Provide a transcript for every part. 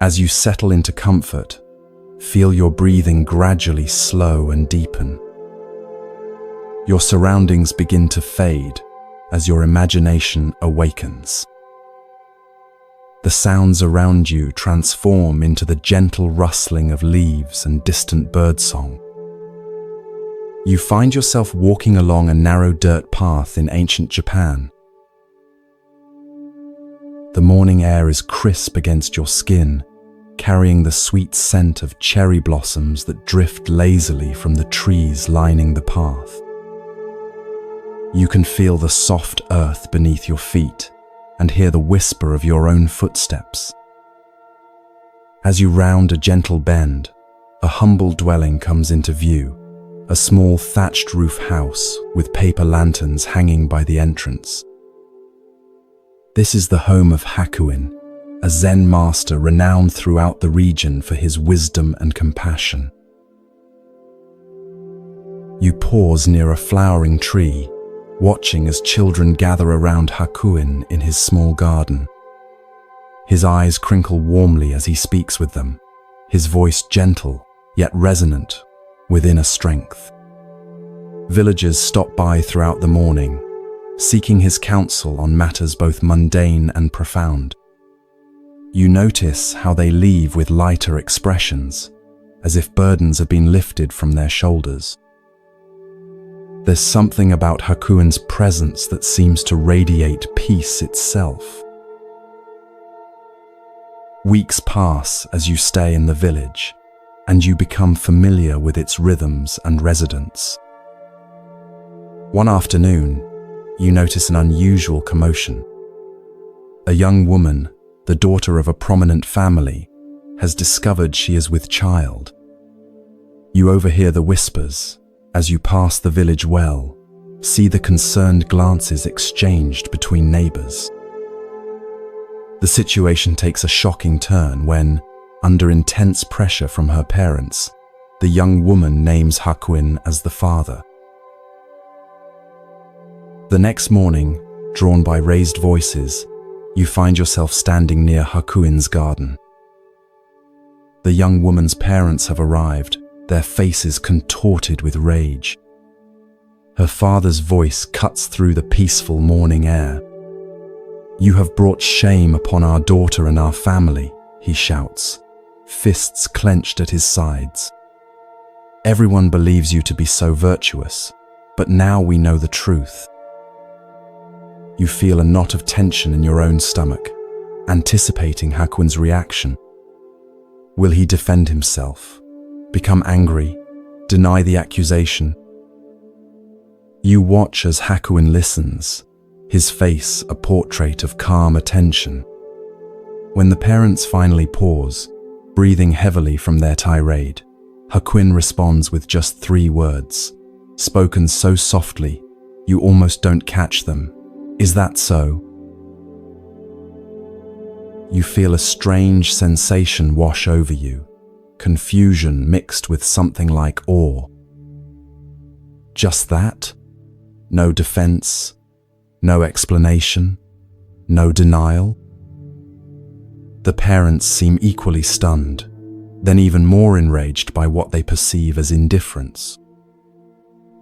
As you settle into comfort, feel your breathing gradually slow and deepen. Your surroundings begin to fade as your imagination awakens. The sounds around you transform into the gentle rustling of leaves and distant birdsong. You find yourself walking along a narrow dirt path in ancient Japan. The morning air is crisp against your skin, carrying the sweet scent of cherry blossoms that drift lazily from the trees lining the path. You can feel the soft earth beneath your feet and hear the whisper of your own footsteps. As you round a gentle bend, a humble dwelling comes into view, a small thatched roof house with paper lanterns hanging by the entrance. This is the home of Hakuin, a Zen master renowned throughout the region for his wisdom and compassion. You pause near a flowering tree, watching as children gather around Hakuin in his small garden. His eyes crinkle warmly as he speaks with them, his voice gentle yet resonant with inner strength. Villagers stop by throughout the morning, seeking his counsel on matters both mundane and profound. You notice how they leave with lighter expressions, as if burdens have been lifted from their shoulders. There's something about Hakuin's presence that seems to radiate peace itself. Weeks pass as you stay in the village, and you become familiar with its rhythms and residents. One afternoon, you notice an unusual commotion. A young woman, the daughter of a prominent family, has discovered she is with child. You overhear the whispers as you pass the village well, see the concerned glances exchanged between neighbors. The situation takes a shocking turn when, under intense pressure from her parents, the young woman names Hakuin as the father. The next morning, drawn by raised voices, you find yourself standing near Hakuin's garden. The young woman's parents have arrived, their faces contorted with rage. Her father's voice cuts through the peaceful morning air. "You have brought shame upon our daughter and our family," he shouts, fists clenched at his sides. "Everyone believes you to be so virtuous, but now we know the truth." You feel a knot of tension in your own stomach, anticipating Hakuin's reaction. Will he defend himself? Become angry, deny the accusation? You watch as Hakuin listens, his face a portrait of calm attention. When the parents finally pause, breathing heavily from their tirade, Hakuin responds with just 3 words, spoken so softly you almost don't catch them. "Is that so?" You feel a strange sensation wash over you, confusion mixed with something like awe. Just that? No defense, no explanation, no denial? The parents seem equally stunned, then even more enraged by what they perceive as indifference.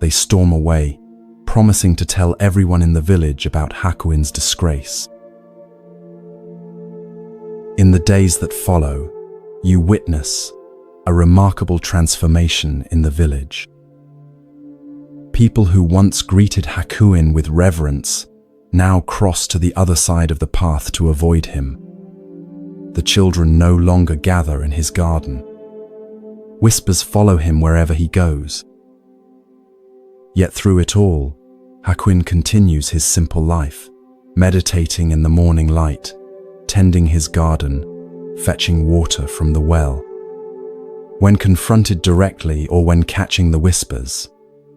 They storm away, promising to tell everyone in the village about Hakuin's disgrace. In the days that follow, you witness a remarkable transformation in the village. People who once greeted Hakuin with reverence now cross to the other side of the path to avoid him. The children no longer gather in his garden. Whispers follow him wherever he goes. Yet through it all, Hakuin continues his simple life, meditating in the morning light, tending his garden, fetching water from the well. When confronted directly or when catching the whispers,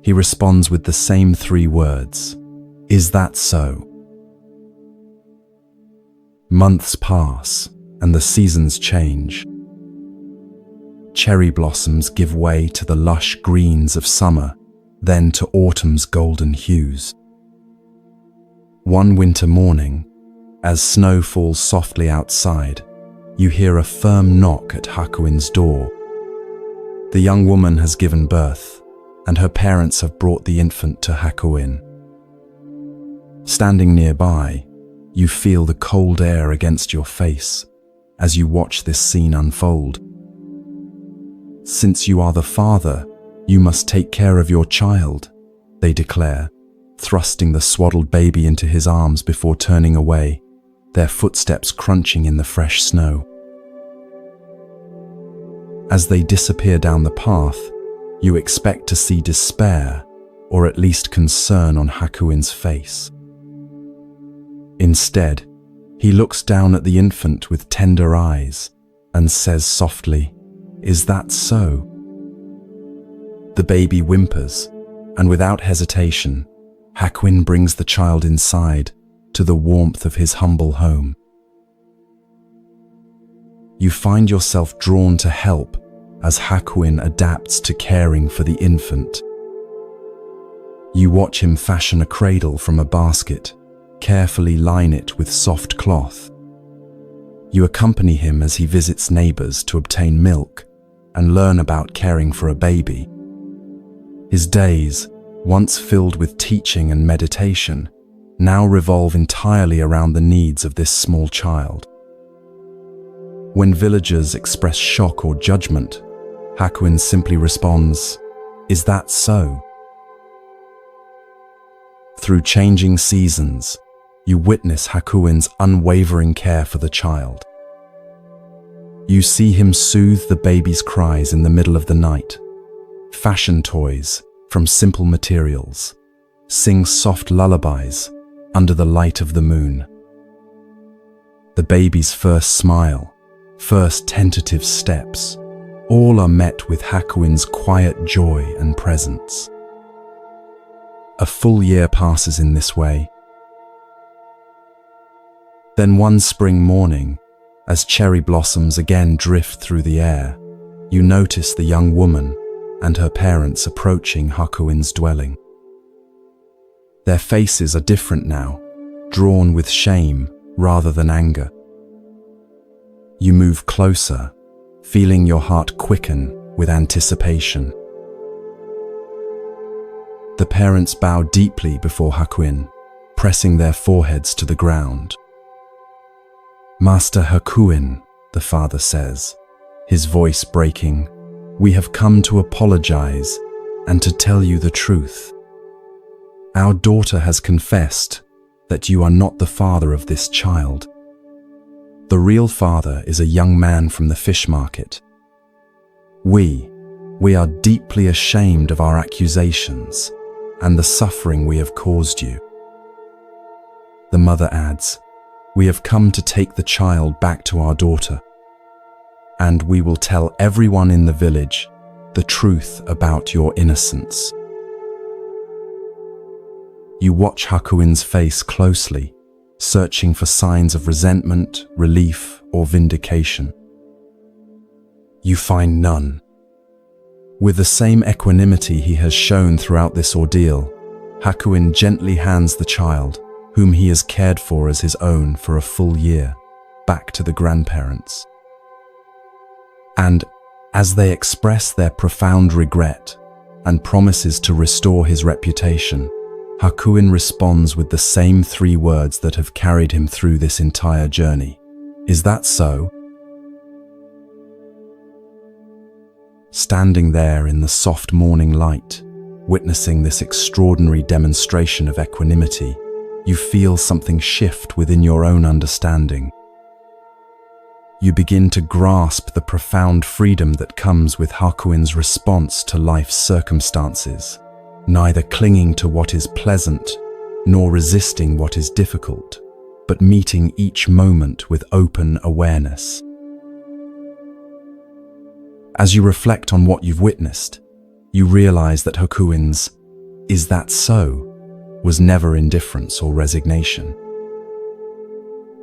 he responds with the same 3 words, "Is that so?" Months pass, and the seasons change. Cherry blossoms give way to the lush greens of summer, then to autumn's golden hues. One winter morning, as snow falls softly outside, you hear a firm knock at Hakuin's door. The young woman has given birth, and her parents have brought the infant to Hakuin. Standing nearby, you feel the cold air against your face as you watch this scene unfold. Since you are the father, you must take care of your child, they declare, thrusting the swaddled baby into his arms before turning away, their footsteps crunching in the fresh snow. As they disappear down the path, you expect to see despair, or at least concern on Hakuin's face. Instead, he looks down at the infant with tender eyes and says softly, "Is that so?" The baby whimpers, and without hesitation, Hakuin brings the child inside to the warmth of his humble home. You find yourself drawn to help as Hakuin adapts to caring for the infant. You watch him fashion a cradle from a basket, carefully line it with soft cloth. You accompany him as he visits neighbors to obtain milk and learn about caring for a baby. His days, once filled with teaching and meditation, now revolve entirely around the needs of this small child. When villagers express shock or judgment, Hakuin simply responds, "Is that so?" Through changing seasons, you witness Hakuin's unwavering care for the child. You see him soothe the baby's cries in the middle of the night, fashion toys from simple materials, sing soft lullabies under the light of the moon. The baby's first smile, first tentative steps, all are met with Hakuin's quiet joy and presence. A full year passes in this way. Then one spring morning, as cherry blossoms again drift through the air, you notice the young woman and her parents approaching Hakuin's dwelling. Their faces are different now, drawn with shame rather than anger. You move closer, feeling your heart quicken with anticipation. The parents bow deeply before Hakuin, pressing their foreheads to the ground. "Master Hakuin," the father says, his voice breaking, "we have come to apologize and to tell you the truth. Our daughter has confessed that you are not the father of this child. The real father is a young man from the fish market. We are deeply ashamed of our accusations and the suffering we have caused you." The mother adds, "We have come to take the child back to our daughter, and we will tell everyone in the village the truth about your innocence." You watch Hakuin's face closely, searching for signs of resentment, relief, or vindication. You find none. With the same equanimity he has shown throughout this ordeal, Hakuin gently hands the child, whom he has cared for as his own for a full year, back to the grandparents. And as they express their profound regret and promises to restore his reputation, Hakuin responds with the same 3 words that have carried him through this entire journey. "Is that so?" Standing there in the soft morning light, witnessing this extraordinary demonstration of equanimity, you feel something shift within your own understanding. You begin to grasp the profound freedom that comes with Hakuin's response to life's circumstances, neither clinging to what is pleasant nor resisting what is difficult, but meeting each moment with open awareness. As you reflect on what you've witnessed, you realize that Hakuin's "Is that so?" was never indifference or resignation.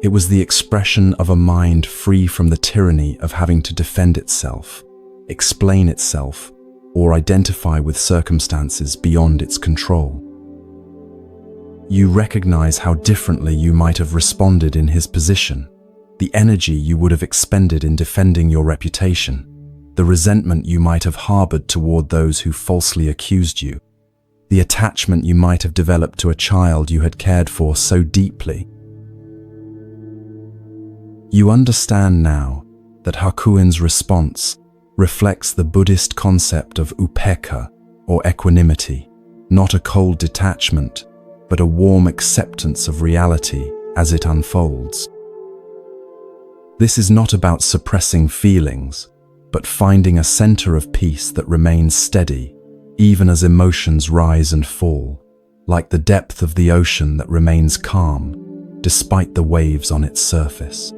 It was the expression of a mind free from the tyranny of having to defend itself, explain itself, or identify with circumstances beyond its control. You recognize how differently you might have responded in his position, the energy you would have expended in defending your reputation, the resentment you might have harbored toward those who falsely accused you, the attachment you might have developed to a child you had cared for so deeply. You understand now that Hakuin's response reflects the Buddhist concept of upekkha, or equanimity, not a cold detachment, but a warm acceptance of reality as it unfolds. This is not about suppressing feelings, but finding a center of peace that remains steady, even as emotions rise and fall, like the depth of the ocean that remains calm, despite the waves on its surface.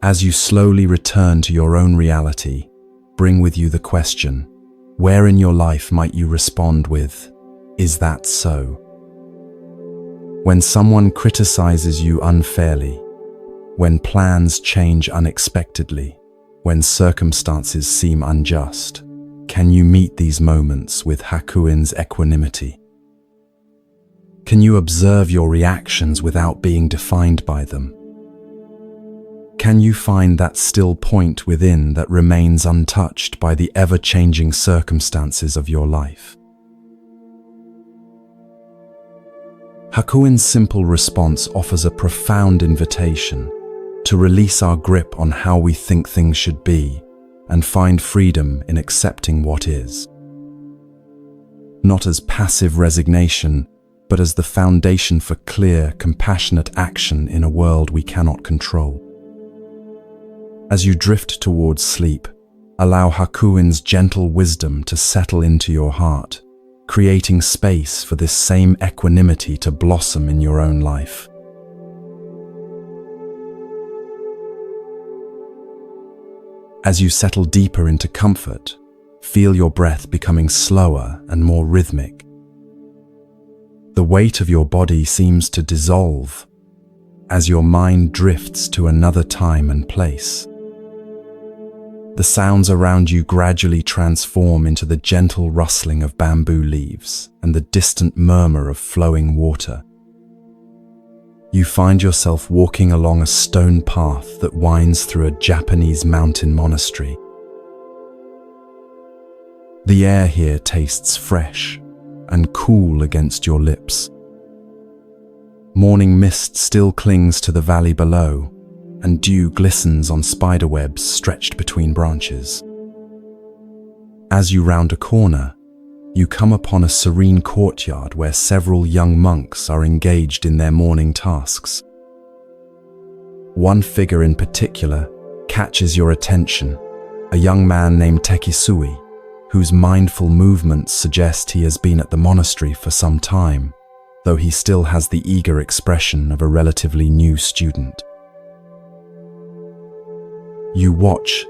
As you slowly return to your own reality, bring with you the question, where in your life might you respond with, "Is that so?" When someone criticizes you unfairly, when plans change unexpectedly, when circumstances seem unjust, can you meet these moments with Hakuin's equanimity? Can you observe your reactions without being defined by them? Can you find that still point within that remains untouched by the ever-changing circumstances of your life? Hakuin's simple response offers a profound invitation to release our grip on how we think things should be and find freedom in accepting what is. Not as passive resignation, but as the foundation for clear, compassionate action in a world we cannot control. As you drift towards sleep, allow Hakuin's gentle wisdom to settle into your heart, creating space for this same equanimity to blossom in your own life. As you settle deeper into comfort, feel your breath becoming slower and more rhythmic. The weight of your body seems to dissolve as your mind drifts to another time and place. The sounds around you gradually transform into the gentle rustling of bamboo leaves and the distant murmur of flowing water. You find yourself walking along a stone path that winds through a Japanese mountain monastery. The air here tastes fresh and cool against your lips. Morning mist still clings to the valley below, and dew glistens on spiderwebs stretched between branches. As you round a corner, you come upon a serene courtyard where several young monks are engaged in their morning tasks. One figure in particular catches your attention, a young man named Tekisui, whose mindful movements suggest he has been at the monastery for some time, though he still has the eager expression of a relatively new student. You watch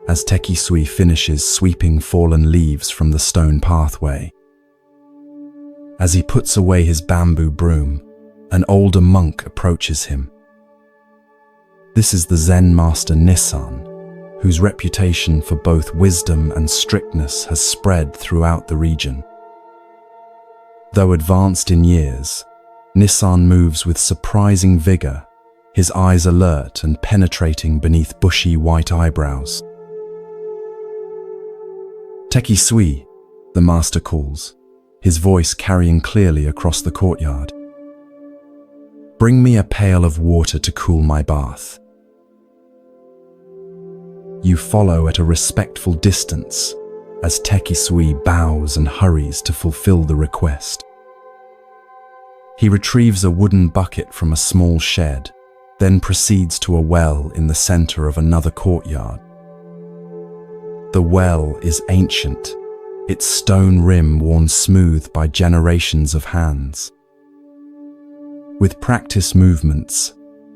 as Tekisui finishes sweeping fallen leaves from the stone pathway. As he puts away his bamboo broom, an older monk approaches him. This is the Zen master Nissan, whose reputation for both wisdom and strictness has spread throughout the region. Though advanced in years, Nissan moves with surprising vigor, his eyes alert and penetrating beneath bushy white eyebrows. "Tekisui," the master calls, his voice carrying clearly across the courtyard. "Bring me a pail of water to cool my bath." You follow at a respectful distance as Tekisui bows and hurries to fulfill the request. He retrieves a wooden bucket from a small shed, then proceeds to a well in the center of another courtyard. The well is ancient, its stone rim worn smooth by generations of hands. With practiced movements,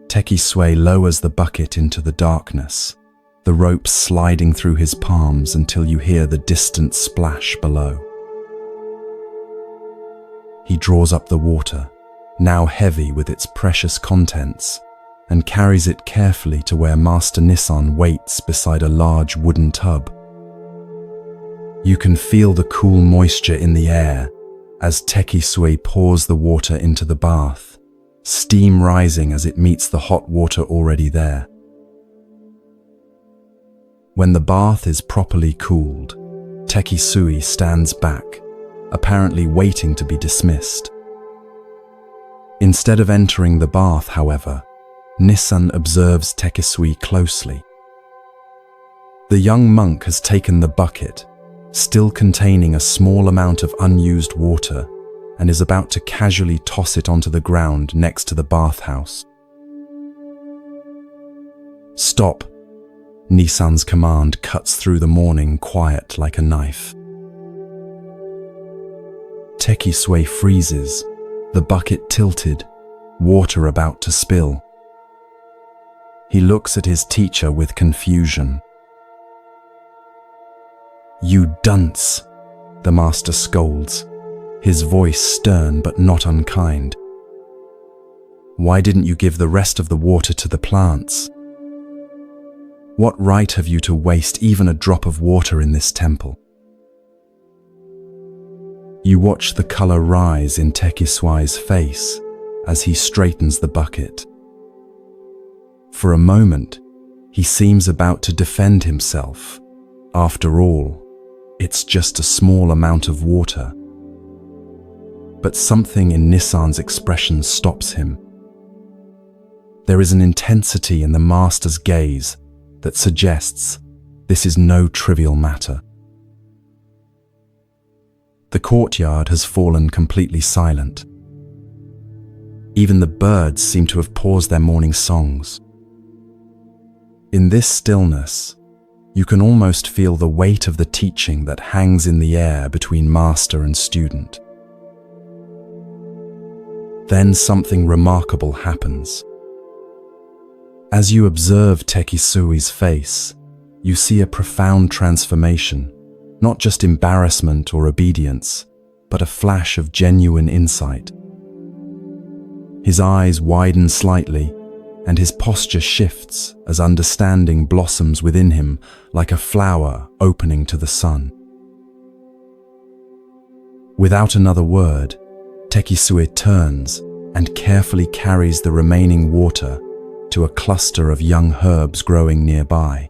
Tekisui lowers the bucket into the darkness, the rope sliding through his palms until you hear the distant splash below. He draws up the water, now heavy with its precious contents, and carries it carefully to where Master Nissan waits beside a large wooden tub. You can feel the cool moisture in the air as Tekisui pours the water into the bath, steam rising as it meets the hot water already there. When the bath is properly cooled, Tekisui stands back, apparently waiting to be dismissed. Instead of entering the bath, however, Nissan observes Tekisui closely. The young monk has taken the bucket, still containing a small amount of unused water, and is about to casually toss it onto the ground next to the bathhouse. "Stop!" Nissan's command cuts through the morning quiet like a knife. Tekisui freezes, the bucket tilted, water about to spill. He looks at his teacher with confusion. "You dunce," the master scolds, his voice stern but not unkind. "Why didn't you give the rest of the water to the plants? What right have you to waste even a drop of water in this temple?" You watch the color rise in Tekisui's face as he straightens the bucket. For a moment, he seems about to defend himself. After all, it's just a small amount of water. But something in Nissan's expression stops him. There is an intensity in the master's gaze that suggests this is no trivial matter. The courtyard has fallen completely silent. Even the birds seem to have paused their morning songs. In this stillness, you can almost feel the weight of the teaching that hangs in the air between master and student. Then something remarkable happens. As you observe Tekisui's face, you see a profound transformation, not just embarrassment or obedience, but a flash of genuine insight. His eyes widen slightly, and his posture shifts as understanding blossoms within him like a flower opening to the sun. Without another word, Tekisui turns and carefully carries the remaining water to a cluster of young herbs growing nearby.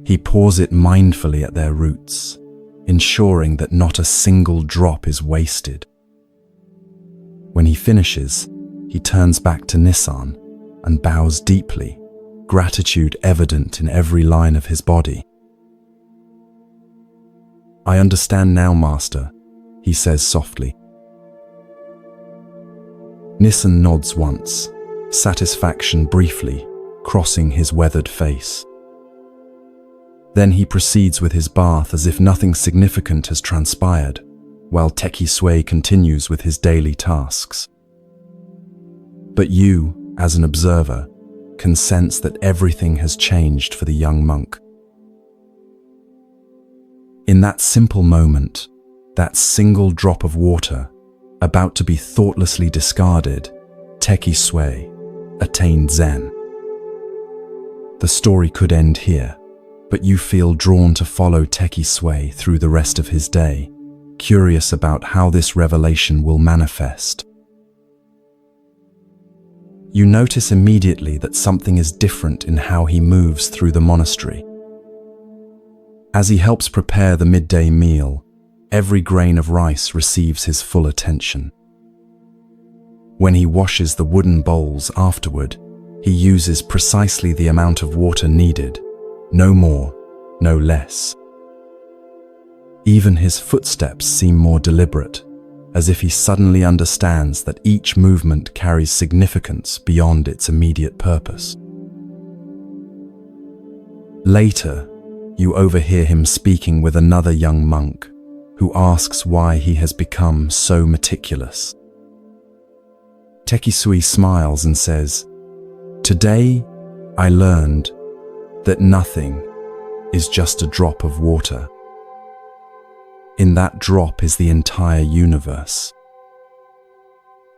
He pours it mindfully at their roots, ensuring that not a single drop is wasted. When he finishes, he turns back to Nissan and bows deeply, gratitude evident in every line of his body. "I understand now, Master," he says softly. Nissan nods once, satisfaction briefly crossing his weathered face. Then he proceeds with his bath as if nothing significant has transpired, while Tekisui continues with his daily tasks. But you, as an observer, can sense that everything has changed for the young monk. In that simple moment, that single drop of water, about to be thoughtlessly discarded, Tekisui attained Zen. The story could end here, but you feel drawn to follow Tekisui through the rest of his day, curious about how this revelation will manifest. You notice immediately that something is different in how he moves through the monastery. As he helps prepare the midday meal, every grain of rice receives his full attention. When he washes the wooden bowls afterward, he uses precisely the amount of water needed, no more, no less. Even his footsteps seem more deliberate, as if he suddenly understands that each movement carries significance beyond its immediate purpose. Later, you overhear him speaking with another young monk, who asks why he has become so meticulous. Tekisui smiles and says, "Today, I learned that nothing is just a drop of water. In that drop is the entire universe.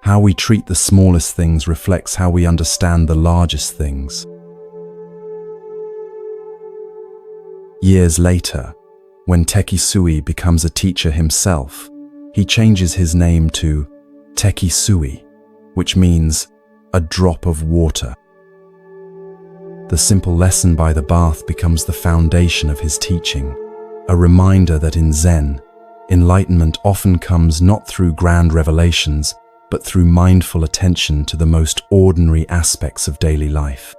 How we treat the smallest things reflects how we understand the largest things." Years later, when Tekisui becomes a teacher himself, he changes his name to Tekisui, which means a drop of water. The simple lesson by the bath becomes the foundation of his teaching, a reminder that in Zen, enlightenment often comes not through grand revelations, but through mindful attention to the most ordinary aspects of daily life.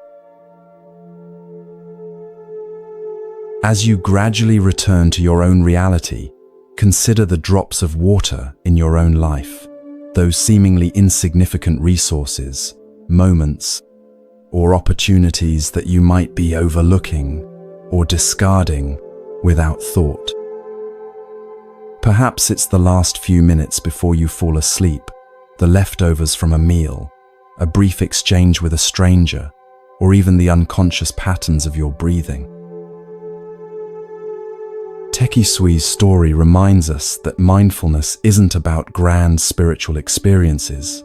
As you gradually return to your own reality, consider the drops of water in your own life, those seemingly insignificant resources, moments, or opportunities that you might be overlooking or discarding without thought. Perhaps it's the last few minutes before you fall asleep, the leftovers from a meal, a brief exchange with a stranger, or even the unconscious patterns of your breathing. Tekisui's story reminds us that mindfulness isn't about grand spiritual experiences,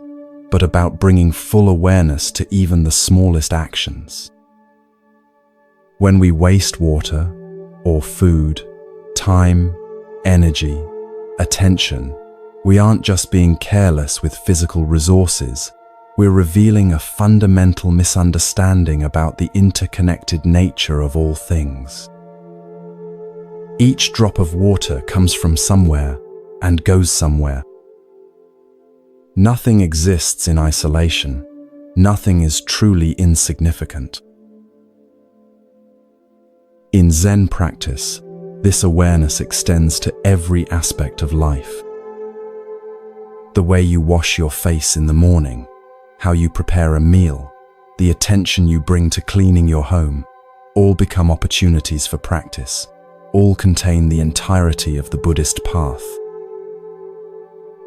but about bringing full awareness to even the smallest actions. When we waste water, or food, time, energy, attention, we aren't just being careless with physical resources, we're revealing a fundamental misunderstanding about the interconnected nature of all things. Each drop of water comes from somewhere and goes somewhere. Nothing exists in isolation. Nothing is truly insignificant. In Zen practice, this awareness extends to every aspect of life. The way you wash your face in the morning, how you prepare a meal, the attention you bring to cleaning your home, all become opportunities for practice. All contain the entirety of the Buddhist path.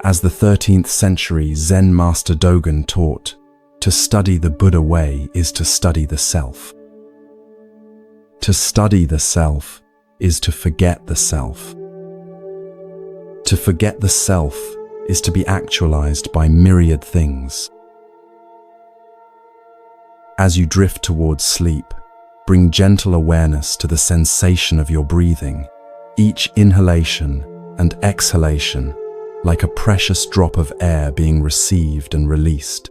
As the 13th century Zen master Dogen taught, to study the Buddha way is to study the self. To study the self is to forget the self. To forget the self is to be actualized by myriad things. As you drift towards sleep, bring gentle awareness to the sensation of your breathing, each inhalation and exhalation like a precious drop of air being received and released.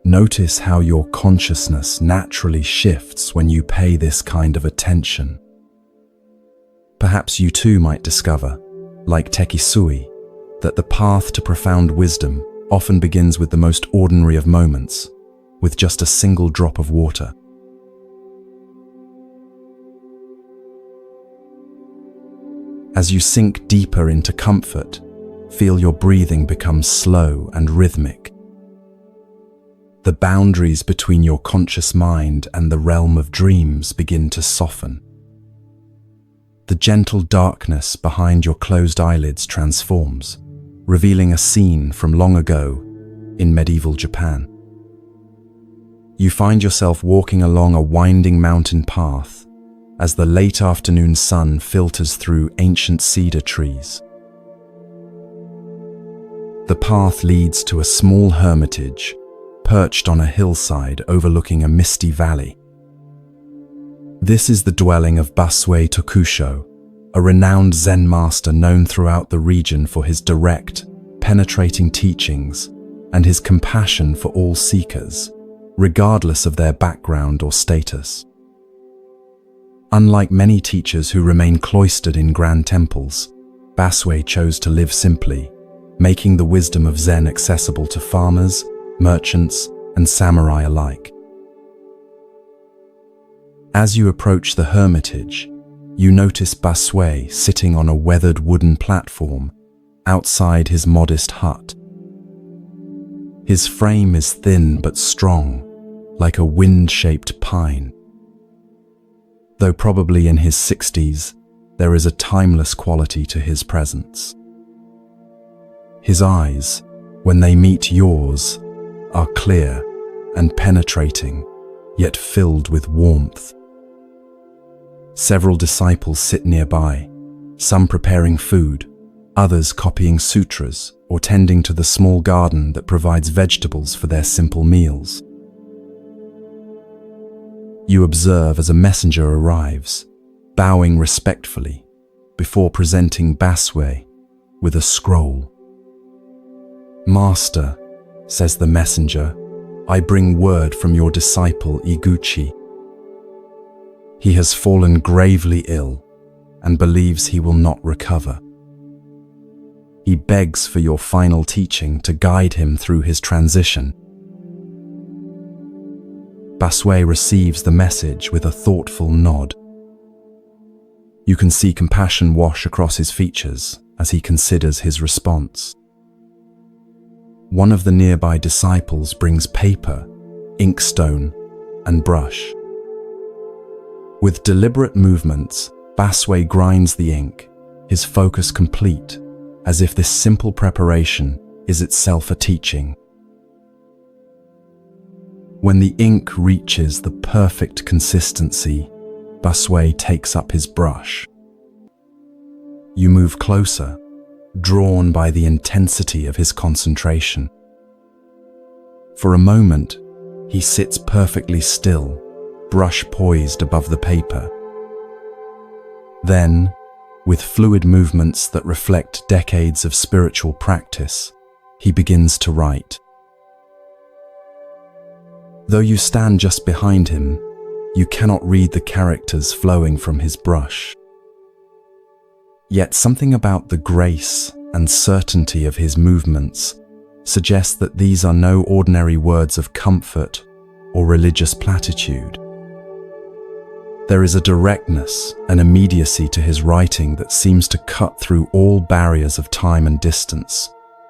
Notice how your consciousness naturally shifts when you pay this kind of attention. Perhaps you too might discover, like Tekisui, that the path to profound wisdom often begins with the most ordinary of moments, with just a single drop of water. As you sink deeper into comfort, feel your breathing become slow and rhythmic. The boundaries between your conscious mind and the realm of dreams begin to soften. The gentle darkness behind your closed eyelids transforms, revealing a scene from long ago in medieval Japan. You find yourself walking along a winding mountain path as the late afternoon sun filters through ancient cedar trees. The path leads to a small hermitage perched on a hillside overlooking a misty valley. This is the dwelling of Basue Tokusho, a renowned Zen master known throughout the region for his direct, penetrating teachings and his compassion for all seekers, regardless of their background or status. Unlike many teachers who remain cloistered in grand temples, Basue chose to live simply, making the wisdom of Zen accessible to farmers, merchants, and samurai alike. As you approach the hermitage, you notice Basue sitting on a weathered wooden platform outside his modest hut. His frame is thin but strong, like a wind-shaped pine. Though probably in his 60s, there is a timeless quality to his presence. His eyes, when they meet yours, are clear and penetrating, yet filled with warmth. Several disciples sit nearby, some preparing food, others copying sutras or tending to the small garden that provides vegetables for their simple meals. You observe as a messenger arrives, bowing respectfully, before presenting Basue with a scroll. "Master," says the messenger, "I bring word from your disciple Iguchi. He has fallen gravely ill and believes he will not recover. He begs for your final teaching to guide him through his transition." Basue receives the message with a thoughtful nod. You can see compassion wash across his features as he considers his response. One of the nearby disciples brings paper, inkstone, and brush. With deliberate movements, Basue grinds the ink, his focus complete, as if this simple preparation is itself a teaching. When the ink reaches the perfect consistency, Basue takes up his brush. You move closer, drawn by the intensity of his concentration. For a moment, he sits perfectly still, brush poised above the paper. Then, with fluid movements that reflect decades of spiritual practice, he begins to write. Though you stand just behind him, you cannot read the characters flowing from his brush. Yet something about the grace and certainty of his movements suggests that these are no ordinary words of comfort or religious platitude. There is a directness and immediacy to his writing that seems to cut through all barriers of time and distance,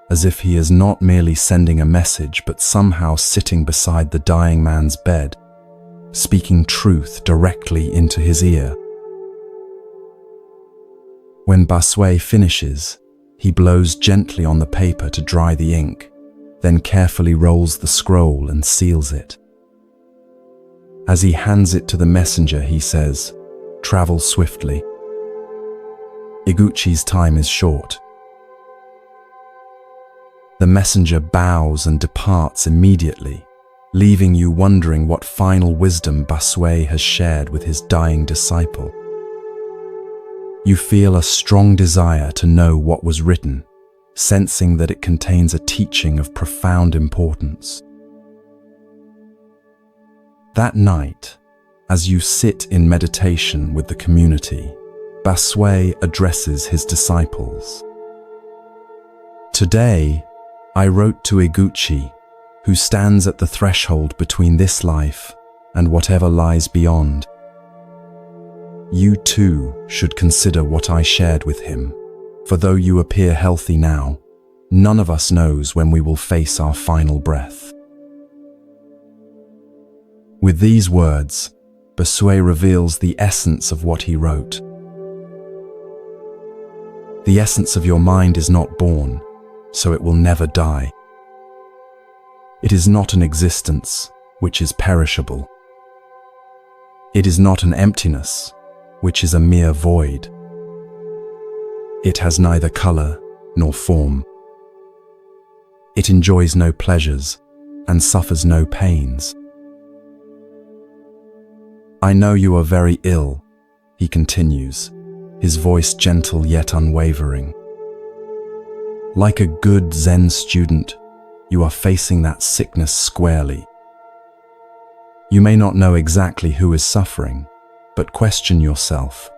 as if he is not merely sending a message but somehow sitting beside the dying man's bed, speaking truth directly into his ear. When Basue finishes, he blows gently on the paper to dry the ink, then carefully rolls the scroll and seals it. As he hands it to the messenger, he says, "Travel swiftly. Iguchi's time is short." The messenger bows and departs immediately, leaving you wondering what final wisdom Basue has shared with his dying disciple. You feel a strong desire to know what was written, sensing that it contains a teaching of profound importance. That night, as you sit in meditation with the community, Basue addresses his disciples. "Today, I wrote to Iguchi, who stands at the threshold between this life and whatever lies beyond. You too should consider what I shared with him, for though you appear healthy now, none of us knows when we will face our final breath." With these words, Basue reveals the essence of what he wrote. The essence of your mind is not born, so it will never die. It is not an existence which is perishable. It is not an emptiness which is a mere void. It has neither color nor form. It enjoys no pleasures and suffers no pains. "I know you are very ill," he continues, his voice gentle yet unwavering. "Like a good Zen student, you are facing that sickness squarely. You may not know exactly who is suffering, but question yourself,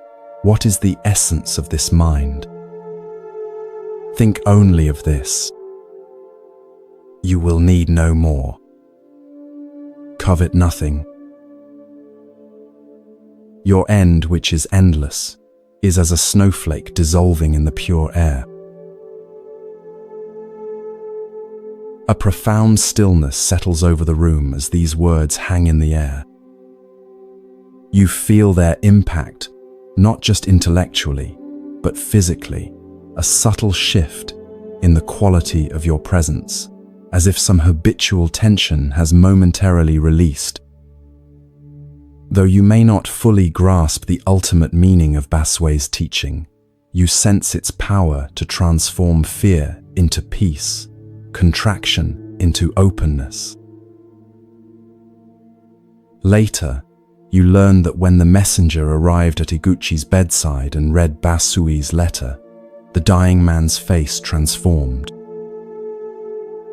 what is the essence of this mind? Think only of this. You will need no more. Covet nothing. Your end, which is endless, is as a snowflake dissolving in the pure air." A profound stillness settles over the room as these words hang in the air. You feel their impact, not just intellectually, but physically, a subtle shift in the quality of your presence, as if some habitual tension has momentarily released. Though you may not fully grasp the ultimate meaning of Basue's teaching, you sense its power to transform fear into peace, contraction into openness. Later, you learn that when the messenger arrived at Iguchi's bedside and read Basue's letter, the dying man's face transformed.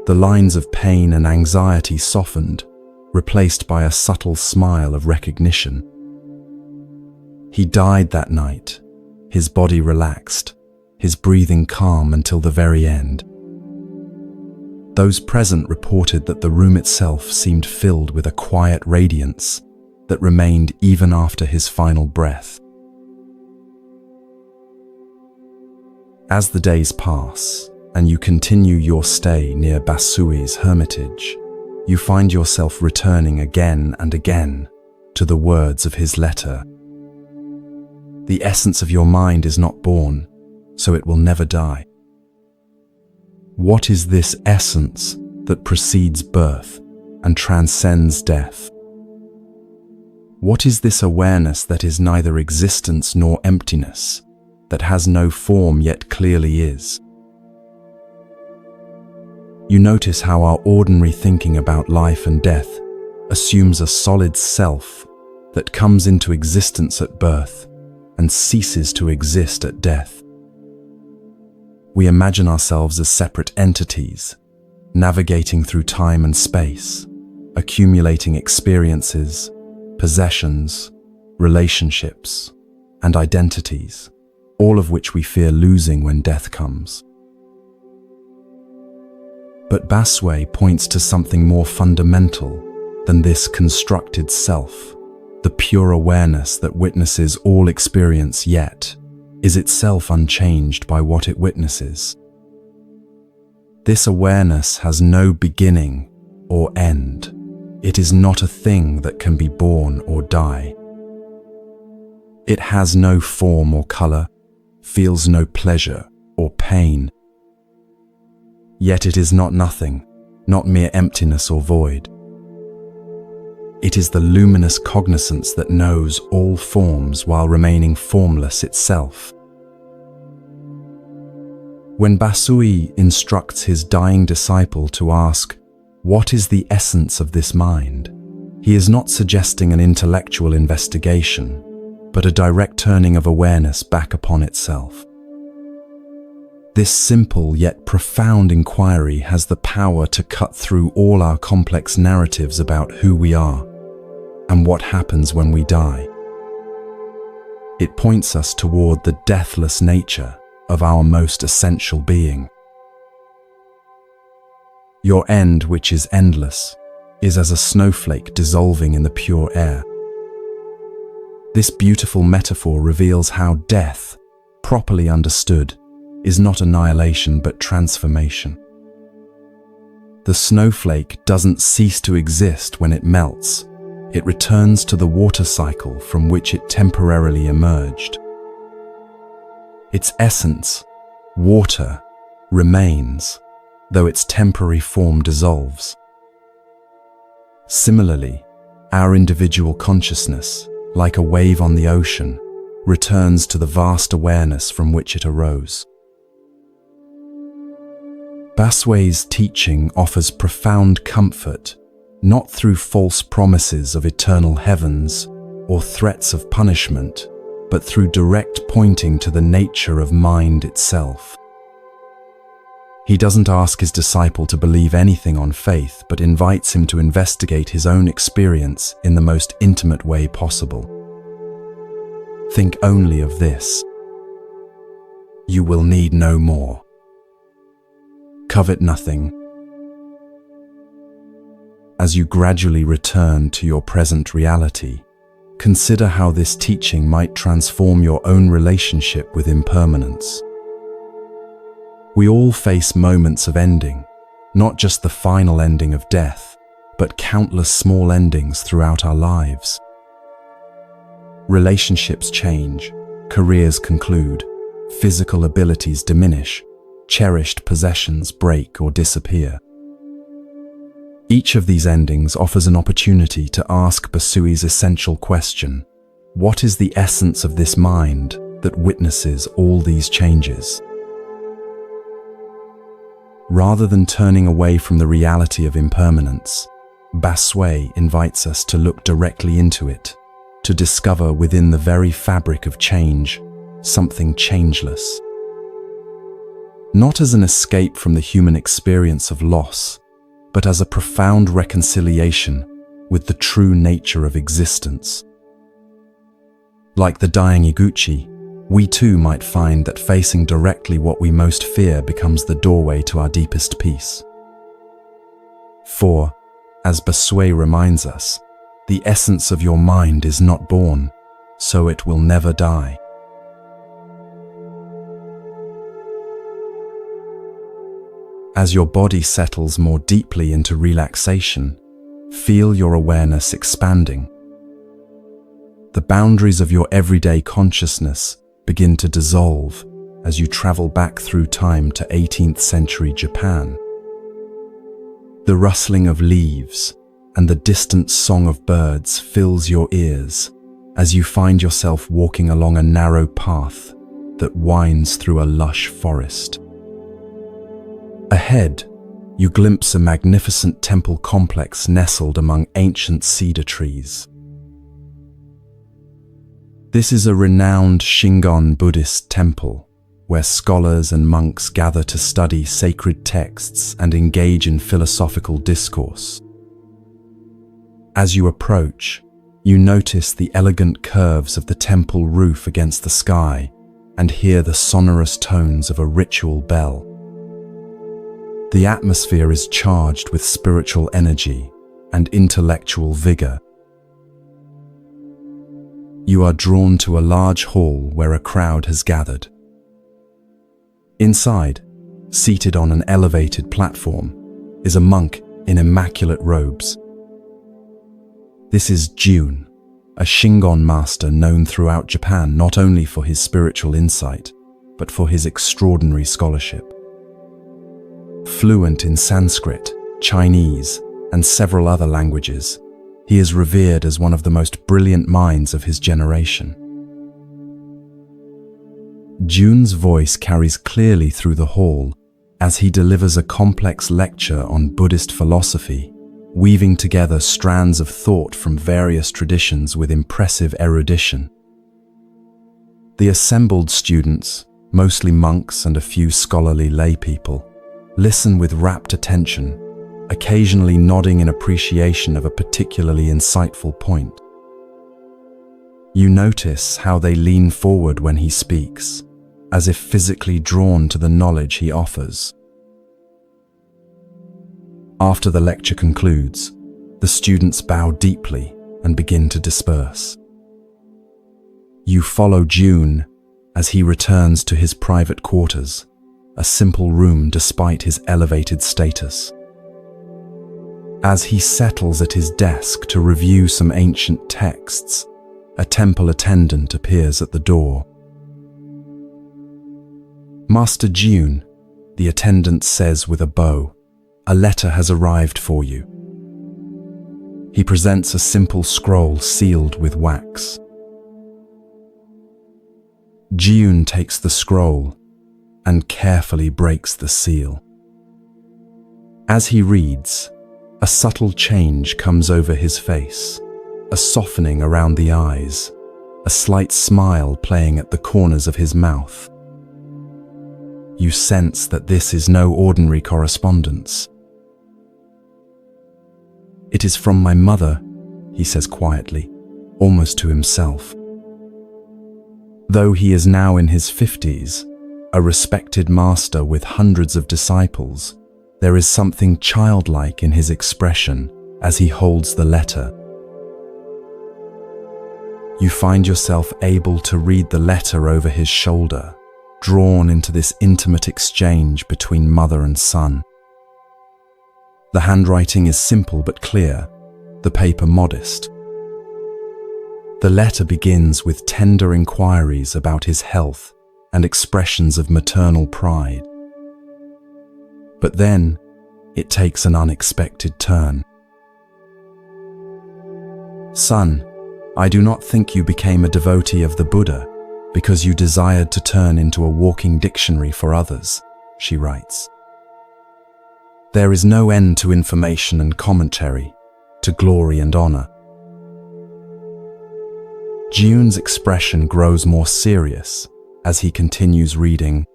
The lines of pain and anxiety softened, replaced by a subtle smile of recognition. He died that night, his body relaxed, his breathing calm until the very end. Those present reported that the room itself seemed filled with a quiet radiance that remained even after his final breath. As the days pass, and you continue your stay near Basui's hermitage, you find yourself returning again and again to the words of his letter. The essence of your mind is not born, so it will never die. What is this essence that precedes birth and transcends death? What is this awareness that is neither existence nor emptiness, that has no form yet clearly is? You notice how our ordinary thinking about life and death assumes a solid self that comes into existence at birth and ceases to exist at death. We imagine ourselves as separate entities, navigating through time and space, accumulating experiences, possessions, relationships, and identities, all of which we fear losing when death comes. But Basui points to something more fundamental than this constructed self. The pure awareness that witnesses all experience yet is itself unchanged by what it witnesses. This awareness has no beginning or end. It is not a thing that can be born or die. It has no form or color, feels no pleasure or pain. Yet it is not nothing, not mere emptiness or void. It is the luminous cognizance that knows all forms while remaining formless itself. When Basui instructs his dying disciple to ask, "What is the essence of this mind?" he is not suggesting an intellectual investigation, but a direct turning of awareness back upon itself. This simple yet profound inquiry has the power to cut through all our complex narratives about who we are and what happens when we die. It points us toward the deathless nature of our most essential being. Your end, which is endless, is as a snowflake dissolving in the pure air. This beautiful metaphor reveals how death, properly understood, is not annihilation but transformation. The snowflake doesn't cease to exist when it melts. It returns to the water cycle from which it temporarily emerged. Its essence, water, remains, though its temporary form dissolves. Similarly, our individual consciousness, like a wave on the ocean, returns to the vast awareness from which it arose. Basui's teaching offers profound comfort, not through false promises of eternal heavens or threats of punishment, but through direct pointing to the nature of mind itself. He doesn't ask his disciple to believe anything on faith, but invites him to investigate his own experience in the most intimate way possible. Think only of this: you will need no more. Covet nothing. As you gradually return to your present reality, consider how this teaching might transform your own relationship with impermanence. We all face moments of ending, not just the final ending of death, but countless small endings throughout our lives. Relationships change, careers conclude, physical abilities diminish, cherished possessions break or disappear. Each of these endings offers an opportunity to ask Basui's essential question: what is the essence of this mind that witnesses all these changes? Rather than turning away from the reality of impermanence, Basui invites us to look directly into it, to discover within the very fabric of change something changeless. not as an escape from the human experience of loss, but as a profound reconciliation with the true nature of existence. Like the dying Iguchi, we too might find that facing directly what we most fear becomes the doorway to our deepest peace. For, as Bossuet reminds us, the essence of your mind is not born, so it will never die. As your body settles more deeply into relaxation, feel your awareness expanding. The boundaries of your everyday consciousness begin to dissolve as you travel back through time to 18th century Japan. The rustling of leaves and the distant song of birds fills your ears as you find yourself walking along a narrow path that winds through a lush forest. Ahead, you glimpse a magnificent temple complex nestled among ancient cedar trees. This is a renowned Shingon Buddhist temple, where scholars and monks gather to study sacred texts and engage in philosophical discourse. As you approach, you notice the elegant curves of the temple roof against the sky and hear the sonorous tones of a ritual bell. The atmosphere is charged with spiritual energy and intellectual vigor. You are drawn to a large hall where a crowd has gathered. Inside, seated on an elevated platform, is a monk in immaculate robes. This is Jun, a Shingon master known throughout Japan not only for his spiritual insight, but for his extraordinary scholarship. Fluent in Sanskrit, Chinese, and several other languages, he is revered as one of the most brilliant minds of his generation. Jun's voice carries clearly through the hall as he delivers a complex lecture on Buddhist philosophy, weaving together strands of thought from various traditions with impressive erudition. The assembled students, mostly monks and a few scholarly laypeople, listen with rapt attention, occasionally nodding in appreciation of a particularly insightful point. You notice how they lean forward when he speaks, as if physically drawn to the knowledge he offers. After the lecture concludes, the students bow deeply and begin to disperse. You follow Jun as he returns to his private quarters, a simple room despite his elevated status. As he settles at his desk to review some ancient texts, a temple attendant appears at the door. "Master Jun," the attendant says with a bow, "a letter has arrived for you." He presents a simple scroll sealed with wax. Jun takes the scroll and carefully breaks the seal. As he reads, a subtle change comes over his face, a softening around the eyes, a slight smile playing at the corners of his mouth. You sense that this is no ordinary correspondence. "It is from my mother," he says quietly, almost to himself. Though he is now in his 50s, a respected master with hundreds of disciples, there is something childlike in his expression as he holds the letter. You find yourself able to read the letter over his shoulder, drawn into this intimate exchange between mother and son. The handwriting is simple but clear, the paper modest. The letter begins with tender inquiries about his health and expressions of maternal pride. But then, it takes an unexpected turn. "Son, I do not think you became a devotee of the Buddha because you desired to turn into a walking dictionary for others," she writes. "There is no end to information and commentary, to glory and honor." Jun's expression grows more serious as he continues reading.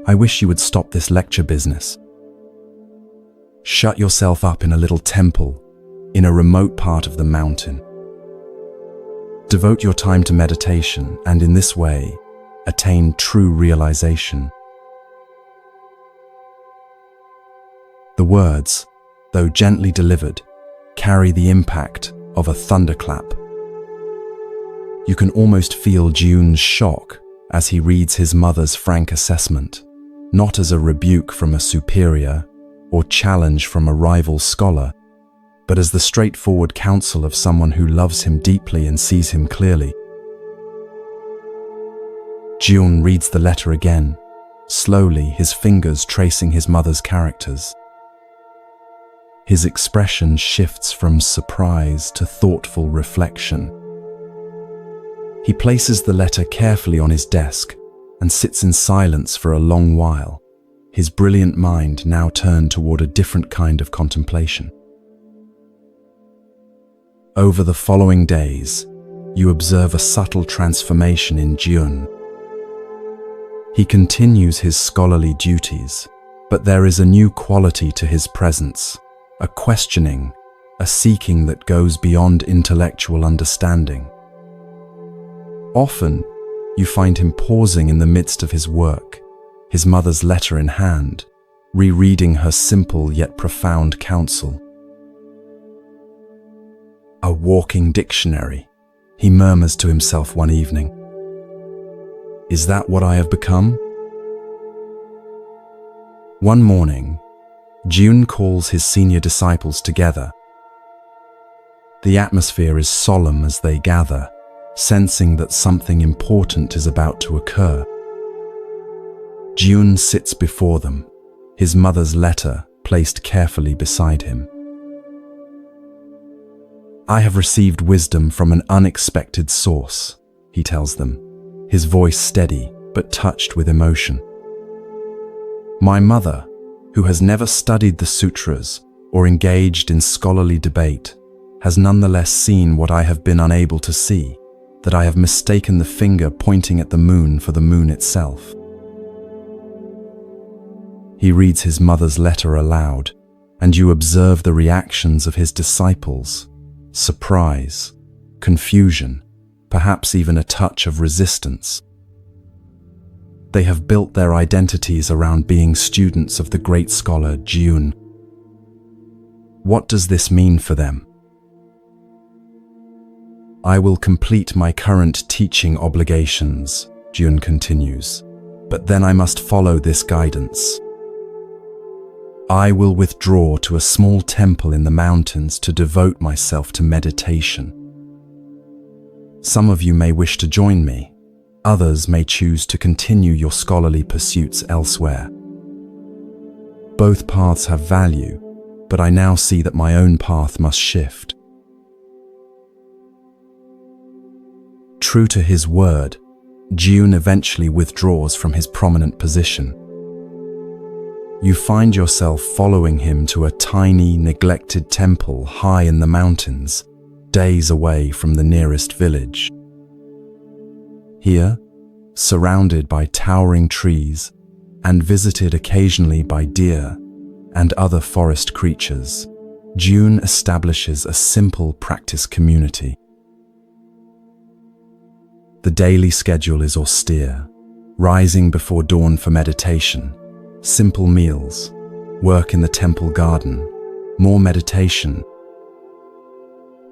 I wish you would stop this lecture business. Shut yourself up in a little temple, in a remote part of the mountain. Devote your time to meditation and in this way, attain true realization. The words, though gently delivered, carry the impact of a thunderclap. You can almost feel June's shock as he reads his mother's frank assessment, not as a rebuke from a superior or challenge from a rival scholar, but as the straightforward counsel of someone who loves him deeply and sees him clearly. June reads the letter again, slowly, his fingers tracing his mother's characters. His expression shifts from surprise to thoughtful reflection. He places the letter carefully on his desk and sits in silence for a long while, his brilliant mind now turned toward a different kind of contemplation. Over the following days, you observe a subtle transformation in June. He continues his scholarly duties, but there is a new quality to his presence, a questioning, a seeking that goes beyond intellectual understanding. Often, you find him pausing in the midst of his work, his mother's letter in hand, rereading her simple yet profound counsel. A walking dictionary, he murmurs to himself one evening. Is that what I have become? One morning, June calls his senior disciples together. The atmosphere is solemn as they gather, sensing that something important is about to occur. June sits before them, his mother's letter placed carefully beside him. I have received wisdom from an unexpected source, he tells them, his voice steady but touched with emotion. My mother, who has never studied the sutras or engaged in scholarly debate, has nonetheless seen what I have been unable to see, that I have mistaken the finger pointing at the moon for the moon itself. He reads his mother's letter aloud, and you observe the reactions of his disciples: surprise, confusion, perhaps even a touch of resistance. They have built their identities around being students of the great scholar June. What does this mean for them? I will complete my current teaching obligations, June continues, but then I must follow this guidance. I will withdraw to a small temple in the mountains to devote myself to meditation. Some of you may wish to join me. Others may choose to continue your scholarly pursuits elsewhere. Both paths have value, but I now see that my own path must shift. True to his word, June eventually withdraws from his prominent position. You find yourself following him to a tiny, neglected temple high in the mountains, days away from the nearest village. Here, surrounded by towering trees and visited occasionally by deer and other forest creatures, June establishes a simple practice community. The daily schedule is austere, rising before dawn for meditation, simple meals, work in the temple garden, more meditation.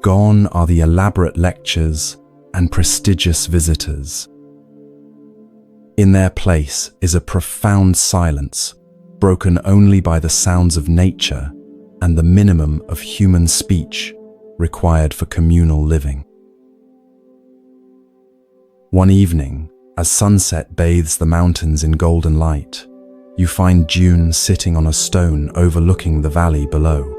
Gone are the elaborate lectures and prestigious visitors. In their place is a profound silence, broken only by the sounds of nature and the minimum of human speech required for communal living. One evening, as sunset bathes the mountains in golden light, you find June sitting on a stone overlooking the valley below.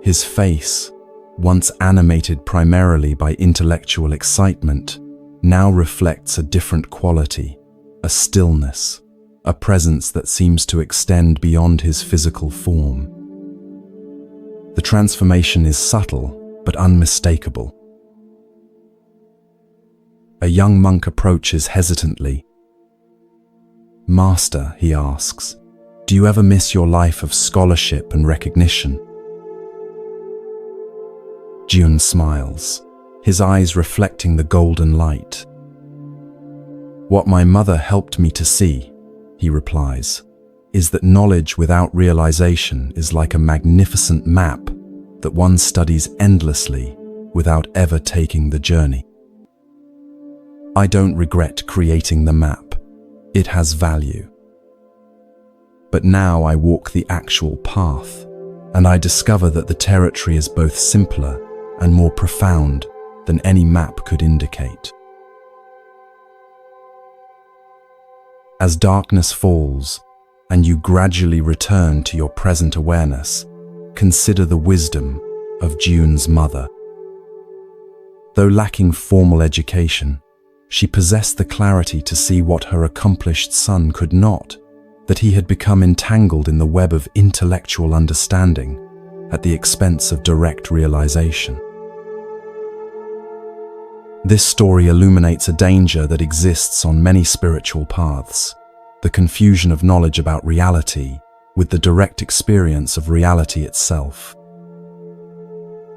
His face, once animated primarily by intellectual excitement, now reflects a different quality, a stillness, a presence that seems to extend beyond his physical form. The transformation is subtle but unmistakable. A young monk approaches hesitantly. "Master," he asks, "do you ever miss your life of scholarship and recognition?" Jun smiles, his eyes reflecting the golden light. "What my mother helped me to see," he replies, "is that knowledge without realization is like a magnificent map that one studies endlessly without ever taking the journey. I don't regret creating the map. It has value. But now I walk the actual path, and I discover that the territory is both simpler and more profound than any map could indicate." As darkness falls and you gradually return to your present awareness, consider the wisdom of Jun's mother. Though lacking formal education, she possessed the clarity to see what her accomplished son could not, that he had become entangled in the web of intellectual understanding at the expense of direct realization. This story illuminates a danger that exists on many spiritual paths, the confusion of knowledge about reality with the direct experience of reality itself.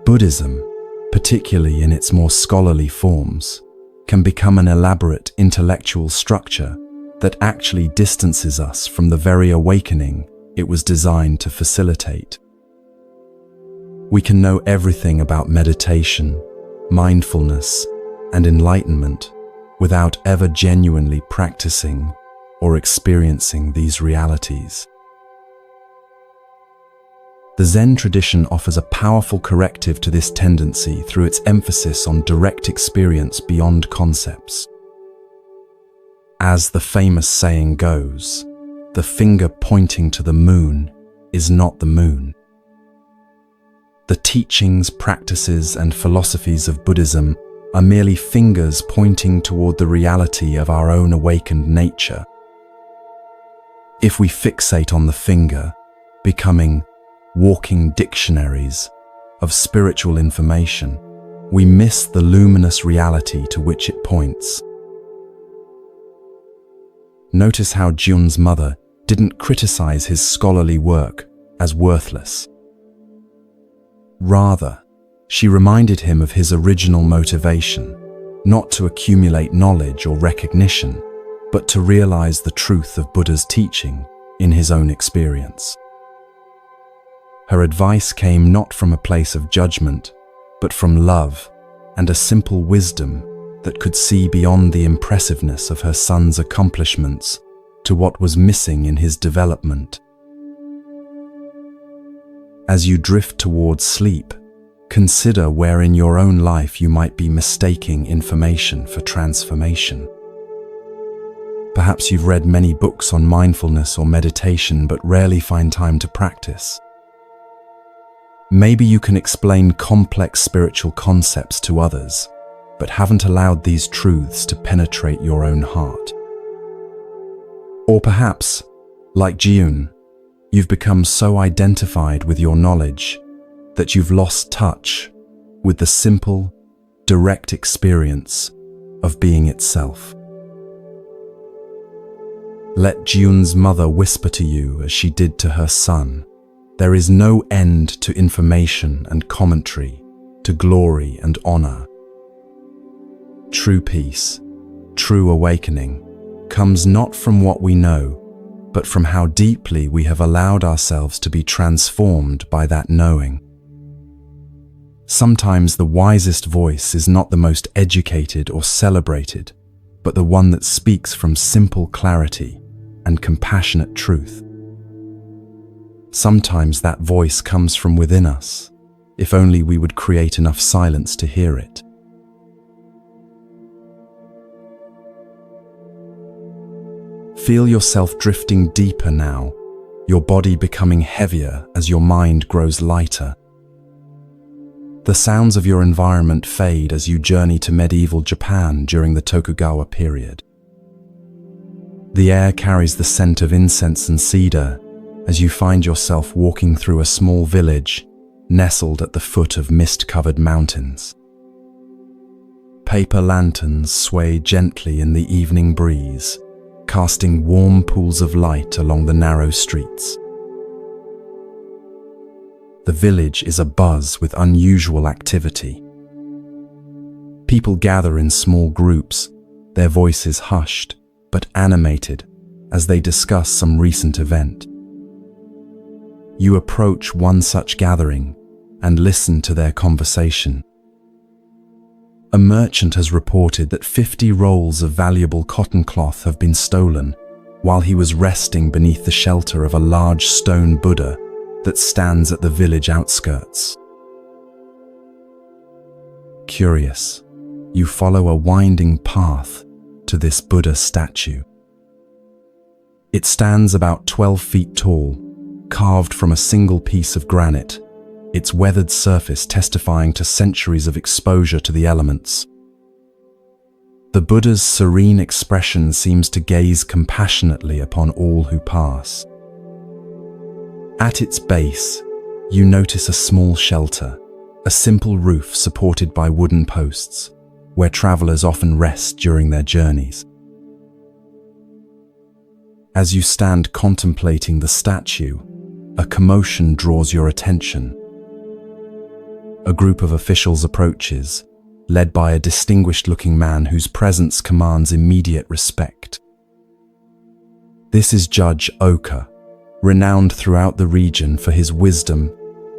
Buddhism, particularly in its more scholarly forms, can become an elaborate intellectual structure that actually distances us from the very awakening it was designed to facilitate. We can know everything about meditation, mindfulness, and enlightenment without ever genuinely practicing or experiencing these realities. The Zen tradition offers a powerful corrective to this tendency through its emphasis on direct experience beyond concepts. As the famous saying goes, the finger pointing to the moon is not the moon. The teachings, practices, and philosophies of Buddhism are merely fingers pointing toward the reality of our own awakened nature. If we fixate on the finger, becoming walking dictionaries of spiritual information, we miss the luminous reality to which it points. Notice how Jun's mother didn't criticize his scholarly work as worthless. Rather, she reminded him of his original motivation, not to accumulate knowledge or recognition, but to realize the truth of Buddha's teaching in his own experience. Her advice came not from a place of judgment, but from love and a simple wisdom that could see beyond the impressiveness of her son's accomplishments to what was missing in his development. As you drift towards sleep, consider where in your own life you might be mistaking information for transformation. Perhaps you've read many books on mindfulness or meditation but rarely find time to practice. Maybe you can explain complex spiritual concepts to others, but haven't allowed these truths to penetrate your own heart. Or perhaps, like Jun, you've become so identified with your knowledge that you've lost touch with the simple, direct experience of being itself. Let Jun's mother whisper to you as she did to her son, there is no end to information and commentary, to glory and honor. True peace, true awakening, comes not from what we know, but from how deeply we have allowed ourselves to be transformed by that knowing. Sometimes the wisest voice is not the most educated or celebrated, but the one that speaks from simple clarity and compassionate truth. Sometimes that voice comes from within us, if only we would create enough silence to hear it. Feel yourself drifting deeper now, your body becoming heavier as your mind grows lighter. The sounds of your environment fade as you journey to medieval Japan during the Tokugawa period. The air carries the scent of incense and cedar as you find yourself walking through a small village nestled at the foot of mist-covered mountains. Paper lanterns sway gently in the evening breeze, casting warm pools of light along the narrow streets. The village is abuzz with unusual activity. People gather in small groups, their voices hushed but animated as they discuss some recent event. You approach one such gathering and listen to their conversation. A merchant has reported that 50 rolls of valuable cotton cloth have been stolen while he was resting beneath the shelter of a large stone Buddha that stands at the village outskirts. Curious, you follow a winding path to this Buddha statue. It stands about 12 feet tall, carved from a single piece of granite, its weathered surface testifying to centuries of exposure to the elements. The Buddha's serene expression seems to gaze compassionately upon all who pass. At its base, you notice a small shelter, a simple roof supported by wooden posts, where travelers often rest during their journeys. As you stand contemplating the statue, a commotion draws your attention. A group of officials approaches, led by a distinguished-looking man whose presence commands immediate respect. This is Judge Oka, renowned throughout the region for his wisdom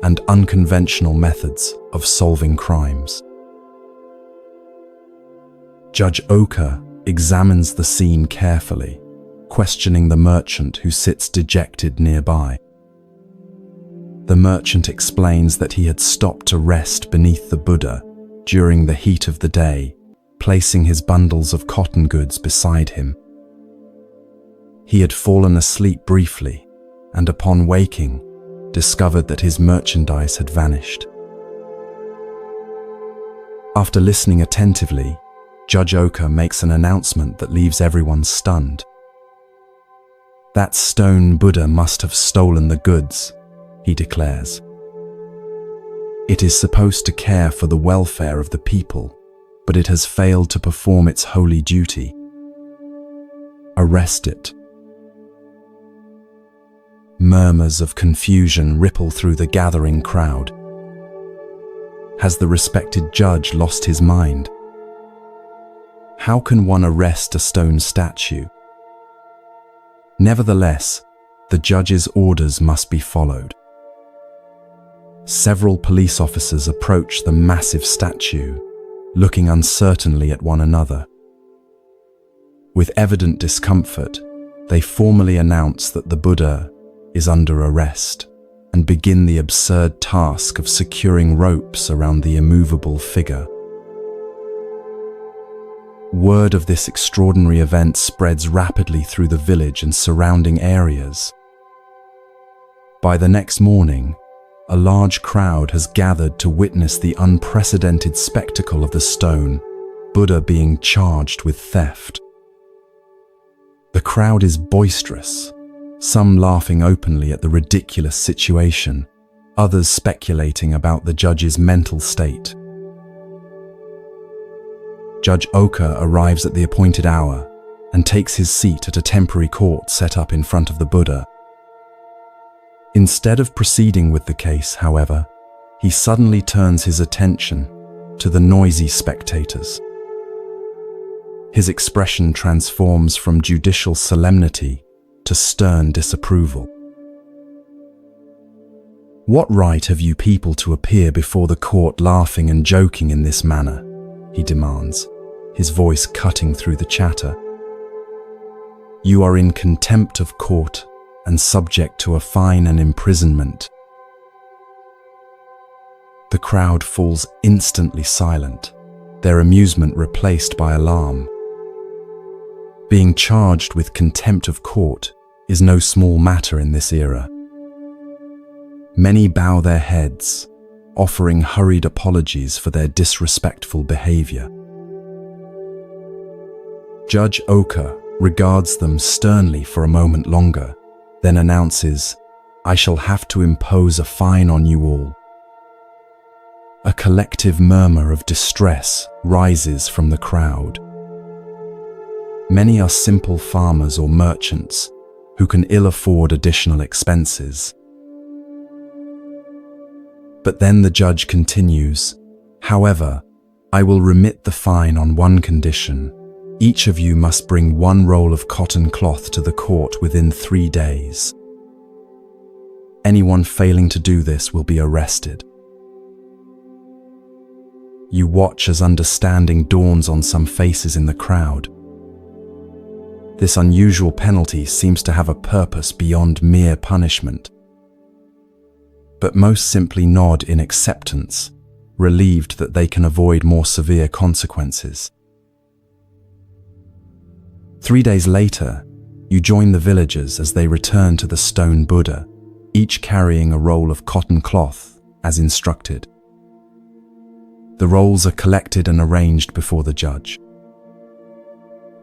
and unconventional methods of solving crimes. Judge Oka examines the scene carefully, questioning the merchant who sits dejected nearby. The merchant explains that he had stopped to rest beneath the Buddha during the heat of the day, placing his bundles of cotton goods beside him. He had fallen asleep briefly, and upon waking, discovered that his merchandise had vanished. After listening attentively, Judge Oka makes an announcement that leaves everyone stunned. That stone Buddha must have stolen the goods, he declares. It is supposed to care for the welfare of the people, but it has failed to perform its holy duty. Arrest it. Murmurs of confusion ripple through the gathering crowd. Has the respected judge lost his mind? How can one arrest a stone statue? Nevertheless, the judge's orders must be followed. Several police officers approach the massive statue, looking uncertainly at one another. With evident discomfort, they formally announce that the Buddha is under arrest and begin the absurd task of securing ropes around the immovable figure. Word of this extraordinary event spreads rapidly through the village and surrounding areas. By the next morning, a large crowd has gathered to witness the unprecedented spectacle of the stone Buddha being charged with theft. The crowd is boisterous, some laughing openly at the ridiculous situation, others speculating about the judge's mental state. Judge Oka arrives at the appointed hour and takes his seat at a temporary court set up in front of the Buddha. Instead of proceeding with the case, however, he suddenly turns his attention to the noisy spectators. His expression transforms from judicial solemnity to stern disapproval. "What right have you people to appear before the court laughing and joking in this manner?" he demands, his voice cutting through the chatter. "You are in contempt of court and subject to a fine and imprisonment." The crowd falls instantly silent, their amusement replaced by alarm. Being charged with contempt of court is no small matter in this era. Many bow their heads, offering hurried apologies for their disrespectful behavior. Judge Oka regards them sternly for a moment longer, then announces, "I shall have to impose a fine on you all." A collective murmur of distress rises from the crowd. Many are simple farmers or merchants who can ill afford additional expenses. But then the judge continues, "However, I will remit the fine on one condition. Each of you must bring one roll of cotton cloth to the court within 3 days. Anyone failing to do this will be arrested." You watch as understanding dawns on some faces in the crowd. This unusual penalty seems to have a purpose beyond mere punishment. But most simply nod in acceptance, relieved that they can avoid more severe consequences. 3 days later, you join the villagers as they return to the stone Buddha, each carrying a roll of cotton cloth, as instructed. The rolls are collected and arranged before the judge.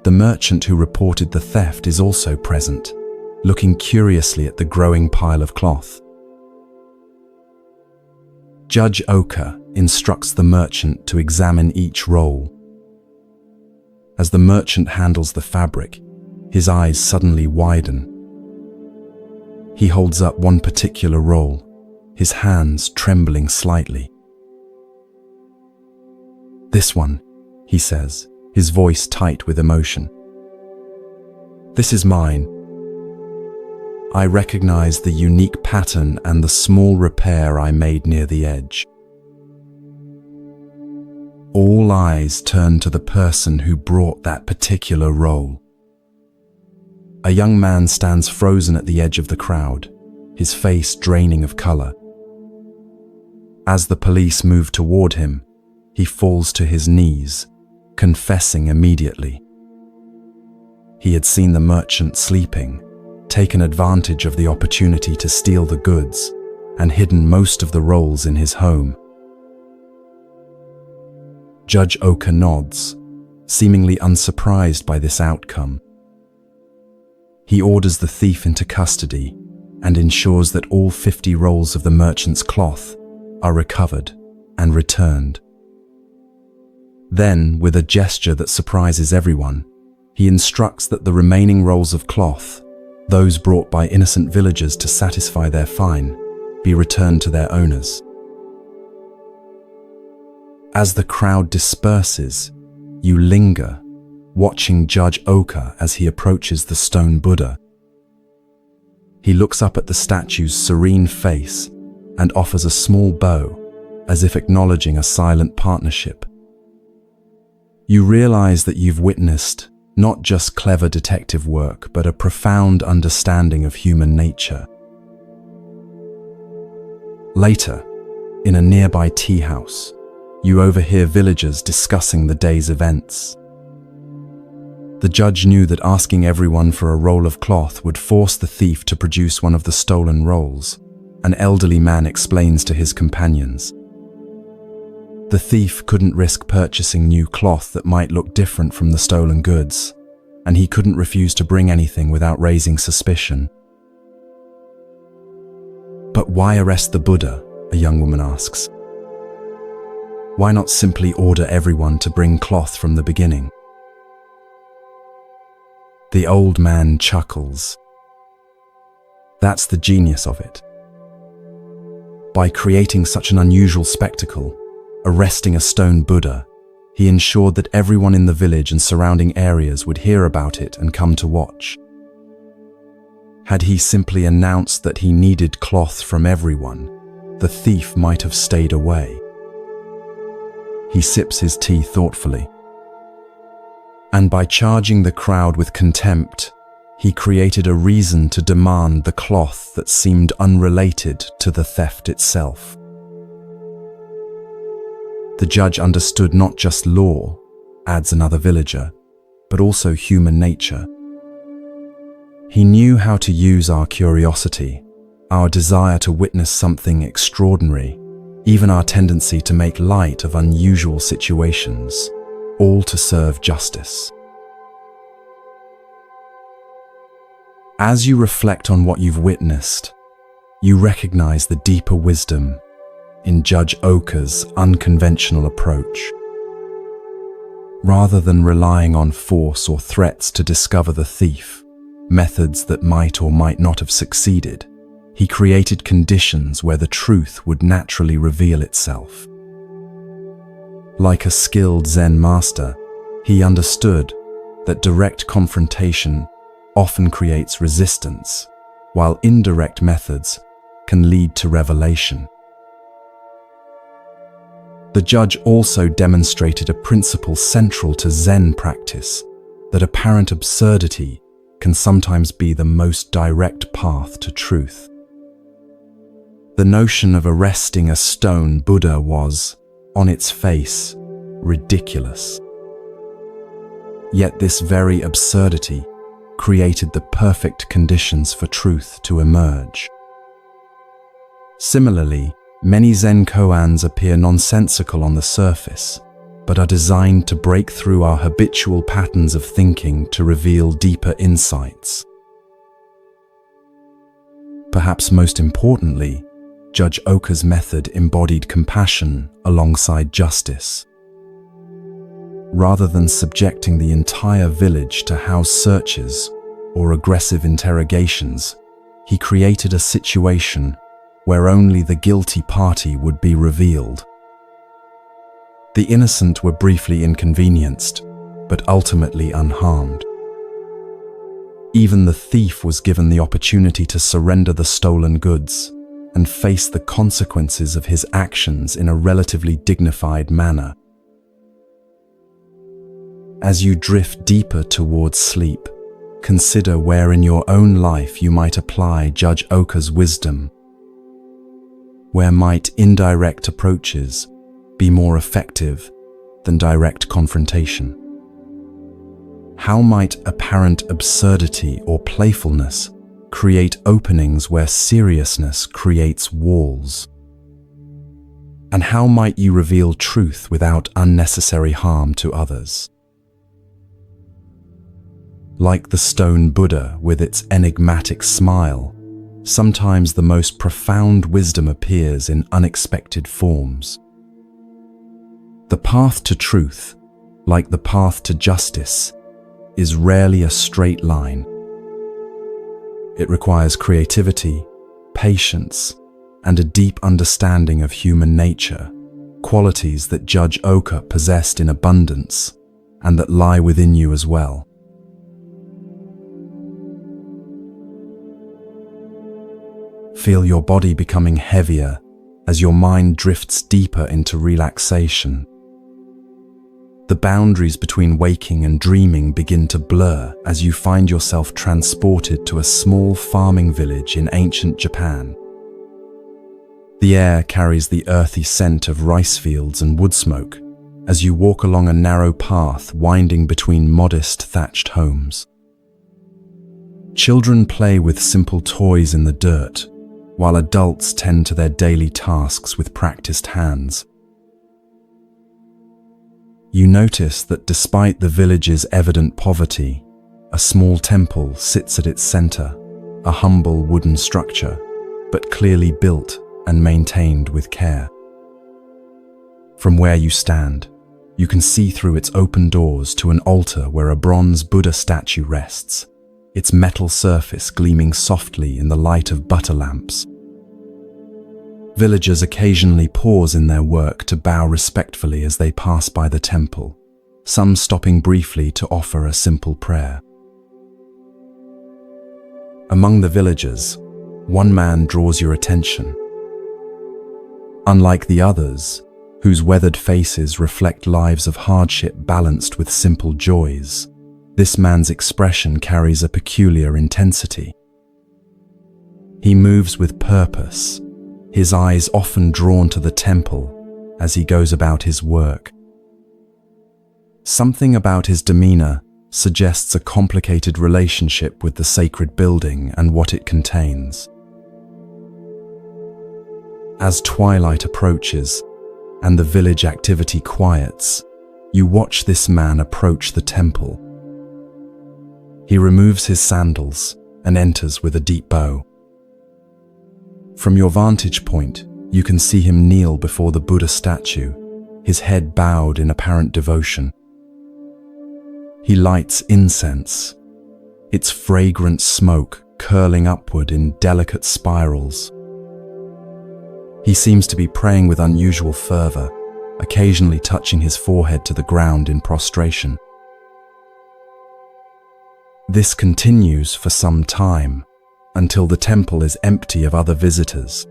The merchant who reported the theft is also present, looking curiously at the growing pile of cloth. Judge Oka instructs the merchant to examine each roll. As the merchant handles the fabric, his eyes suddenly widen. He holds up one particular roll, his hands trembling slightly. "This one," he says, his voice tight with emotion. "This is mine. I recognize the unique pattern and the small repair I made near the edge." All eyes turn to the person who brought that particular roll. A young man stands frozen at the edge of the crowd, his face draining of color. As the police move toward him, he falls to his knees, confessing immediately. He had seen the merchant sleeping, taken advantage of the opportunity to steal the goods, and hidden most of the rolls in his home. Judge Oka nods, seemingly unsurprised by this outcome. He orders the thief into custody and ensures that all 50 rolls of the merchant's cloth are recovered and returned. Then, with a gesture that surprises everyone, he instructs that the remaining rolls of cloth, those brought by innocent villagers to satisfy their fine, be returned to their owners. As the crowd disperses, you linger, watching Judge Oka as he approaches the stone Buddha. He looks up at the statue's serene face and offers a small bow, as if acknowledging a silent partnership. You realize that you've witnessed not just clever detective work, but a profound understanding of human nature. Later, in a nearby tea house, you overhear villagers discussing the day's events. The judge knew that asking everyone for a roll of cloth would force the thief to produce one of the stolen rolls. An elderly man explains to his companions. The thief couldn't risk purchasing new cloth that might look different from the stolen goods, and he couldn't refuse to bring anything without raising suspicion. "But why arrest the Buddha?" a young woman asks. "Why not simply order everyone to bring cloth from the beginning?" The old man chuckles. That's the genius of it. By creating such an unusual spectacle, arresting a stone Buddha, he ensured that everyone in the village and surrounding areas would hear about it and come to watch. Had he simply announced that he needed cloth from everyone, the thief might have stayed away. He sips his tea thoughtfully. And by charging the crowd with contempt, he created a reason to demand the cloth that seemed unrelated to the theft itself. The judge understood not just law, adds another villager, but also human nature. He knew how to use our curiosity, our desire to witness something extraordinary, even our tendency to make light of unusual situations, all to serve justice. As you reflect on what you've witnessed, you recognize the deeper wisdom in Judge Oka's unconventional approach. Rather than relying on force or threats to discover the thief, methods that might or might not have succeeded, he created conditions where the truth would naturally reveal itself. Like a skilled Zen master, he understood that direct confrontation often creates resistance, while indirect methods can lead to revelation. The judge also demonstrated a principle central to Zen practice, that apparent absurdity can sometimes be the most direct path to truth. The notion of arresting a stone Buddha was, on its face, ridiculous. Yet this very absurdity created the perfect conditions for truth to emerge. Similarly, many Zen koans appear nonsensical on the surface, but are designed to break through our habitual patterns of thinking to reveal deeper insights. Perhaps most importantly, Judge Oka's method embodied compassion alongside justice. Rather than subjecting the entire village to house searches or aggressive interrogations, he created a situation where only the guilty party would be revealed. The innocent were briefly inconvenienced, but ultimately unharmed. Even the thief was given the opportunity to surrender the stolen goods and face the consequences of his actions in a relatively dignified manner. As you drift deeper towards sleep, consider where in your own life you might apply Judge Oka's wisdom. Where might indirect approaches be more effective than direct confrontation? How might apparent absurdity or playfulness create openings where seriousness creates walls? And how might you reveal truth without unnecessary harm to others? Like the stone Buddha with its enigmatic smile, sometimes the most profound wisdom appears in unexpected forms. The path to truth, like the path to justice, is rarely a straight line. It requires creativity, patience, and a deep understanding of human nature, qualities that Judge Oka possessed in abundance and that lie within you as well. Feel your body becoming heavier as your mind drifts deeper into relaxation. The boundaries between waking and dreaming begin to blur as you find yourself transported to a small farming village in ancient Japan. The air carries the earthy scent of rice fields and wood smoke as you walk along a narrow path winding between modest thatched homes. Children play with simple toys in the dirt, while adults tend to their daily tasks with practiced hands. You notice that despite the village's evident poverty, a small temple sits at its center, a humble wooden structure, but clearly built and maintained with care. From where you stand, you can see through its open doors to an altar where a bronze Buddha statue rests, its metal surface gleaming softly in the light of butter lamps. Villagers occasionally pause in their work to bow respectfully as they pass by the temple, some stopping briefly to offer a simple prayer. Among the villagers, one man draws your attention. Unlike the others, whose weathered faces reflect lives of hardship balanced with simple joys, this man's expression carries a peculiar intensity. He moves with purpose, his eyes often drawn to the temple as he goes about his work. Something about his demeanor suggests a complicated relationship with the sacred building and what it contains. As twilight approaches and the village activity quiets, you watch this man approach the temple. He removes his sandals and enters with a deep bow. From your vantage point, you can see him kneel before the Buddha statue, his head bowed in apparent devotion. He lights incense, its fragrant smoke curling upward in delicate spirals. He seems to be praying with unusual fervor, occasionally touching his forehead to the ground in prostration. This continues for some time, until the temple is empty of other visitors.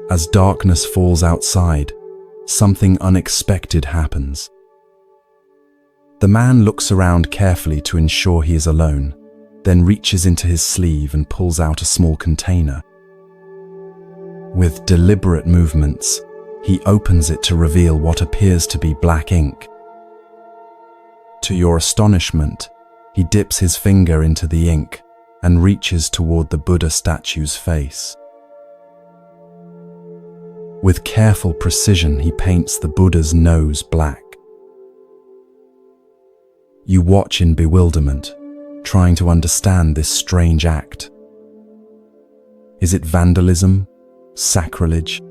As darkness falls outside, something unexpected happens. The man looks around carefully to ensure he is alone, then reaches into his sleeve and pulls out a small container. With deliberate movements, he opens it to reveal what appears to be black ink. To your astonishment, he dips his finger into the ink and reaches toward the Buddha statue's face. With careful precision, he paints the Buddha's nose black. You watch in bewilderment, trying to understand this strange act. Is it vandalism? Sacrilege?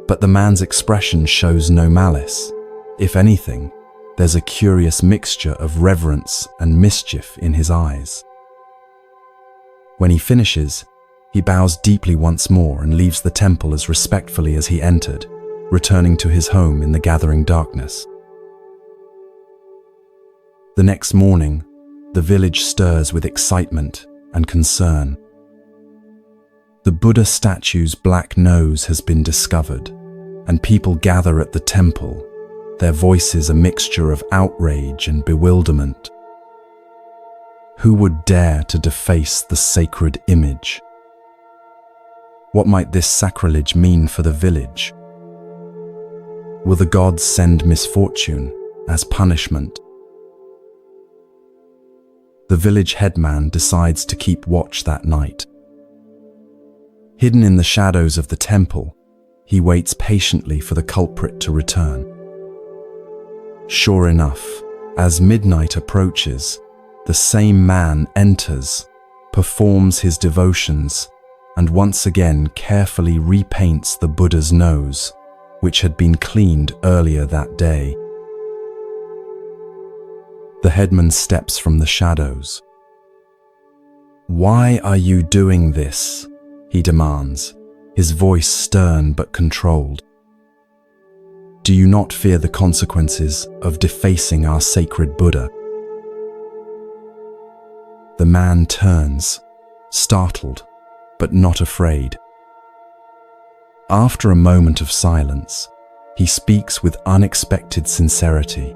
But the man's expression shows no malice. If anything, there's a curious mixture of reverence and mischief in his eyes. When he finishes, he bows deeply once more and leaves the temple as respectfully as he entered, returning to his home in the gathering darkness. The next morning, the village stirs with excitement and concern. The Buddha statue's black nose has been discovered, and people gather at the temple, their voices a mixture of outrage and bewilderment. Who would dare to deface the sacred image? What might this sacrilege mean for the village? Will the gods send misfortune as punishment? The village headman decides to keep watch that night. Hidden in the shadows of the temple, he waits patiently for the culprit to return. Sure enough, as midnight approaches, the same man enters, performs his devotions, and once again carefully repaints the Buddha's nose, which had been cleaned earlier that day. The headman steps from the shadows. "Why are you doing this?" he demands, his voice stern but controlled. "Do you not fear the consequences of defacing our sacred Buddha?" The man turns, startled, but not afraid. After a moment of silence, he speaks with unexpected sincerity.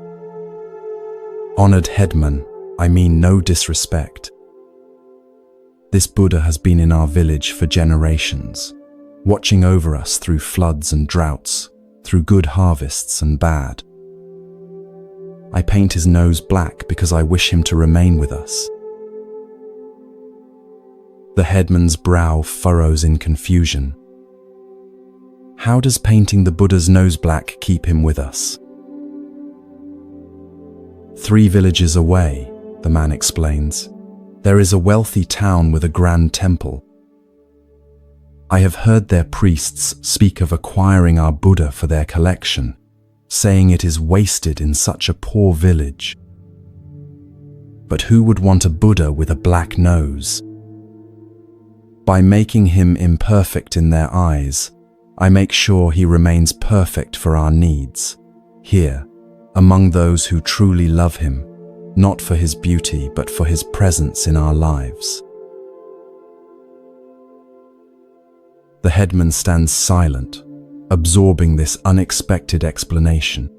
"Honored headman, I mean no disrespect. This Buddha has been in our village for generations, watching over us through floods and droughts, through good harvests and bad. I paint his nose black because I wish him to remain with us." The headman's brow furrows in confusion. How does painting the Buddha's nose black keep him with us? 3 villages away, the man explains, there is a wealthy town with a grand temple. I have heard their priests speak of acquiring our Buddha for their collection, saying it is wasted in such a poor village. But who would want a Buddha with a black nose? By making him imperfect in their eyes, I make sure he remains perfect for our needs, here, among those who truly love him, not for his beauty but for his presence in our lives. The headman stands silent, absorbing this unexpected explanation.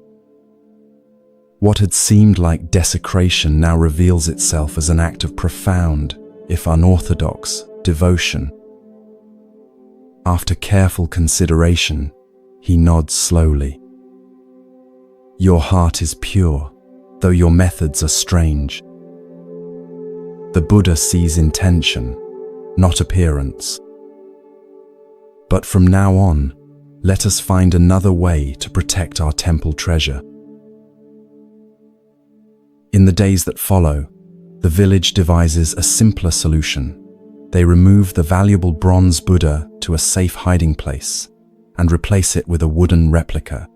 What had seemed like desecration now reveals itself as an act of profound, if unorthodox, devotion. After careful consideration, he nods slowly. Your heart is pure, though your methods are strange. The Buddha sees intention, not appearance. But from now on, let us find another way to protect our temple treasure. In the days that follow, the village devises a simpler solution. They remove the valuable bronze Buddha to a safe hiding place and replace it with a wooden replica.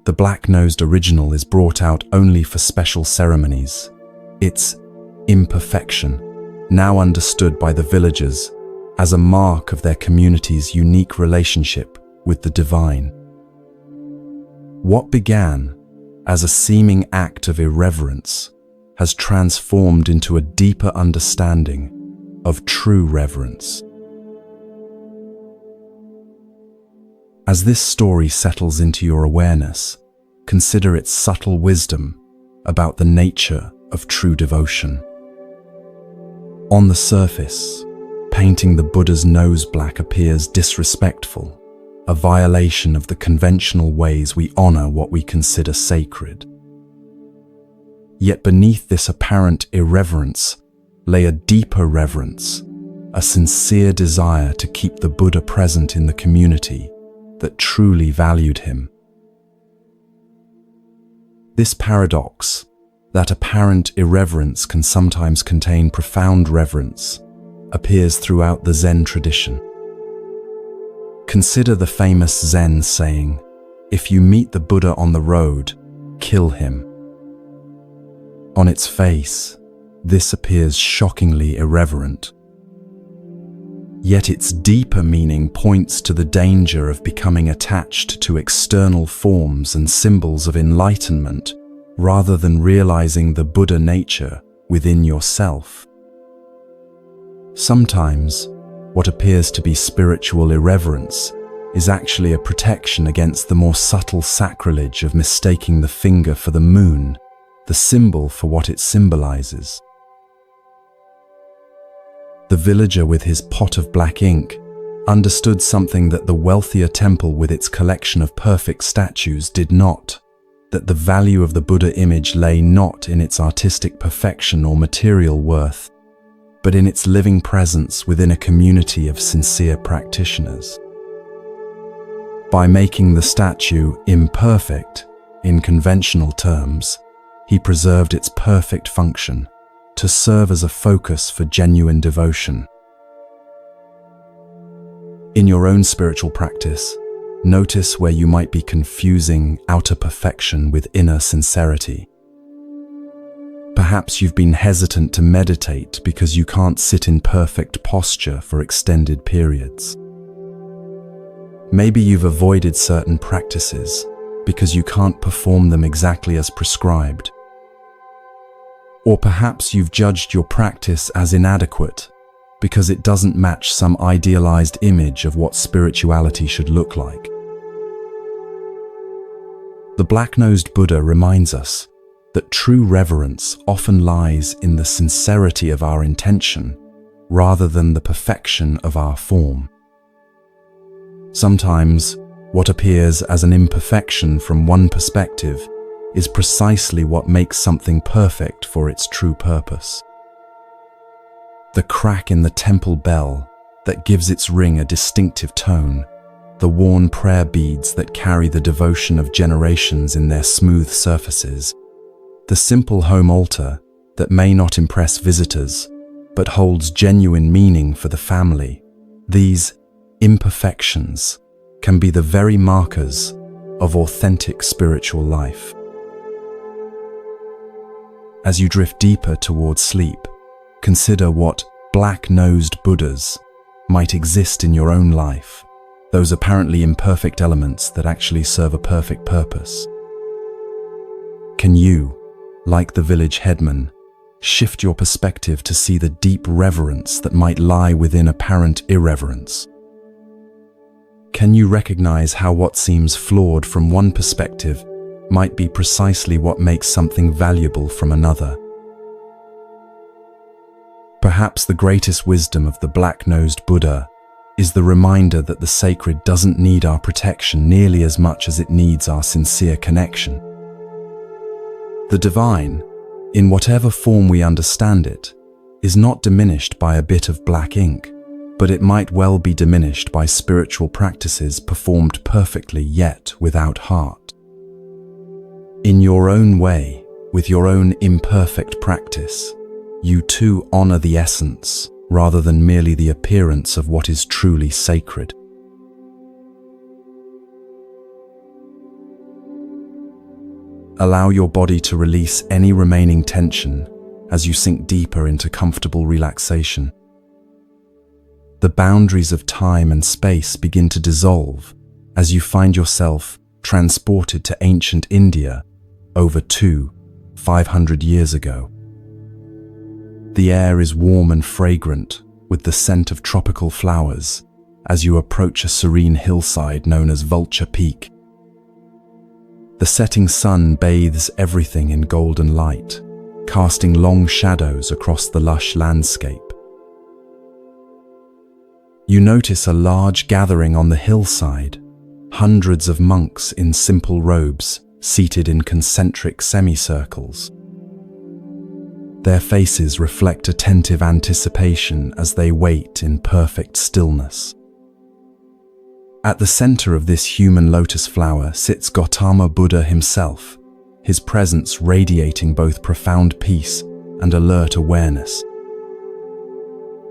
The black-nosed original is brought out only for special ceremonies. Its imperfection, now understood by the villagers as a mark of their community's unique relationship with the divine. What began as a seeming act of irreverence has transformed into a deeper understanding of true reverence. As this story settles into your awareness, consider its subtle wisdom about the nature of true devotion. On the surface, painting the Buddha's nose black appears disrespectful, a violation of the conventional ways we honor what we consider sacred. Yet beneath this apparent irreverence lay a deeper reverence, a sincere desire to keep the Buddha present in the community that truly valued him. This paradox, that apparent irreverence can sometimes contain profound reverence, appears throughout the Zen tradition. Consider the famous Zen saying, "If you meet the Buddha on the road, kill him." On its face, this appears shockingly irreverent. Yet its deeper meaning points to the danger of becoming attached to external forms and symbols of enlightenment rather than realizing the Buddha nature within yourself. Sometimes, what appears to be spiritual irreverence is actually a protection against the more subtle sacrilege of mistaking the finger for the moon, the symbol for what it symbolizes. The villager with his pot of black ink understood something that the wealthier temple with its collection of perfect statues did not, that the value of the Buddha image lay not in its artistic perfection or material worth, but in its living presence within a community of sincere practitioners. By making the statue imperfect, in conventional terms, he preserved its perfect function, to serve as a focus for genuine devotion. In your own spiritual practice, notice where you might be confusing outer perfection with inner sincerity. Perhaps you've been hesitant to meditate because you can't sit in perfect posture for extended periods. Maybe you've avoided certain practices because you can't perform them exactly as prescribed. Or perhaps you've judged your practice as inadequate because it doesn't match some idealized image of what spirituality should look like. The black-nosed Buddha reminds us that true reverence often lies in the sincerity of our intention rather than the perfection of our form. Sometimes, what appears as an imperfection from one perspective is precisely what makes something perfect for its true purpose. The crack in the temple bell that gives its ring a distinctive tone, the worn prayer beads that carry the devotion of generations in their smooth surfaces, the simple home altar that may not impress visitors, but holds genuine meaning for the family. These imperfections can be the very markers of authentic spiritual life. As you drift deeper towards sleep, consider what black-nosed Buddhas might exist in your own life, those apparently imperfect elements that actually serve a perfect purpose. Can you, like the village headman, shift your perspective to see the deep reverence that might lie within apparent irreverence? Can you recognize how what seems flawed from one perspective might be precisely what makes something valuable from another? Perhaps the greatest wisdom of the black-nosed Buddha is the reminder that the sacred doesn't need our protection nearly as much as it needs our sincere connection. The divine, in whatever form we understand it, is not diminished by a bit of black ink, but it might well be diminished by spiritual practices performed perfectly yet without heart. In your own way, with your own imperfect practice, you too honor the essence rather than merely the appearance of what is truly sacred. Allow your body to release any remaining tension as you sink deeper into comfortable relaxation. The boundaries of time and space begin to dissolve as you find yourself transported to ancient India over 500 years ago. The air is warm and fragrant with the scent of tropical flowers as you approach a serene hillside known as Vulture Peak. The setting sun bathes everything in golden light, casting long shadows across the lush landscape. You notice a large gathering on the hillside, hundreds of monks in simple robes seated in concentric semicircles. Their faces reflect attentive anticipation as they wait in perfect stillness. At the center of this human lotus flower sits Gautama Buddha himself, his presence radiating both profound peace and alert awareness.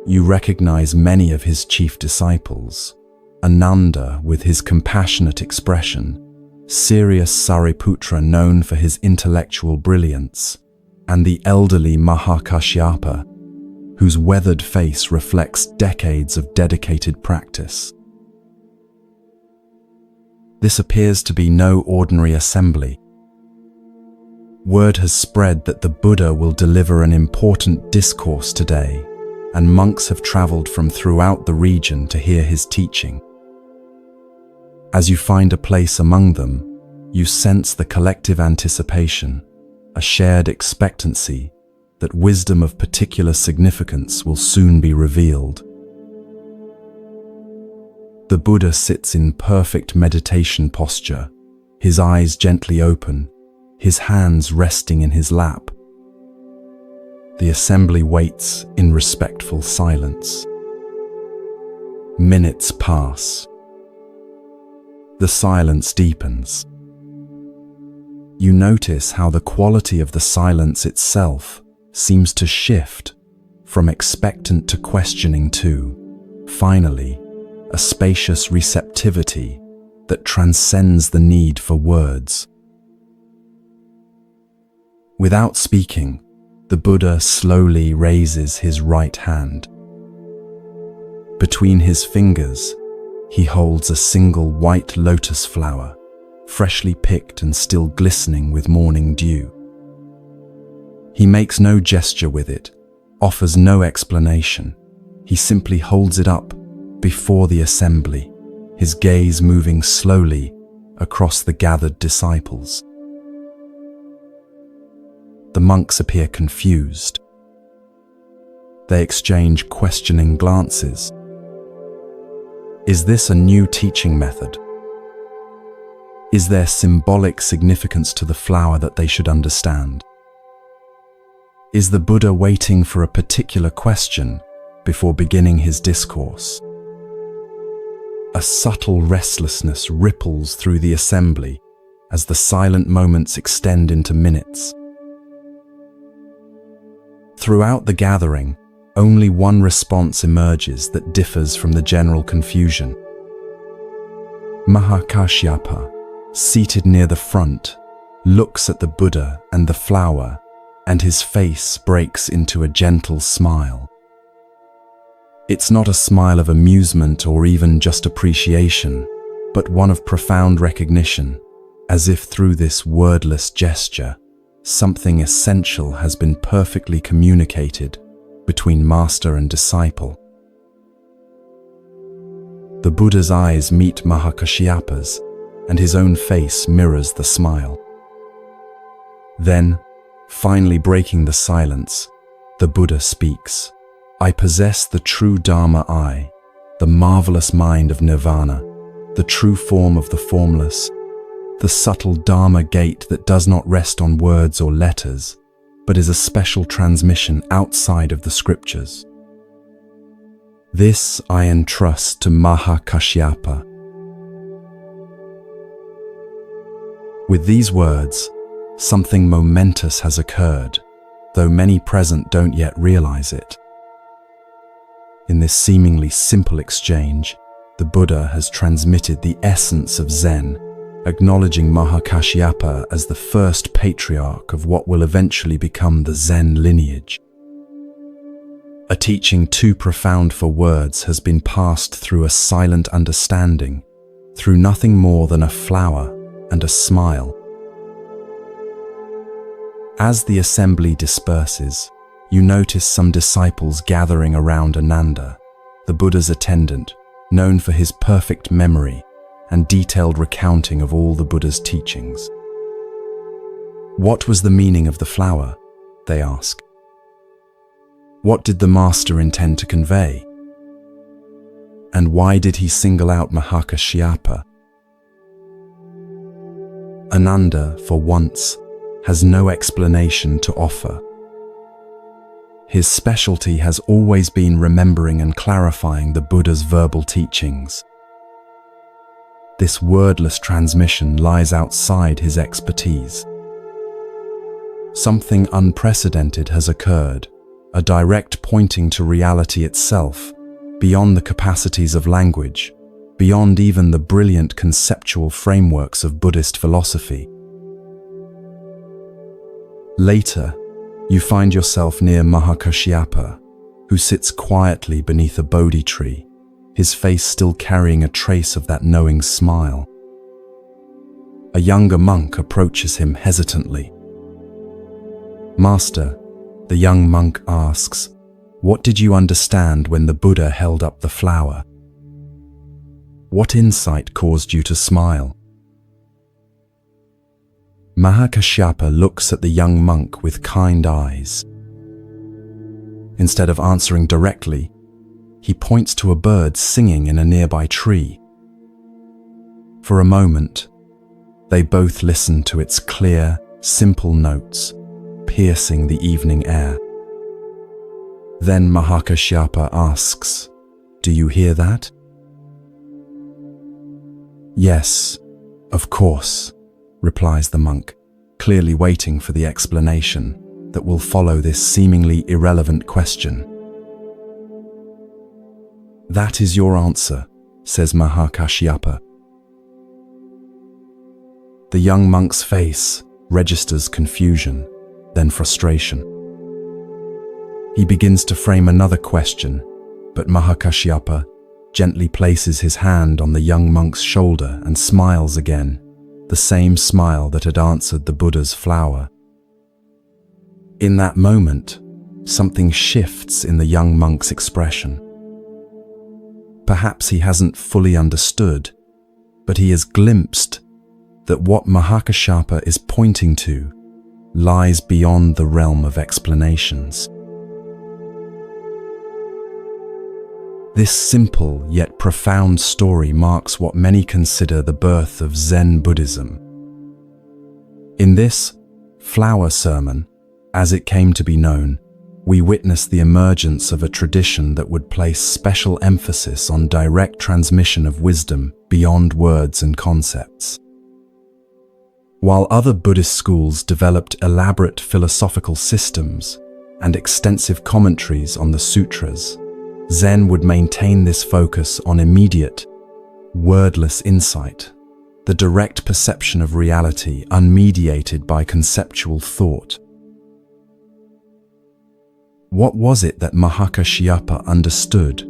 You recognize many of his chief disciples: Ananda with his compassionate expression, serious Sariputra known for his intellectual brilliance, and the elderly Mahakashyapa, whose weathered face reflects decades of dedicated practice. This appears to be no ordinary assembly. Word has spread that the Buddha will deliver an important discourse today, and monks have traveled from throughout the region to hear his teaching. As you find a place among them, you sense the collective anticipation, a shared expectancy that wisdom of particular significance will soon be revealed. The Buddha sits in perfect meditation posture, his eyes gently open, his hands resting in his lap. The assembly waits in respectful silence. Minutes pass. The silence deepens. You notice how the quality of the silence itself seems to shift from expectant to questioning to, finally, a spacious receptivity that transcends the need for words. Without speaking, the Buddha slowly raises his right hand. Between his fingers, he holds a single white lotus flower, freshly picked and still glistening with morning dew. He makes no gesture with it, offers no explanation. He simply holds it up before the assembly, his gaze moving slowly across the gathered disciples. The monks appear confused. They exchange questioning glances. Is this a new teaching method? Is there symbolic significance to the flower that they should understand? Is the Buddha waiting for a particular question before beginning his discourse? A subtle restlessness ripples through the assembly as the silent moments extend into minutes. Throughout the gathering, only one response emerges that differs from the general confusion. Mahakashyapa, seated near the front, looks at the Buddha and the flower, and his face breaks into a gentle smile. It's not a smile of amusement or even just appreciation, but one of profound recognition, as if through this wordless gesture, something essential has been perfectly communicated between master and disciple. The Buddha's eyes meet Mahakashyapa's, and his own face mirrors the smile. Then, finally breaking the silence, the Buddha speaks. I possess the true Dharma I, the marvelous mind of Nirvana, the true form of the formless, the subtle Dharma gate that does not rest on words or letters, but is a special transmission outside of the scriptures. This I entrust to Mahakashyapa. With these words, something momentous has occurred, though many present don't yet realize it. In this seemingly simple exchange, the Buddha has transmitted the essence of Zen, acknowledging Mahakashyapa as the first patriarch of what will eventually become the Zen lineage. A teaching too profound for words has been passed through a silent understanding, through nothing more than a flower and a smile. As the assembly disperses, you notice some disciples gathering around Ananda, the Buddha's attendant, known for his perfect memory and detailed recounting of all the Buddha's teachings. What was the meaning of the flower? They ask. What did the master intend to convey? And why did he single out Mahakashyapa? Ananda, for once, has no explanation to offer. His specialty has always been remembering and clarifying the Buddha's verbal teachings. This wordless transmission lies outside his expertise. Something unprecedented has occurred, a direct pointing to reality itself, beyond the capacities of language, beyond even the brilliant conceptual frameworks of Buddhist philosophy. Later, you find yourself near Mahakashyapa, who sits quietly beneath a Bodhi tree, his face still carrying a trace of that knowing smile. A younger monk approaches him hesitantly. "Master," the young monk asks, "what did you understand when the Buddha held up the flower? What insight caused you to smile?" Mahakashyapa looks at the young monk with kind eyes. Instead of answering directly, he points to a bird singing in a nearby tree. For a moment, they both listen to its clear, simple notes, piercing the evening air. Then Mahakashyapa asks, "Do you hear that?" "Yes, of course," replies the monk, clearly waiting for the explanation that will follow this seemingly irrelevant question. "That is your answer," says Mahakashyapa. The young monk's face registers confusion, then frustration. He begins to frame another question, but Mahakashyapa gently places his hand on the young monk's shoulder and smiles again, the same smile that had answered the Buddha's flower. In that moment, something shifts in the young monk's expression. Perhaps he hasn't fully understood, but he has glimpsed that what Mahakashyapa is pointing to lies beyond the realm of explanations. This simple yet profound story marks what many consider the birth of Zen Buddhism. In this flower sermon, as it came to be known, we witness the emergence of a tradition that would place special emphasis on direct transmission of wisdom beyond words and concepts. While other Buddhist schools developed elaborate philosophical systems and extensive commentaries on the sutras, Zen would maintain this focus on immediate, wordless insight, the direct perception of reality unmediated by conceptual thought. What was it that Mahakashyapa understood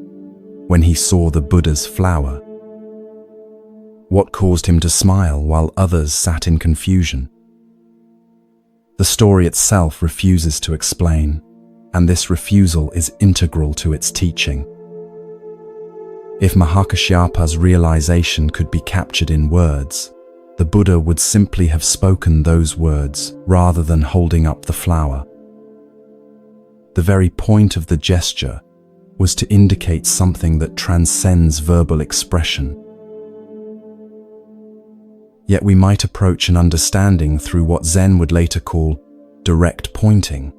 when he saw the Buddha's flower? What caused him to smile while others sat in confusion? The story itself refuses to explain, and this refusal is integral to its teaching. If Mahakashyapa's realization could be captured in words, the Buddha would simply have spoken those words rather than holding up the flower. The very point of the gesture was to indicate something that transcends verbal expression. Yet we might approach an understanding through what Zen would later call direct pointing.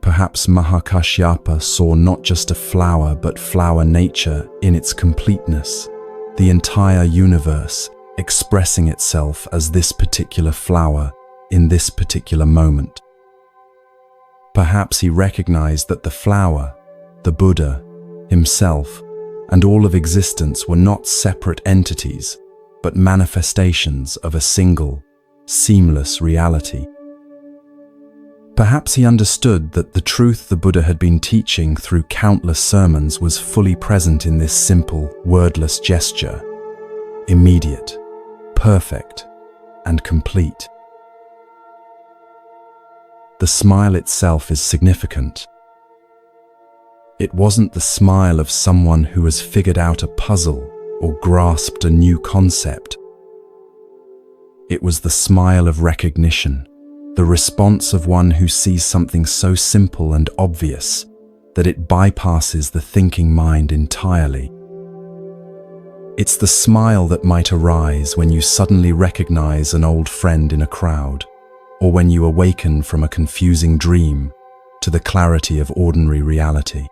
Perhaps Mahakashyapa saw not just a flower but flower nature in its completeness, the entire universe expressing itself as this particular flower in this particular moment. Perhaps he recognized that the flower, the Buddha, himself, and all of existence were not separate entities, but manifestations of a single, seamless reality. Perhaps he understood that the truth the Buddha had been teaching through countless sermons was fully present in this simple, wordless gesture, immediate, perfect, and complete. The smile itself is significant. It wasn't the smile of someone who has figured out a puzzle or grasped a new concept. It was the smile of recognition, the response of one who sees something so simple and obvious that it bypasses the thinking mind entirely. It's the smile that might arise when you suddenly recognize an old friend in a crowd, or when you awaken from a confusing dream to the clarity of ordinary reality.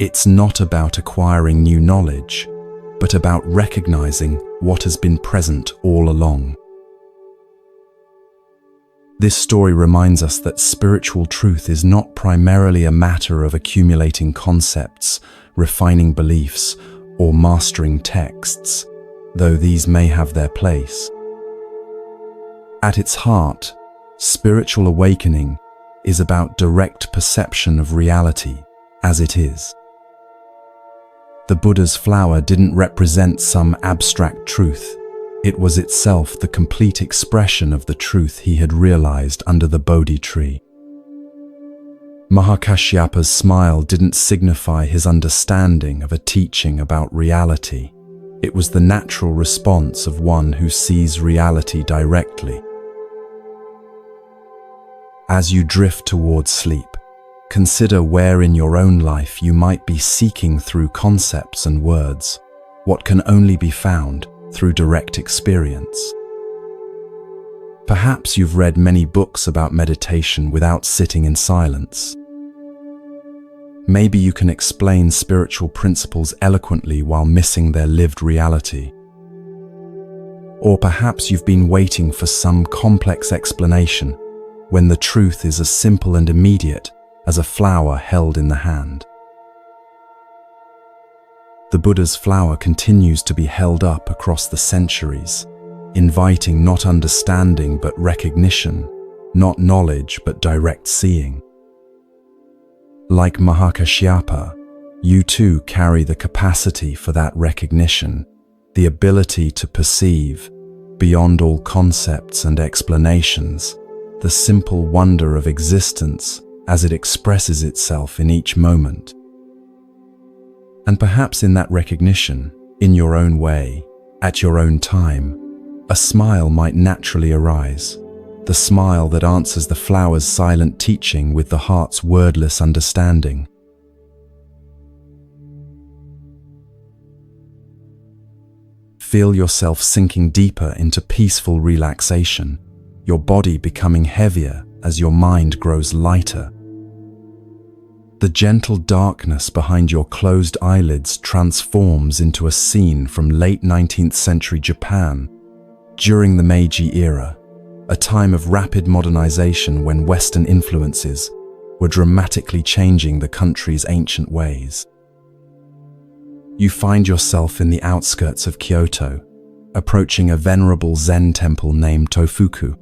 It's not about acquiring new knowledge, but about recognizing what has been present all along. This story reminds us that spiritual truth is not primarily a matter of accumulating concepts, refining beliefs, or mastering texts, though these may have their place. At its heart, spiritual awakening is about direct perception of reality as it is. The Buddha's flower didn't represent some abstract truth. It was itself the complete expression of the truth he had realized under the Bodhi tree. Mahakashyapa's smile didn't signify his understanding of a teaching about reality. It was the natural response of one who sees reality directly. As you drift towards sleep, consider where in your own life you might be seeking through concepts and words what can only be found through direct experience. Perhaps you've read many books about meditation without sitting in silence. Maybe you can explain spiritual principles eloquently while missing their lived reality. Or perhaps you've been waiting for some complex explanation when the truth is as simple and immediate as a flower held in the hand. The Buddha's flower continues to be held up across the centuries, inviting not understanding but recognition, not knowledge but direct seeing. Like Mahakashyapa, you too carry the capacity for that recognition, the ability to perceive, beyond all concepts and explanations, the simple wonder of existence as it expresses itself in each moment. And perhaps in that recognition, in your own way, at your own time, a smile might naturally arise, the smile that answers the flower's silent teaching with the heart's wordless understanding. Feel yourself sinking deeper into peaceful relaxation, your body becoming heavier as your mind grows lighter. The gentle darkness behind your closed eyelids transforms into a scene from late 19th century Japan during the Meiji era, a time of rapid modernization when Western influences were dramatically changing the country's ancient ways. You find yourself in the outskirts of Kyoto, approaching a venerable Zen temple named Tofuku.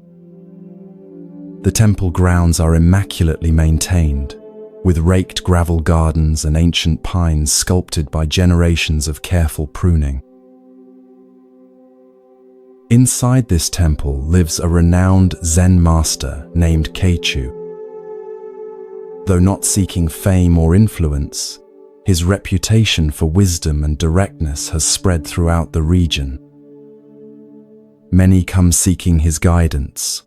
The temple grounds are immaculately maintained, with raked gravel gardens and ancient pines sculpted by generations of careful pruning. Inside this temple lives a renowned Zen master named Keichu. Though not seeking fame or influence, his reputation for wisdom and directness has spread throughout the region. Many come seeking his guidance: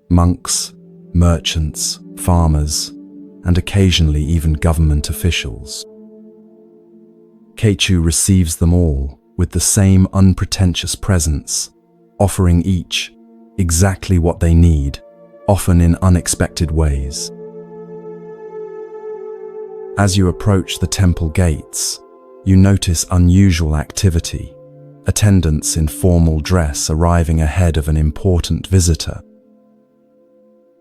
monks, merchants, farmers, and occasionally even government officials. Keichu receives them all with the same unpretentious presence, offering each exactly what they need, often in unexpected ways. As you approach the temple gates, you notice unusual activity, attendants in formal dress arriving ahead of an important visitor.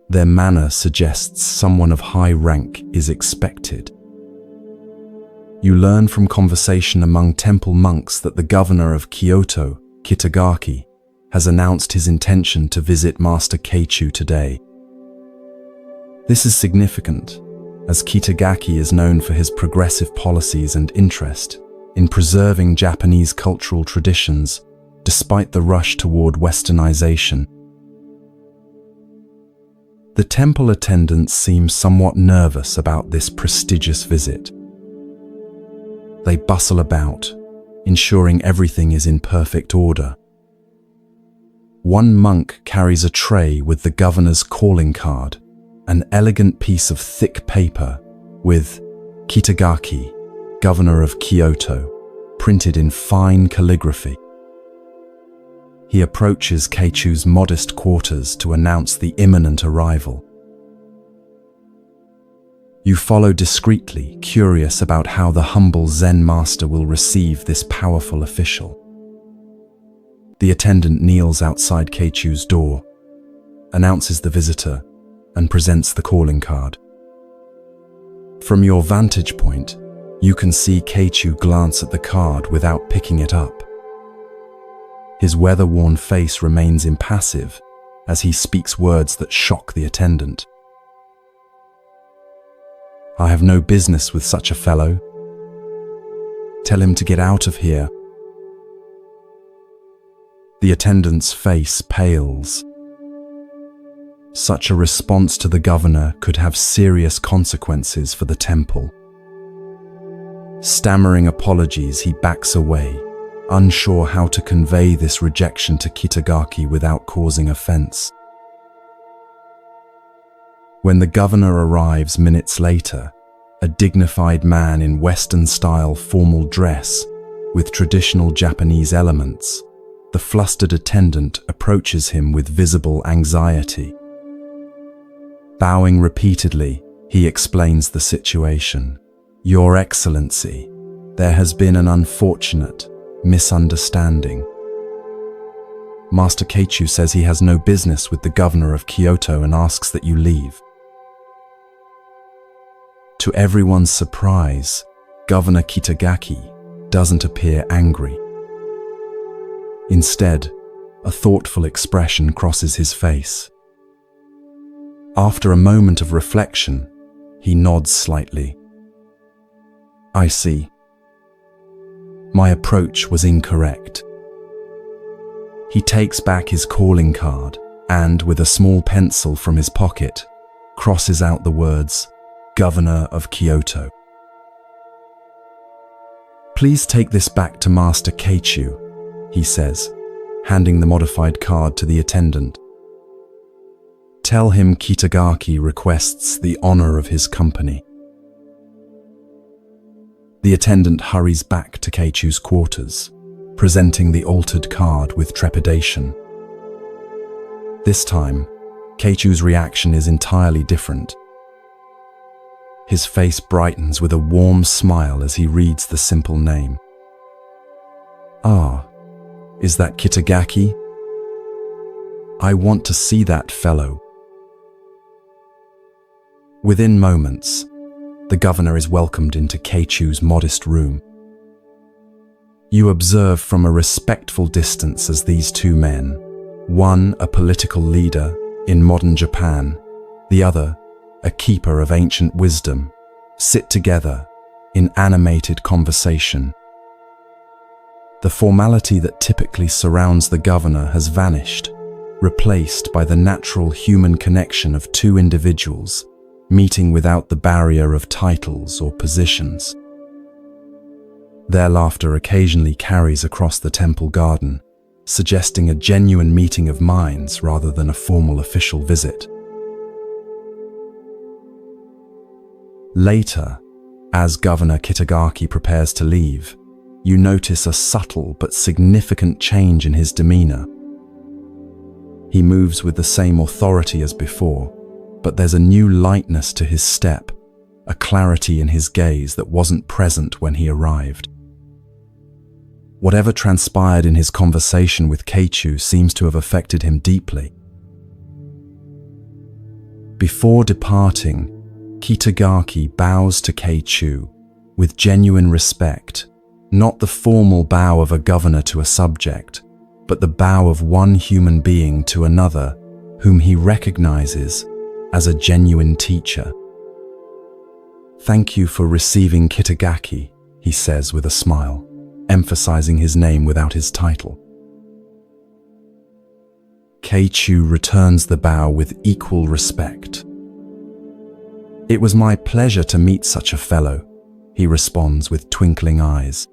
Their manner suggests someone of high rank is expected. You learn from conversation among temple monks that the governor of Kyoto Kitagaki, has announced his intention to visit Master Keichu today. This is significant, as Kitagaki is known for his progressive policies and interest in preserving Japanese cultural traditions despite the rush toward westernization. The temple attendants seem somewhat nervous about this prestigious visit. They bustle about, ensuring everything is in perfect order. One monk carries a tray with the governor's calling card, an elegant piece of thick paper with Kitagaki, Governor of Kyoto, printed in fine calligraphy. He approaches Keichu's modest quarters to announce the imminent arrival. You follow discreetly, curious about how the humble Zen master will receive this powerful official. The attendant kneels outside Keichu's door, announces the visitor, and presents the calling card. From your vantage point, you can see Keichu glance at the card without picking it up. His weather-worn face remains impassive as he speaks words that shock the attendant. "I have no business with such a fellow. Tell him to get out of here." The attendant's face pales. Such a response to the governor could have serious consequences for the temple. Stammering apologies, he backs away, unsure how to convey this rejection to Kitagaki without causing offense. When the governor arrives minutes later, a dignified man in Western-style formal dress with traditional Japanese elements, the flustered attendant approaches him with visible anxiety. Bowing repeatedly, he explains the situation. "Your Excellency, there has been an unfortunate misunderstanding. Master Keichu says he has no business with the governor of Kyoto and asks that you leave." To everyone's surprise, Governor Kitagaki doesn't appear angry. Instead, a thoughtful expression crosses his face. After a moment of reflection, he nods slightly. "I see. My approach was incorrect." He takes back his calling card and, with a small pencil from his pocket, crosses out the words, "Governor of Kyoto." "Please take this back to Master Keichu," he says, handing the modified card to the attendant. "Tell him Kitagaki requests the honor of his company." The attendant hurries back to Keichu's quarters, presenting the altered card with trepidation. This time, Keichu's reaction is entirely different. His face brightens with a warm smile as he reads the simple name. "Ah, is that Kitagaki? I want to see that fellow." Within moments, the governor is welcomed into Keichu's modest room. You observe from a respectful distance as these two men, one a political leader in modern Japan, the other a keeper of ancient wisdom, sit together in animated conversation. The formality that typically surrounds the governor has vanished, replaced by the natural human connection of two individuals meeting without the barrier of titles or positions. Their laughter occasionally carries across the temple garden, suggesting a genuine meeting of minds rather than a formal official visit. Later, as Governor Kitagaki prepares to leave, you notice a subtle but significant change in his demeanor. He moves with the same authority as before, but there's a new lightness to his step, a clarity in his gaze that wasn't present when he arrived. Whatever transpired in his conversation with Keichu seems to have affected him deeply. Before departing, Kitagaki bows to Keichu with genuine respect, not the formal bow of a governor to a subject, but the bow of one human being to another whom he recognizes as a genuine teacher. "Thank you for receiving Kitagaki," he says with a smile, emphasizing his name without his title. Keichu returns the bow with equal respect. "It was my pleasure to meet such a fellow," he responds with twinkling eyes.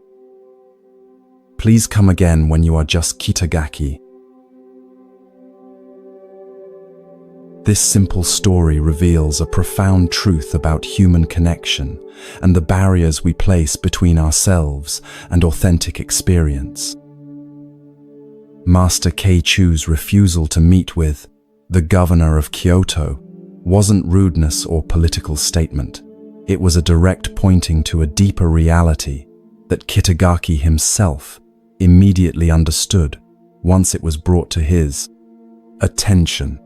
"Please come again when you are just Kitagaki." This simple story reveals a profound truth about human connection and the barriers we place between ourselves and authentic experience. Master Keichu's refusal to meet with the governor of Kyoto wasn't rudeness or political statement. It was a direct pointing to a deeper reality that Kitagaki himself immediately understood once it was brought to his attention.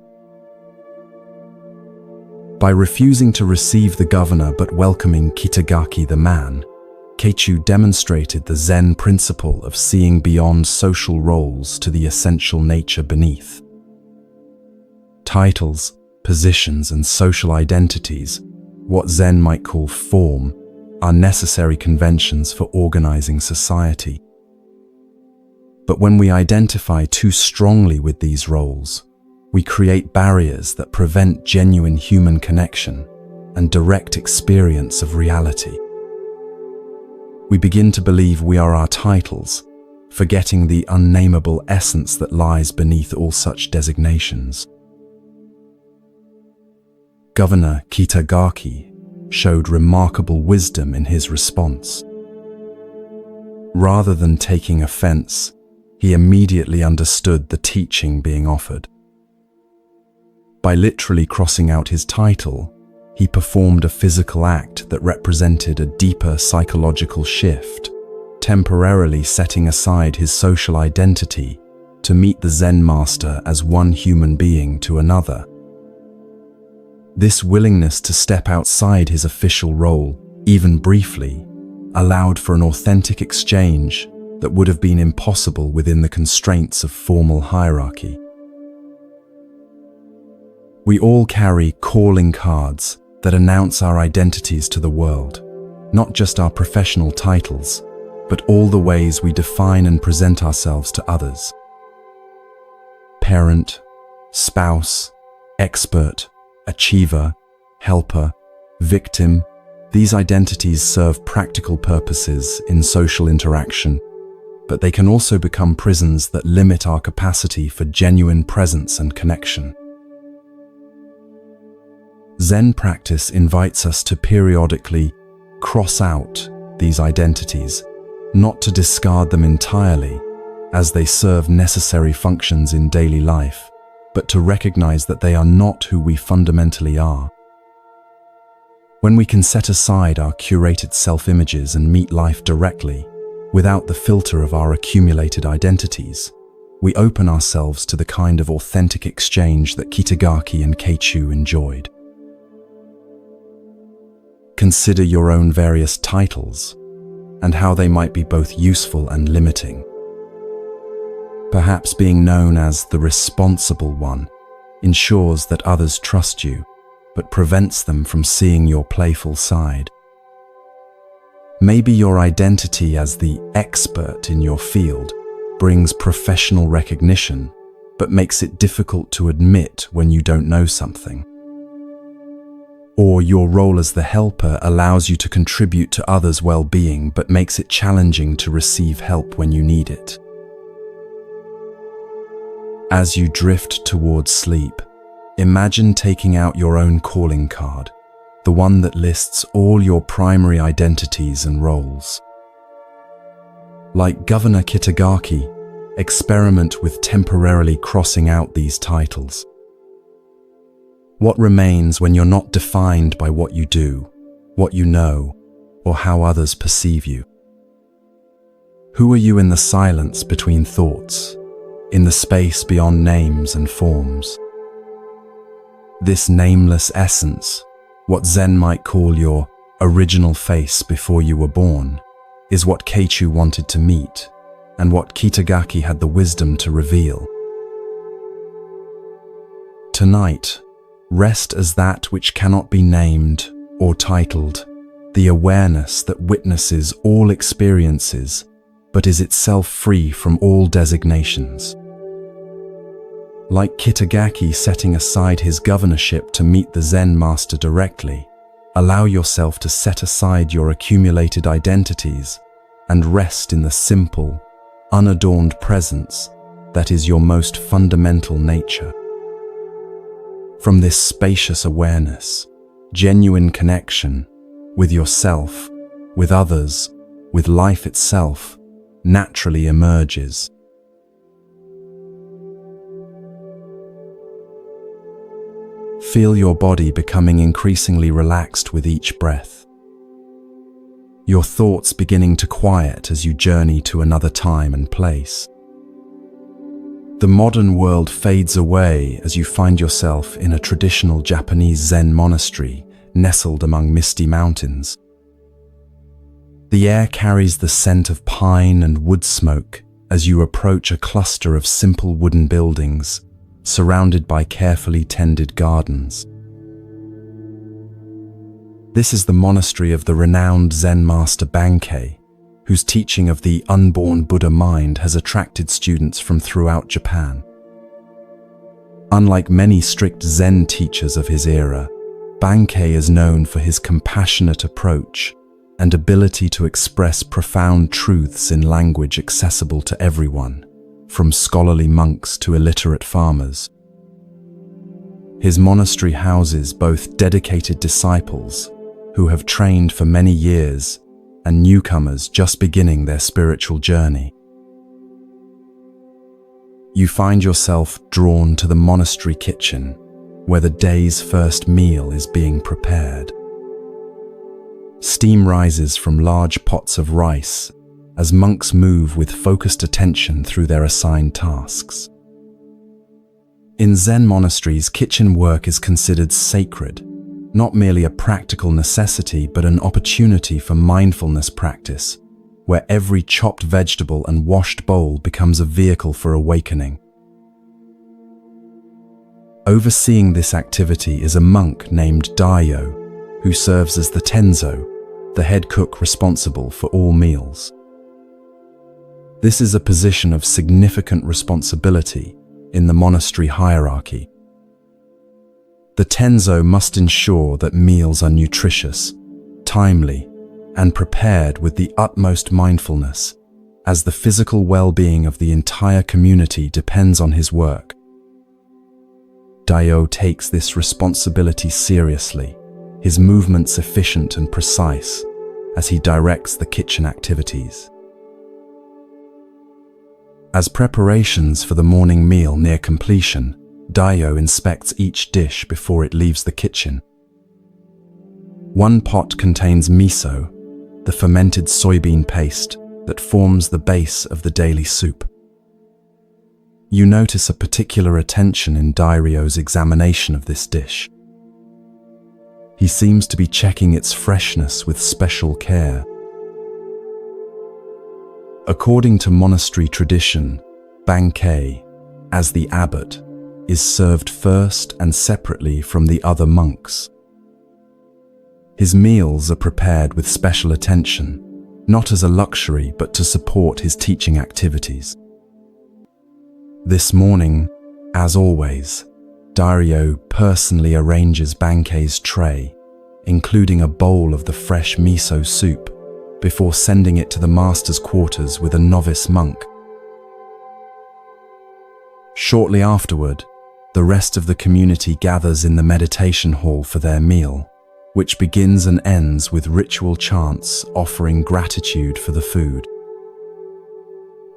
By refusing to receive the governor but welcoming Kitagaki the man, Keichu demonstrated the Zen principle of seeing beyond social roles to the essential nature beneath. Titles, positions, and social identities, what Zen might call form, are necessary conventions for organizing society. But when we identify too strongly with these roles, we create barriers that prevent genuine human connection and direct experience of reality. We begin to believe we are our titles, forgetting the unnameable essence that lies beneath all such designations. Governor Kitagaki showed remarkable wisdom in his response. Rather than taking offense, he immediately understood the teaching being offered. By literally crossing out his title, he performed a physical act that represented a deeper psychological shift, temporarily setting aside his social identity to meet the Zen master as one human being to another. This willingness to step outside his official role, even briefly, allowed for an authentic exchange that would have been impossible within the constraints of formal hierarchy. We all carry calling cards that announce our identities to the world, not just our professional titles, but all the ways we define and present ourselves to others. Parent, spouse, expert, achiever, helper, victim, these identities serve practical purposes in social interaction, but they can also become prisons that limit our capacity for genuine presence and connection. Zen practice invites us to periodically cross out these identities, not to discard them entirely, as they serve necessary functions in daily life, but to recognize that they are not who we fundamentally are. When we can set aside our curated self-images and meet life directly, without the filter of our accumulated identities, we open ourselves to the kind of authentic exchange that Kitagaki and Keichu enjoyed. Consider your own various titles and how they might be both useful and limiting. Perhaps being known as the responsible one ensures that others trust you, but prevents them from seeing your playful side. Maybe your identity as the expert in your field brings professional recognition, but makes it difficult to admit when you don't know something. Or your role as the helper allows you to contribute to others' well-being, but makes it challenging to receive help when you need it. As you drift towards sleep, imagine taking out your own calling card, the one that lists all your primary identities and roles. Like Governor Kitagaki, experiment with temporarily crossing out these titles. What remains when you're not defined by what you do, what you know, or how others perceive you? Who are you in the silence between thoughts, in the space beyond names and forms? This nameless essence, what Zen might call your original face before you were born, is what Keichu wanted to meet, and what Kitagaki had the wisdom to reveal. Tonight, rest as that which cannot be named or titled, the awareness that witnesses all experiences but is itself free from all designations. Like Kitagaki setting aside his governorship to meet the Zen master directly, allow yourself to set aside your accumulated identities and rest in the simple, unadorned presence that is your most fundamental nature. From this spacious awareness, genuine connection with yourself, with others, with life itself, naturally emerges. Feel your body becoming increasingly relaxed with each breath. Your thoughts beginning to quiet as you journey to another time and place. The modern world fades away as you find yourself in a traditional Japanese Zen monastery nestled among misty mountains. The air carries the scent of pine and wood smoke as you approach a cluster of simple wooden buildings surrounded by carefully tended gardens. This is the monastery of the renowned Zen master Bankei, whose teaching of the unborn Buddha mind has attracted students from throughout Japan. Unlike many strict Zen teachers of his era, Bankei is known for his compassionate approach and ability to express profound truths in language accessible to everyone, from scholarly monks to illiterate farmers. His monastery houses both dedicated disciples who have trained for many years and newcomers just beginning their spiritual journey. You find yourself drawn to the monastery kitchen, where the day's first meal is being prepared. Steam rises from large pots of rice as monks move with focused attention through their assigned tasks. In Zen monasteries, kitchen work is considered sacred, not merely a practical necessity, but an opportunity for mindfulness practice, where every chopped vegetable and washed bowl becomes a vehicle for awakening. Overseeing this activity is a monk named Daio, who serves as the tenzo, the head cook responsible for all meals. This is a position of significant responsibility in the monastery hierarchy. The tenzo must ensure that meals are nutritious, timely, and prepared with the utmost mindfulness, as the physical well-being of the entire community depends on his work. Daio takes this responsibility seriously, his movements efficient and precise, as he directs the kitchen activities. As preparations for the morning meal near completion, Daio inspects each dish before it leaves the kitchen. One pot contains miso, the fermented soybean paste that forms the base of the daily soup. You notice a particular attention in Dairyo's examination of this dish. He seems to be checking its freshness with special care. According to monastery tradition, Bankei, as the abbot, is served first and separately from the other monks. His meals are prepared with special attention, not as a luxury but to support his teaching activities. This morning, as always, Dairyo personally arranges Bankei's tray, including a bowl of the fresh miso soup, before sending it to the master's quarters with a novice monk. Shortly afterward, the rest of the community gathers in the meditation hall for their meal, which begins and ends with ritual chants offering gratitude for the food.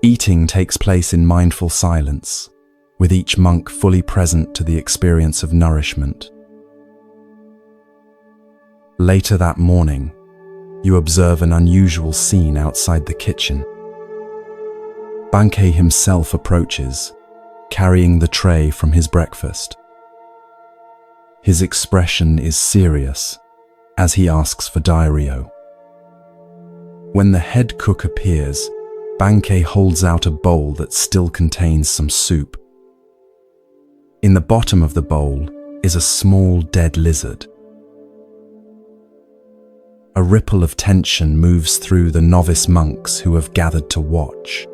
Eating takes place in mindful silence, with each monk fully present to the experience of nourishment. Later that morning, you observe an unusual scene outside the kitchen. Bankei himself approaches, carrying the tray from his breakfast. His expression is serious as he asks for Dairyo. When the head cook appears, Bankei holds out a bowl that still contains some soup. In the bottom of the bowl is a small dead lizard. A ripple of tension moves through the novice monks who have gathered to watch.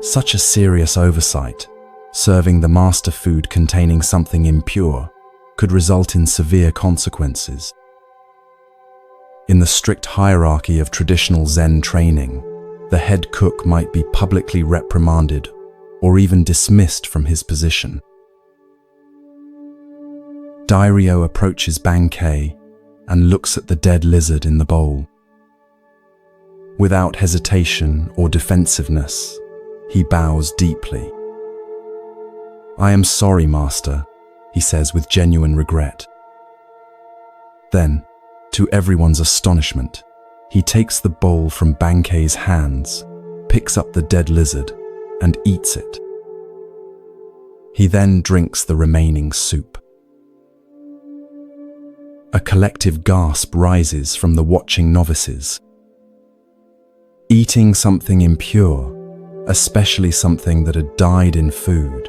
Such a serious oversight, serving the master food containing something impure, could result in severe consequences. In the strict hierarchy of traditional Zen training, the head cook might be publicly reprimanded or even dismissed from his position. Dairyo approaches Bankei and looks at the dead lizard in the bowl. Without hesitation or defensiveness, he bows deeply. "I am sorry, Master," he says with genuine regret. Then, to everyone's astonishment, he takes the bowl from Bankei's hands, picks up the dead lizard, and eats it. He then drinks the remaining soup. A collective gasp rises from the watching novices. Eating something impure, especially something that had died in food,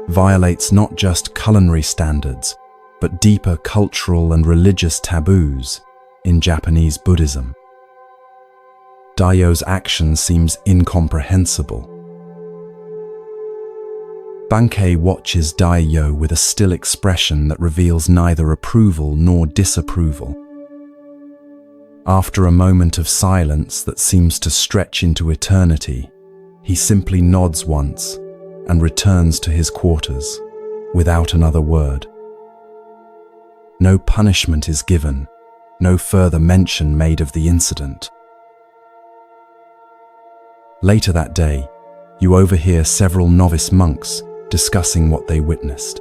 violates not just culinary standards, but deeper cultural and religious taboos in Japanese Buddhism. Dairyo's action seems incomprehensible. Bankei watches Dairyo with a still expression that reveals neither approval nor disapproval. After a moment of silence that seems to stretch into eternity, he simply nods once and returns to his quarters without another word. No punishment is given, no further mention made of the incident. Later that day, you overhear several novice monks discussing what they witnessed.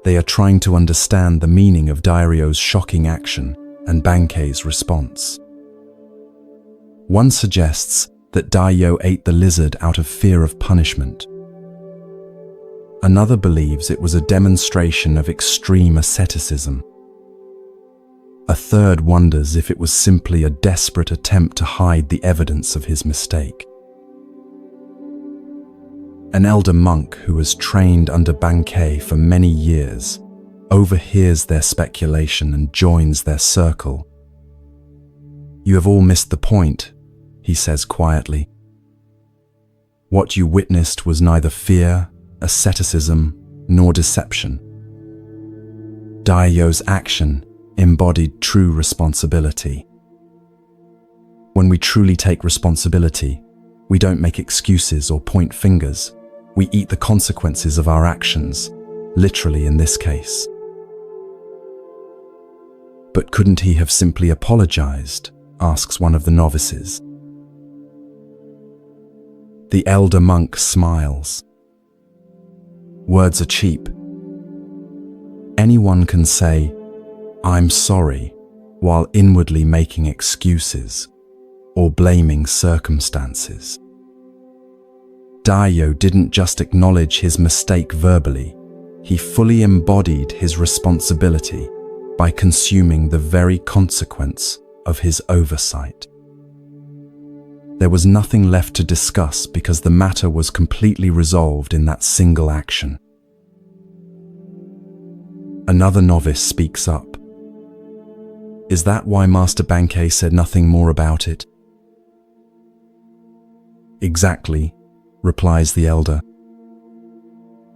They are trying to understand the meaning of Dairyo's shocking action and Bankei's response. One suggests that Dairyo ate the lizard out of fear of punishment. Another believes it was a demonstration of extreme asceticism. A third wonders if it was simply a desperate attempt to hide the evidence of his mistake. An elder monk who has trained under Bankei for many years overhears their speculation and joins their circle. "You have all missed the point," he says quietly. "What you witnessed was neither fear, asceticism, nor deception. Dairyo's action embodied true responsibility. When we truly take responsibility, we don't make excuses or point fingers. We eat the consequences of our actions, literally in this case." "But couldn't he have simply apologized?" asks one of the novices. The elder monk smiles. "Words are cheap. Anyone can say, 'I'm sorry,' while inwardly making excuses or blaming circumstances. Dairyo didn't just acknowledge his mistake verbally, he fully embodied his responsibility by consuming the very consequence of his oversight. There was nothing left to discuss because the matter was completely resolved in that single action. Another novice speaks up. "Is that why Master Bankei said nothing more about it?" "Exactly," replies the elder.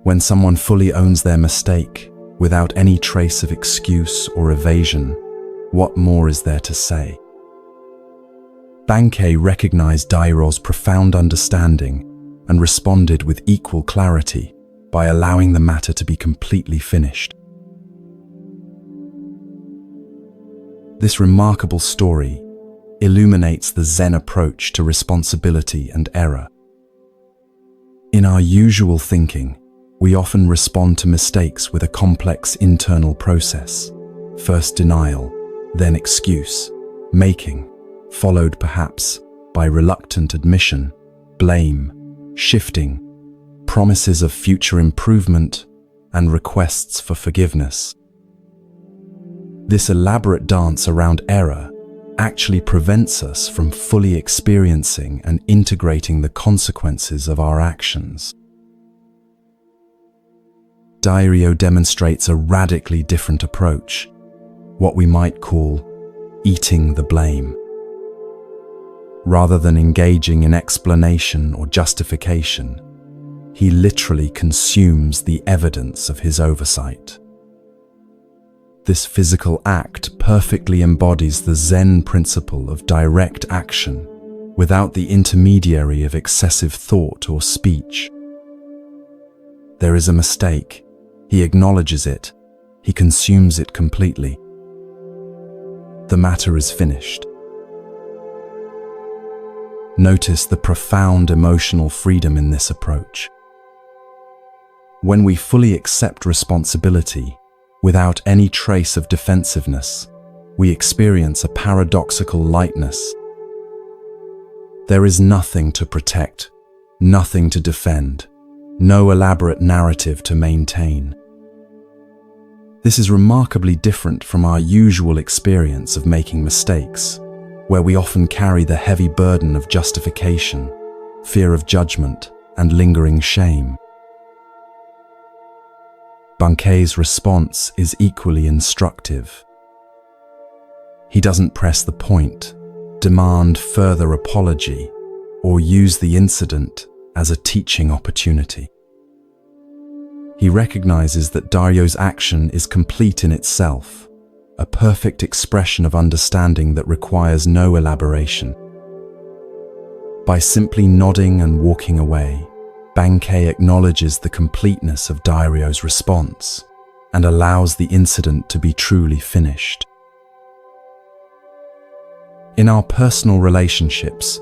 "When someone fully owns their mistake, without any trace of excuse or evasion, what more is there to say?" Bankei recognized Dairyo's profound understanding and responded with equal clarity by allowing the matter to be completely finished. This remarkable story illuminates the Zen approach to responsibility and error. In our usual thinking, we often respond to mistakes with a complex internal process. First denial, then excuse, making, followed perhaps by reluctant admission, blame, shifting, promises of future improvement, and requests for forgiveness. This elaborate dance around error actually prevents us from fully experiencing and integrating the consequences of our actions. Dairyo demonstrates a radically different approach, what we might call eating the blame. Rather than engaging in explanation or justification, he literally consumes the evidence of his oversight. This physical act perfectly embodies the Zen principle of direct action without the intermediary of excessive thought or speech. There is a mistake. He acknowledges it. He consumes it completely. The matter is finished. Notice the profound emotional freedom in this approach. When we fully accept responsibility, without any trace of defensiveness, we experience a paradoxical lightness. There is nothing to protect, nothing to defend, no elaborate narrative to maintain. This is remarkably different from our usual experience of making mistakes, where we often carry the heavy burden of justification, fear of judgment, and lingering shame. Bankei's response is equally instructive. He doesn't press the point, demand further apology, or use the incident as a teaching opportunity. He recognizes that Dairyo's action is complete in itself, a perfect expression of understanding that requires no elaboration. By simply nodding and walking away, Bankei acknowledges the completeness of Dairyo's response and allows the incident to be truly finished. In our personal relationships,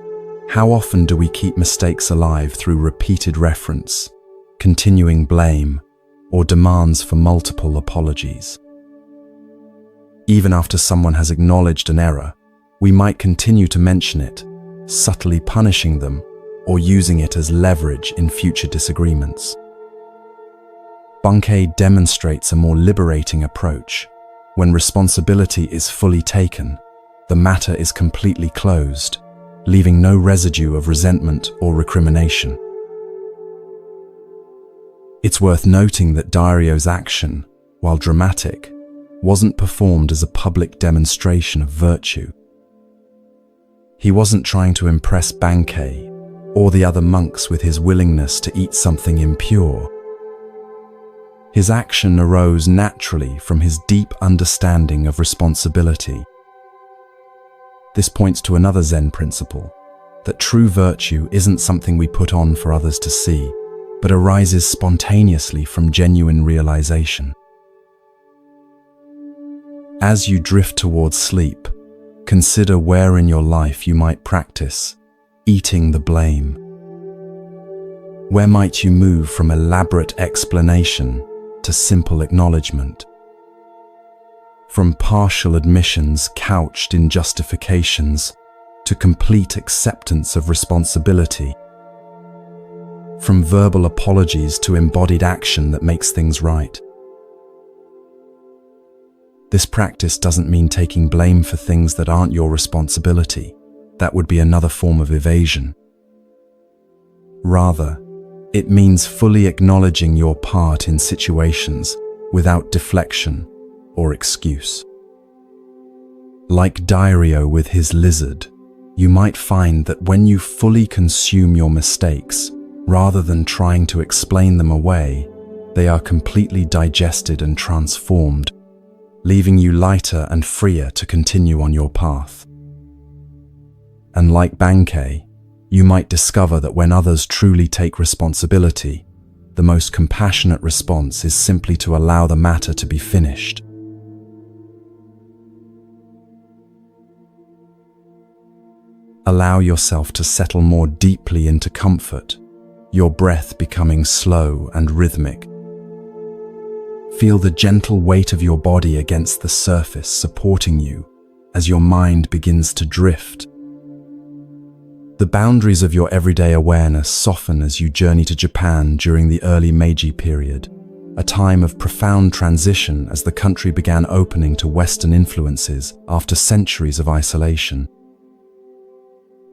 how often do we keep mistakes alive through repeated reference, continuing blame, or demands for multiple apologies? Even after someone has acknowledged an error, we might continue to mention it, subtly punishing them or using it as leverage in future disagreements. Bankei demonstrates a more liberating approach. When responsibility is fully taken, the matter is completely closed, leaving no residue of resentment or recrimination. It's worth noting that Dairyo's action, while dramatic, wasn't performed as a public demonstration of virtue. He wasn't trying to impress Bankei or the other monks with his willingness to eat something impure. His action arose naturally from his deep understanding of responsibility. This points to another Zen principle, that true virtue isn't something we put on for others to see, but arises spontaneously from genuine realization. As you drift towards sleep, consider where in your life you might practice eating the blame. Where might you move from elaborate explanation to simple acknowledgement? From partial admissions couched in justifications to complete acceptance of responsibility? From verbal apologies to embodied action that makes things right? This practice doesn't mean taking blame for things that aren't your responsibility. That would be another form of evasion. Rather, it means fully acknowledging your part in situations without deflection or excuse. Like Dairyo with his lizard, you might find that when you fully consume your mistakes, rather than trying to explain them away, they are completely digested and transformed, leaving you lighter and freer to continue on your path. And like Bankei, you might discover that when others truly take responsibility, the most compassionate response is simply to allow the matter to be finished. Allow yourself to settle more deeply into comfort, your breath becoming slow and rhythmic. Feel the gentle weight of your body against the surface supporting you as your mind begins to drift. The boundaries of your everyday awareness soften as you journey to Japan during the early Meiji period, a time of profound transition as the country began opening to Western influences after centuries of isolation.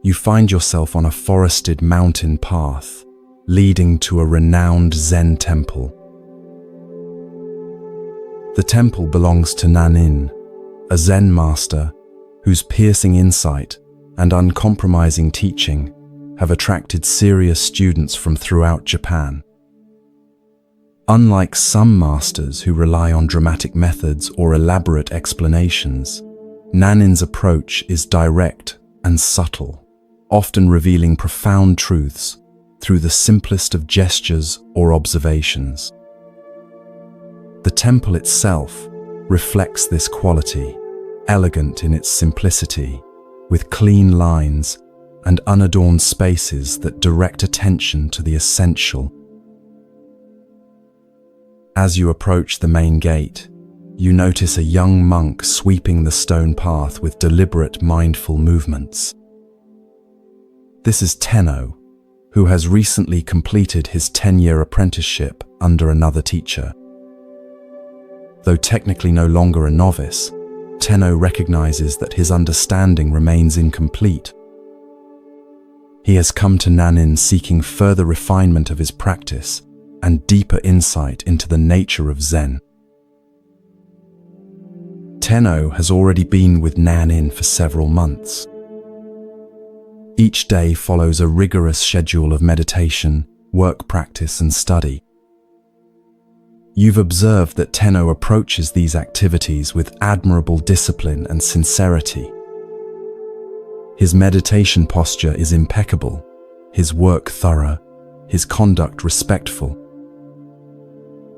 You find yourself on a forested mountain path, leading to a renowned Zen temple. The temple belongs to Nanin, a Zen master whose piercing insight and uncompromising teaching have attracted serious students from throughout Japan. Unlike some masters who rely on dramatic methods or elaborate explanations, Nanin's approach is direct and subtle, often revealing profound truths through the simplest of gestures or observations. The temple itself reflects this quality, elegant in its simplicity, with clean lines and unadorned spaces that direct attention to the essential. As you approach the main gate, you notice a young monk sweeping the stone path with deliberate, mindful movements. This is Tenno, who has recently completed his 10-year apprenticeship under another teacher. Though technically no longer a novice, Tenno recognizes that his understanding remains incomplete. He has come to Nanin seeking further refinement of his practice and deeper insight into the nature of Zen. Tenno has already been with Nanin for several months. Each day follows a rigorous schedule of meditation, work practice, and study. You've observed that Tenno approaches these activities with admirable discipline and sincerity. His meditation posture is impeccable, his work thorough, his conduct respectful.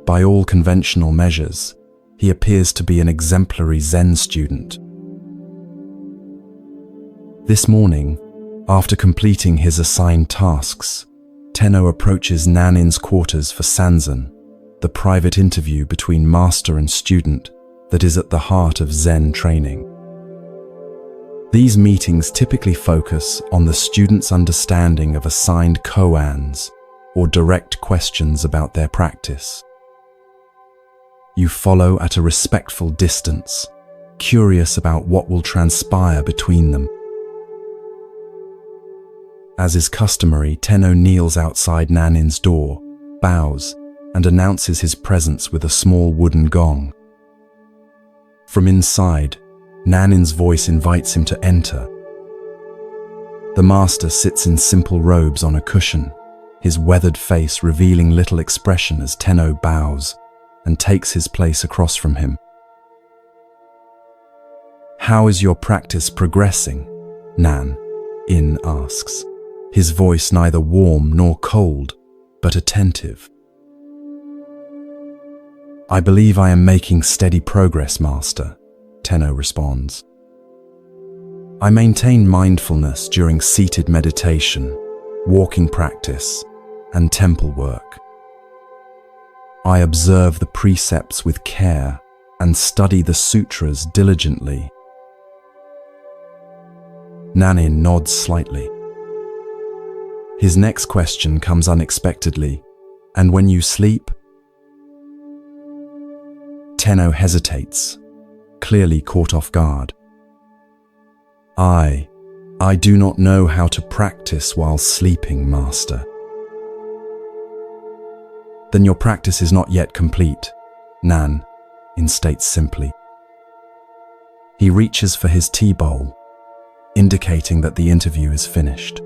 By all conventional measures, he appears to be an exemplary Zen student. This morning, after completing his assigned tasks, Tenno approaches Nanin's quarters for Sanzen, the private interview between master and student that is at the heart of Zen training. These meetings typically focus on the student's understanding of assigned koans or direct questions about their practice. You follow at a respectful distance, curious about what will transpire between them. As is customary, Tenno kneels outside Nanin's door, bows, and announces his presence with a small wooden gong. From inside, Nanin's voice invites him to enter. The master sits in simple robes on a cushion, his weathered face revealing little expression as Tenno bows and takes his place across from him. "How is your practice progressing?" Nan-in asks, his voice neither warm nor cold, but attentive. "I believe I am making steady progress, Master," Tenno responds. "I maintain mindfulness during seated meditation, walking practice, and temple work. I observe the precepts with care and study the sutras diligently." Nanin nods slightly. His next question comes unexpectedly. "And when you sleep?" Tenno hesitates, clearly caught off guard. I do not know how to practice while sleeping, Master." "Then your practice is not yet complete," Nan-in states simply. He reaches for his tea bowl, indicating that the interview is finished.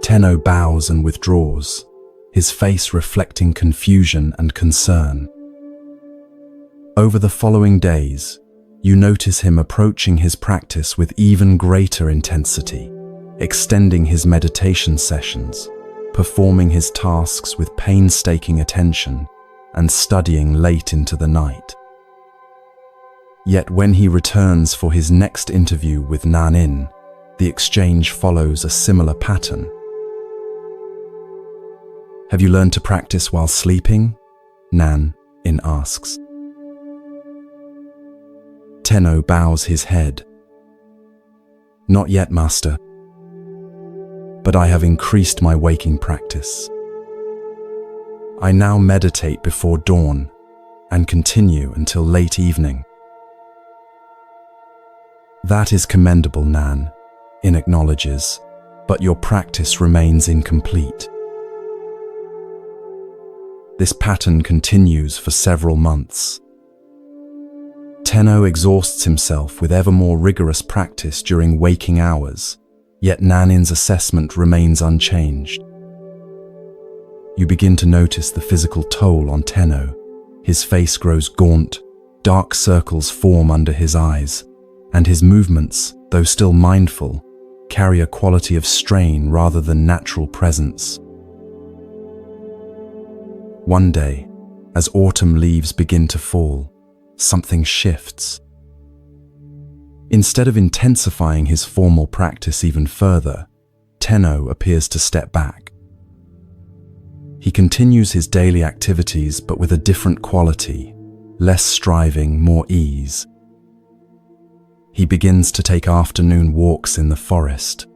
Tenno bows and withdraws, his face reflecting confusion and concern. Over the following days, you notice him approaching his practice with even greater intensity, extending his meditation sessions, performing his tasks with painstaking attention, and studying late into the night. Yet when he returns for his next interview with Nanin, the exchange follows a similar pattern. "Have you learned to practice while sleeping?" Nan-in asks. Tenno bows his head. "Not yet, Master. But I have increased my waking practice. I now meditate before dawn and continue until late evening. That is commendable, Nan, In acknowledges, but your practice remains incomplete. This pattern continues for several months. Tenno exhausts himself with ever more rigorous practice during waking hours, yet Nanin's assessment remains unchanged. You begin to notice the physical toll on Tenno. His face grows gaunt, dark circles form under his eyes, and his movements, though still mindful, carry a quality of strain rather than natural presence. One day, as autumn leaves begin to fall, something shifts. Instead of intensifying his formal practice even further, Tenno appears to step back. He continues his daily activities but with a different quality, less striving, more ease. He begins to take afternoon walks in the forest.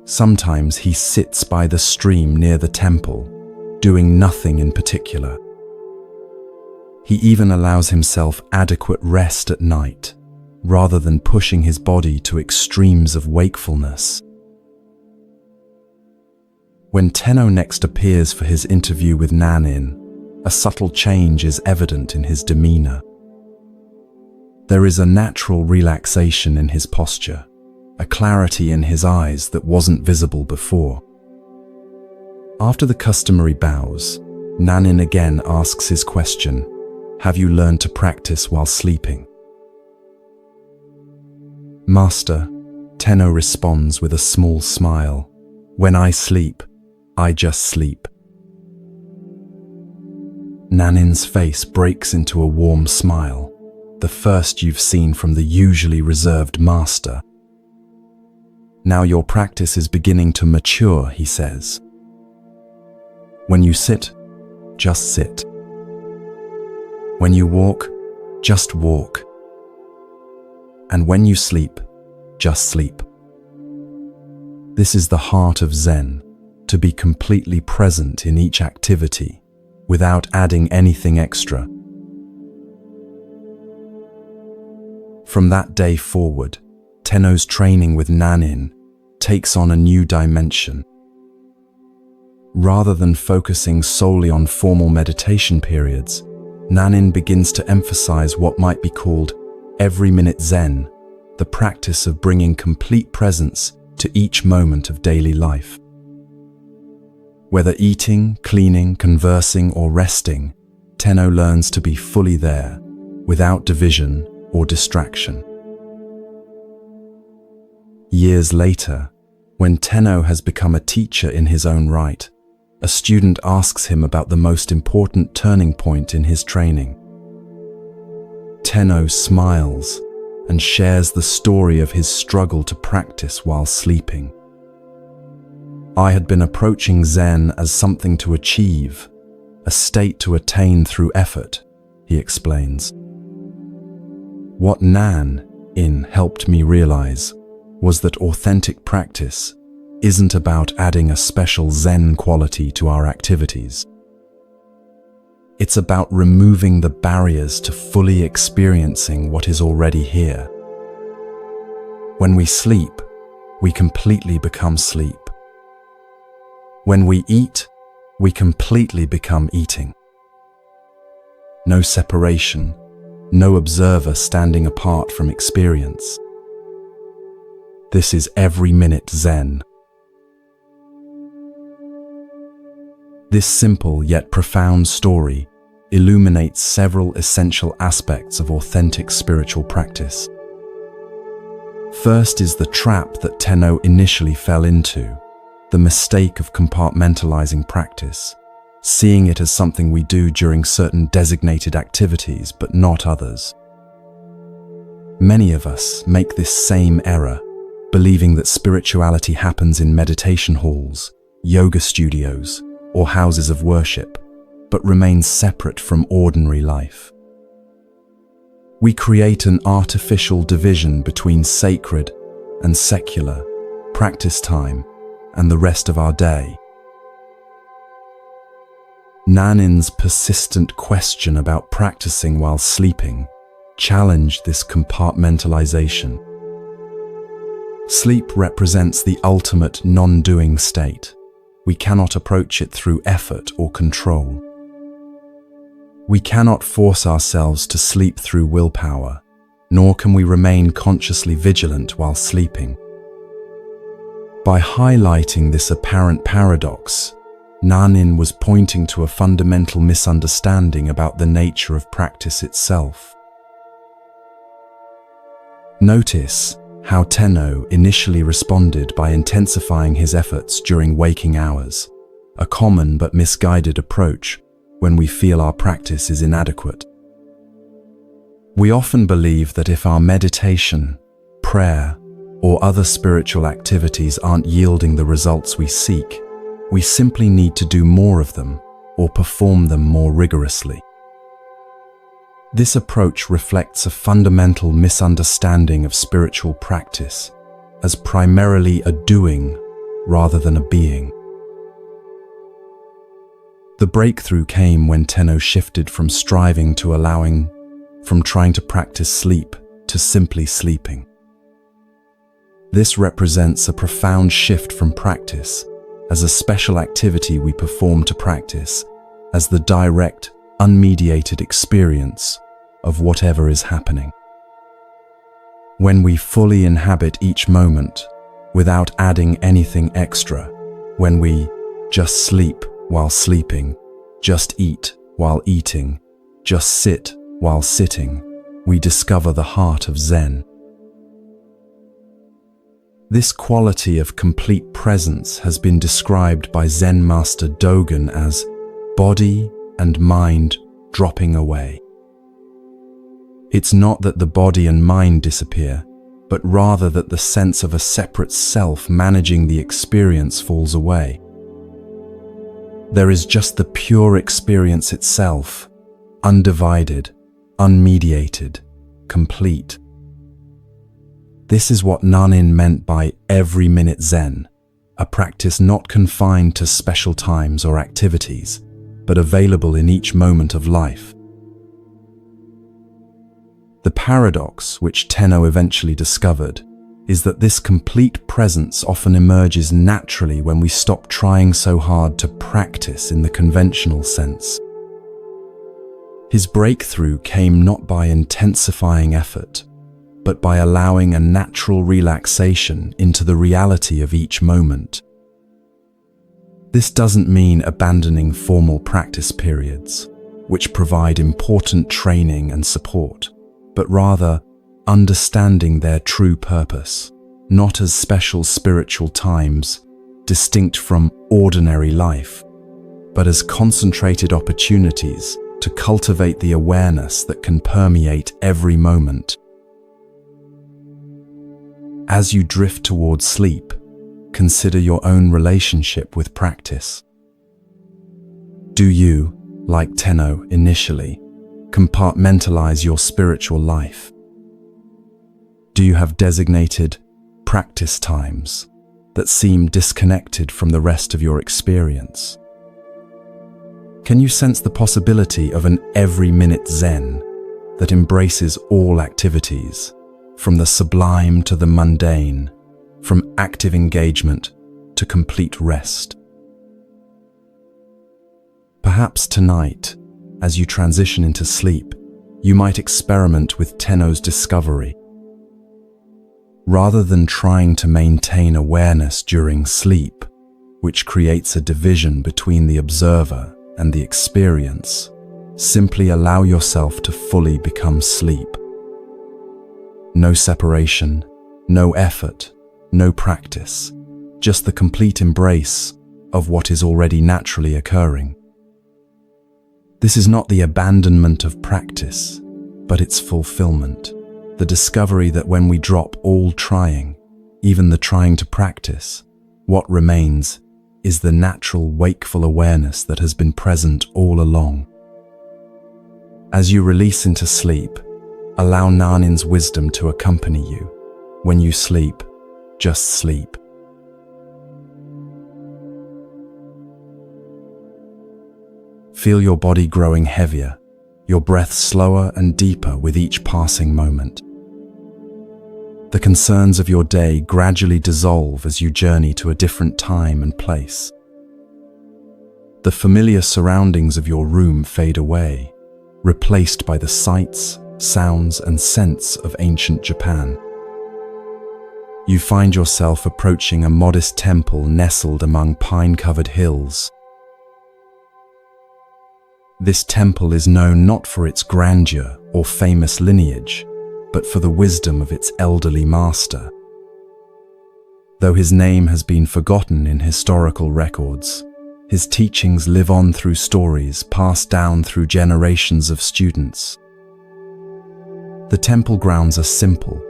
Sometimes he sits by the stream near the temple, doing nothing in particular. He even allows himself adequate rest at night, rather than pushing his body to extremes of wakefulness. When Tenno next appears for his interview with Nanin, a subtle change is evident in his demeanor. There is a natural relaxation in his posture, a clarity in his eyes that wasn't visible before. After the customary bows, Nanin again asks his question, "Have you learned to practice while sleeping?" "Master," Tenno responds with a small smile, "when I sleep, I just sleep." Nanin's face breaks into a warm smile, the first you've seen from the usually reserved master. "Now your practice is beginning to mature," he says. "When you sit, just sit. When you walk, just walk. And when you sleep, just sleep." This is the heart of Zen, to be completely present in each activity, without adding anything extra. From that day forward, Tenno's training with Nanin takes on a new dimension. Rather than focusing solely on formal meditation periods, Nanin begins to emphasize what might be called every-minute Zen, the practice of bringing complete presence to each moment of daily life. Whether eating, cleaning, conversing, or resting, Tenno learns to be fully there, without division or distraction. Years later, when Tenno has become a teacher in his own right, a student asks him about the most important turning point in his training. Tenno smiles and shares the story of his struggle to practice while sleeping. "I had been approaching Zen as something to achieve, a state to attain through effort," he explains. "What Nan-in helped me realize was that authentic practice isn't about adding a special Zen quality to our activities. It's about removing the barriers to fully experiencing what is already here. When we sleep, we completely become sleep. When we eat, we completely become eating. No separation, no observer standing apart from experience. This is every-minute Zen." This simple yet profound story illuminates several essential aspects of authentic spiritual practice. First is the trap that Tenno initially fell into, the mistake of compartmentalizing practice, seeing it as something we do during certain designated activities but not others. Many of us make this same error, believing that spirituality happens in meditation halls, yoga studios, or houses of worship, but remains separate from ordinary life. We create an artificial division between sacred and secular, practice time, and the rest of our day. Nanin's persistent question about practicing while sleeping challenged this compartmentalization. Sleep represents the ultimate non-doing state. We cannot approach it through effort or control. We cannot force ourselves to sleep through willpower, nor can we remain consciously vigilant while sleeping. By highlighting this apparent paradox, Nanin was pointing to a fundamental misunderstanding about the nature of practice itself. Notice how Tenno initially responded by intensifying his efforts during waking hours, a common but misguided approach when we feel our practice is inadequate. We often believe that if our meditation, prayer, or other spiritual activities aren't yielding the results we seek, we simply need to do more of them or perform them more rigorously. This approach reflects a fundamental misunderstanding of spiritual practice as primarily a doing rather than a being. The breakthrough came when Tenno shifted from striving to allowing, from trying to practice sleep to simply sleeping. This represents a profound shift from practice as a special activity we perform to practice as the direct, unmediated experience of whatever is happening. When we fully inhabit each moment without adding anything extra, when we just sleep while sleeping, just eat while eating, just sit while sitting, we discover the heart of Zen. This quality of complete presence has been described by Zen master Dogen as body and mind dropping away. It's not that the body and mind disappear, but rather that the sense of a separate self managing the experience falls away. There is just the pure experience itself, undivided, unmediated, complete. This is what Nanin meant by every minute Zen, a practice not confined to special times or activities, but available in each moment of life. The paradox which Tenno eventually discovered is that this complete presence often emerges naturally when we stop trying so hard to practice in the conventional sense. His breakthrough came not by intensifying effort, but by allowing a natural relaxation into the reality of each moment. This doesn't mean abandoning formal practice periods, which provide important training and support, but rather understanding their true purpose, not as special spiritual times distinct from ordinary life, but as concentrated opportunities to cultivate the awareness that can permeate every moment. As you drift towards sleep, consider your own relationship with practice. Do you, like Tenno initially, compartmentalize your spiritual life? Do you have designated practice times that seem disconnected from the rest of your experience? Can you sense the possibility of an every-minute Zen that embraces all activities, from the sublime to the mundane, from active engagement to complete rest? Perhaps tonight, as you transition into sleep, you might experiment with Tenno's discovery. Rather than trying to maintain awareness during sleep, which creates a division between the observer and the experience, simply allow yourself to fully become sleep. No separation, no effort, no practice, just the complete embrace of what is already naturally occurring. This is not the abandonment of practice, but its fulfillment. The discovery that when we drop all trying, even the trying to practice, what remains is the natural wakeful awareness that has been present all along. As you release into sleep, allow Nanin's wisdom to accompany you. When you sleep, just sleep. Feel your body growing heavier, your breath slower and deeper with each passing moment. The concerns of your day gradually dissolve as you journey to a different time and place. The familiar surroundings of your room fade away, replaced by the sights, sounds, and scents of ancient Japan. You find yourself approaching a modest temple nestled among pine-covered hills. This temple is known not for its grandeur or famous lineage, but for the wisdom of its elderly master. Though his name has been forgotten in historical records, his teachings live on through stories passed down through generations of students. The temple grounds are simple,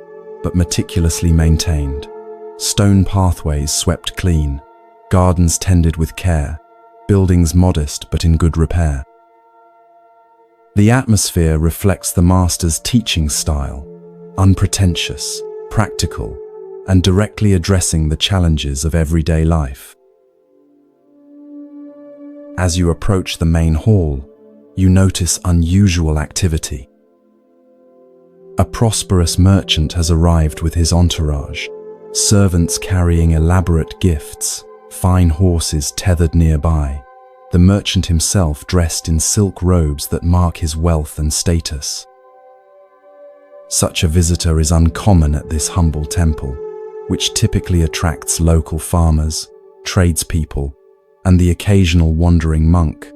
but meticulously maintained. Stone pathways swept clean, gardens tended with care, buildings modest but in good repair. The atmosphere reflects the master's teaching style, unpretentious, practical, and directly addressing the challenges of everyday life. As you approach the main hall, you notice unusual activity. A prosperous merchant has arrived with his entourage, servants carrying elaborate gifts, fine horses tethered nearby, the merchant himself dressed in silk robes that mark his wealth and status. Such a visitor is uncommon at this humble temple, which typically attracts local farmers, tradespeople, and the occasional wandering monk.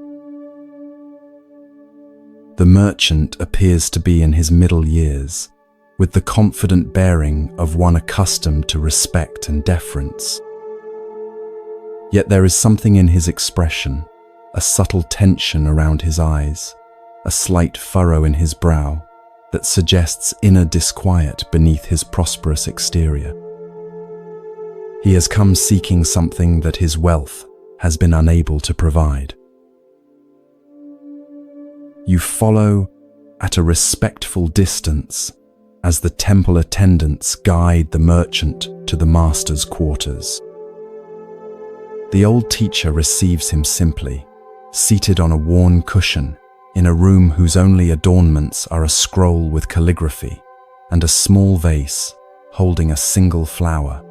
The merchant appears to be in his middle years, with the confident bearing of one accustomed to respect and deference. Yet there is something in his expression, a subtle tension around his eyes, a slight furrow in his brow, that suggests inner disquiet beneath his prosperous exterior. He has come seeking something that his wealth has been unable to provide. You follow at a respectful distance as the temple attendants guide the merchant to the master's quarters. The old teacher receives him simply, seated on a worn cushion in a room whose only adornments are a scroll with calligraphy and a small vase holding a single flower.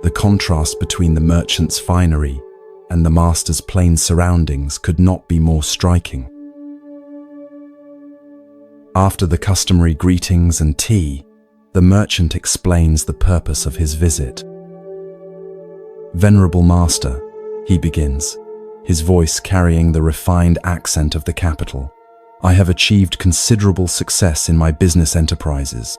The contrast between the merchant's finery and the master's plain surroundings could not be more striking. After the customary greetings and tea, the merchant explains the purpose of his visit. "Venerable master," he begins, his voice carrying the refined accent of the capital, "I have achieved considerable success in my business enterprises.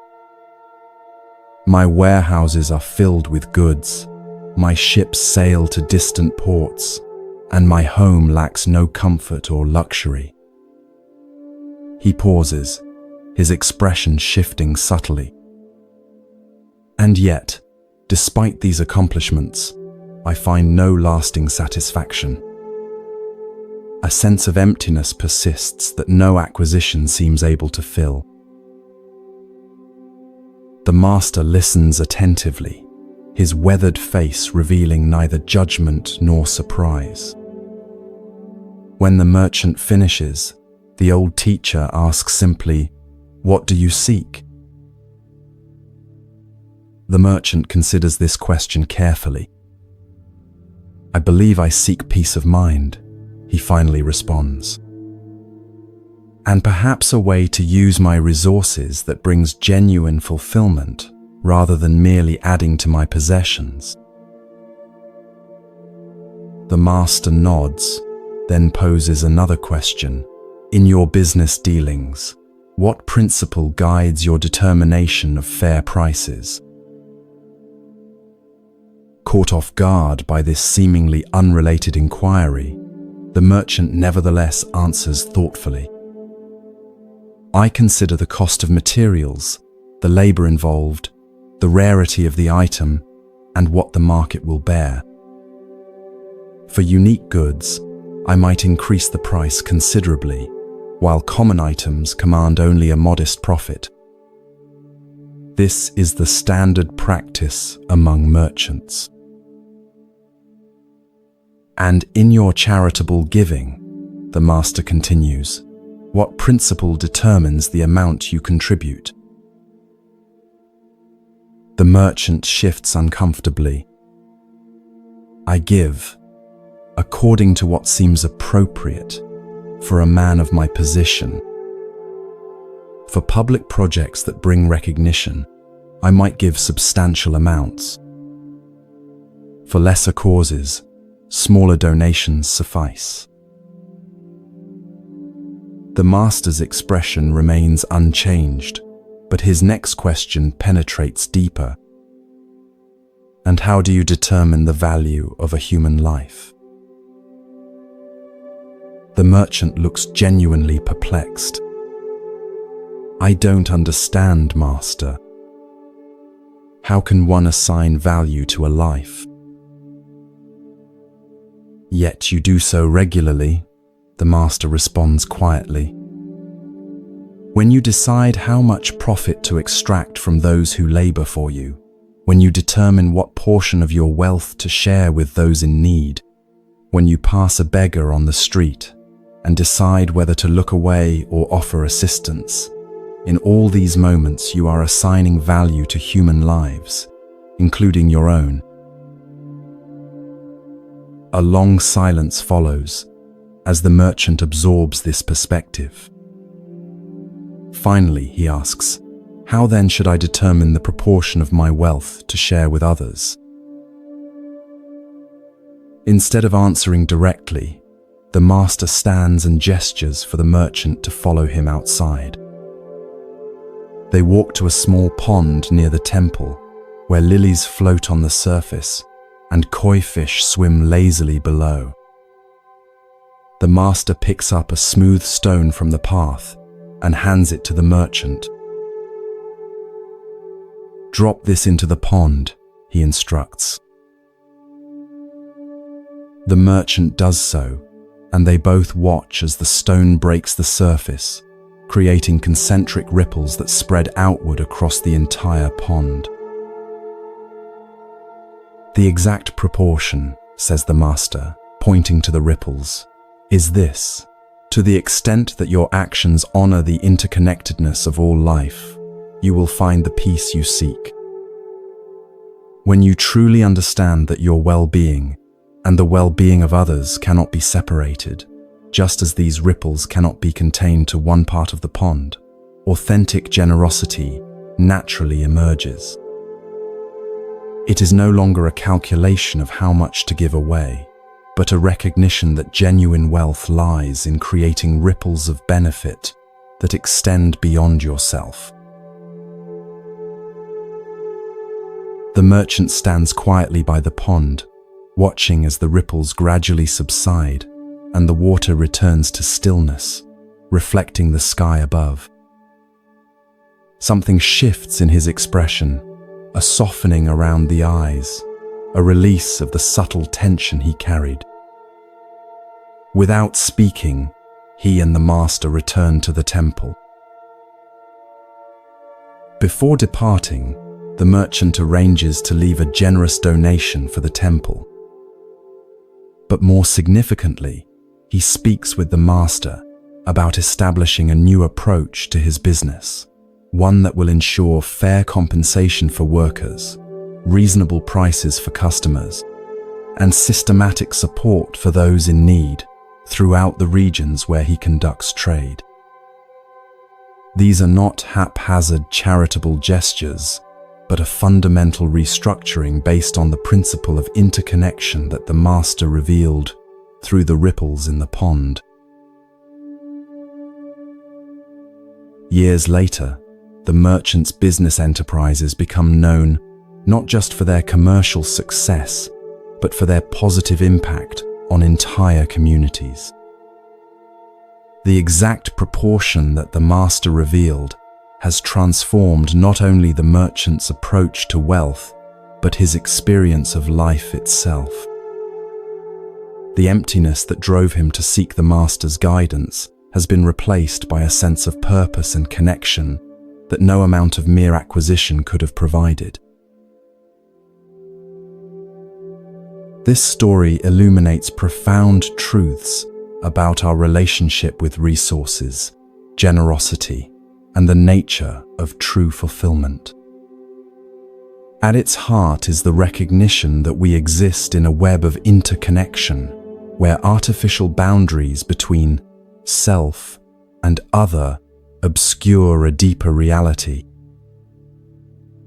My warehouses are filled with goods, my ships sail to distant ports, and my home lacks no comfort or luxury." He pauses, his expression shifting subtly. "And yet, despite these accomplishments, I find no lasting satisfaction. A sense of emptiness persists that no acquisition seems able to fill." The master listens attentively, his weathered face revealing neither judgment nor surprise. When the merchant finishes, the old teacher asks simply, "What do you seek?" The merchant considers this question carefully. "I believe I seek peace of mind," he finally responds. "And perhaps a way to use my resources that brings genuine fulfillment rather than merely adding to my possessions." The master nods, then poses another question. "In your business dealings, what principle guides your determination of fair prices?" Caught off guard by this seemingly unrelated inquiry, the merchant nevertheless answers thoughtfully. "I consider the cost of materials, the labor involved, the rarity of the item, and what the market will bear. For unique goods, I might increase the price considerably, while common items command only a modest profit. This is the standard practice among merchants. And in your charitable giving, the master continues. What principle determines the amount you contribute? The merchant shifts uncomfortably. I give, according to what seems appropriate for a man of my position. For public projects that bring recognition, I might give substantial amounts. For lesser causes, smaller donations suffice. The master's expression remains unchanged, but his next question penetrates deeper. And how do you determine the value of a human life? The merchant looks genuinely perplexed. I don't understand, Master. How can one assign value to a life? Yet you do so regularly, the Master responds quietly. When you decide how much profit to extract from those who labor for you, when you determine what portion of your wealth to share with those in need, when you pass a beggar on the street and decide whether to look away or offer assistance, in all these moments you are assigning value to human lives, including your own. A long silence follows as the merchant absorbs this perspective. Finally, he asks, how then should I determine the proportion of my wealth to share with others? Instead of answering directly, the master stands and gestures for the merchant to follow him outside. They walk to a small pond near the temple, where lilies float on the surface and koi fish swim lazily below. The master picks up a smooth stone from the path and hands it to the merchant. Drop this into the pond, he instructs. The merchant does so, and they both watch as the stone breaks the surface, creating concentric ripples that spread outward across the entire pond. The exact proportion, says the master, pointing to the ripples, is this: to the extent that your actions honor the interconnectedness of all life, you will find the peace you seek. When you truly understand that your well-being and the well-being of others cannot be separated, just as these ripples cannot be contained to one part of the pond, authentic generosity naturally emerges. It is no longer a calculation of how much to give away, but a recognition that genuine wealth lies in creating ripples of benefit that extend beyond yourself. The merchant stands quietly by the pond, watching as the ripples gradually subside and the water returns to stillness, reflecting the sky above. Something shifts in his expression, a softening around the eyes, a release of the subtle tension he carried. Without speaking, he and the master return to the temple. Before departing, the merchant arranges to leave a generous donation for the temple. But more significantly, he speaks with the master about establishing a new approach to his business, one that will ensure fair compensation for workers, reasonable prices for customers, and systematic support for those in need throughout the regions where he conducts trade. These are not haphazard charitable gestures, but a fundamental restructuring based on the principle of interconnection that the master revealed through the ripples in the pond. Years later, the merchant's business enterprises become known not just for their commercial success, but for their positive impact on entire communities. The exact proportion that the master revealed has transformed not only the merchant's approach to wealth, but his experience of life itself. The emptiness that drove him to seek the master's guidance has been replaced by a sense of purpose and connection that no amount of mere acquisition could have provided. This story illuminates profound truths about our relationship with resources, generosity, and the nature of true fulfillment. At its heart is the recognition that we exist in a web of interconnection, where artificial boundaries between self and other obscure a deeper reality.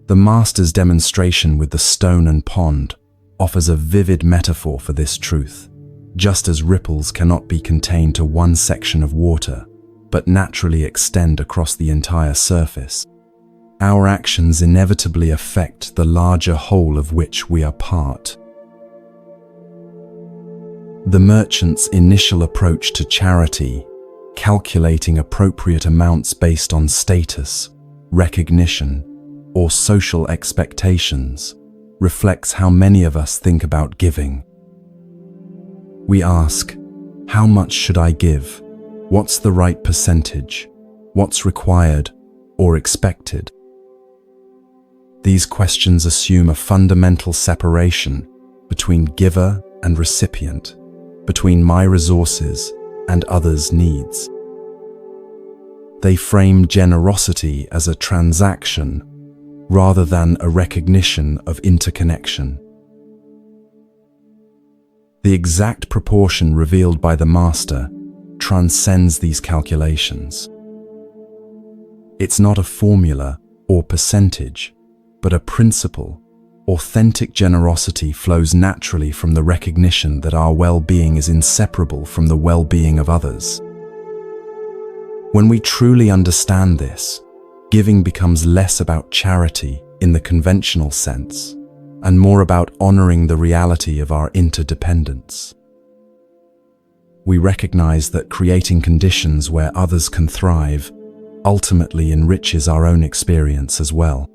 The Master's demonstration with the stone and pond offers a vivid metaphor for this truth. Just as ripples cannot be contained to one section of water, but naturally extend across the entire surface, our actions inevitably affect the larger whole of which we are part. The merchant's initial approach to charity, calculating appropriate amounts based on status, recognition, or social expectations, reflects how many of us think about giving. We ask, how much should I give? What's the right percentage? What's required or expected? These questions assume a fundamental separation between giver and recipient, between my resources and others' needs. They frame generosity as a transaction rather than a recognition of interconnection. The exact proportion revealed by the Master transcends these calculations. It's not a formula or percentage, but a principle. Authentic generosity flows naturally from the recognition that our well-being is inseparable from the well-being of others. When we truly understand this, giving becomes less about charity in the conventional sense, and more about honoring the reality of our interdependence. We recognize that creating conditions where others can thrive ultimately enriches our own experience as well.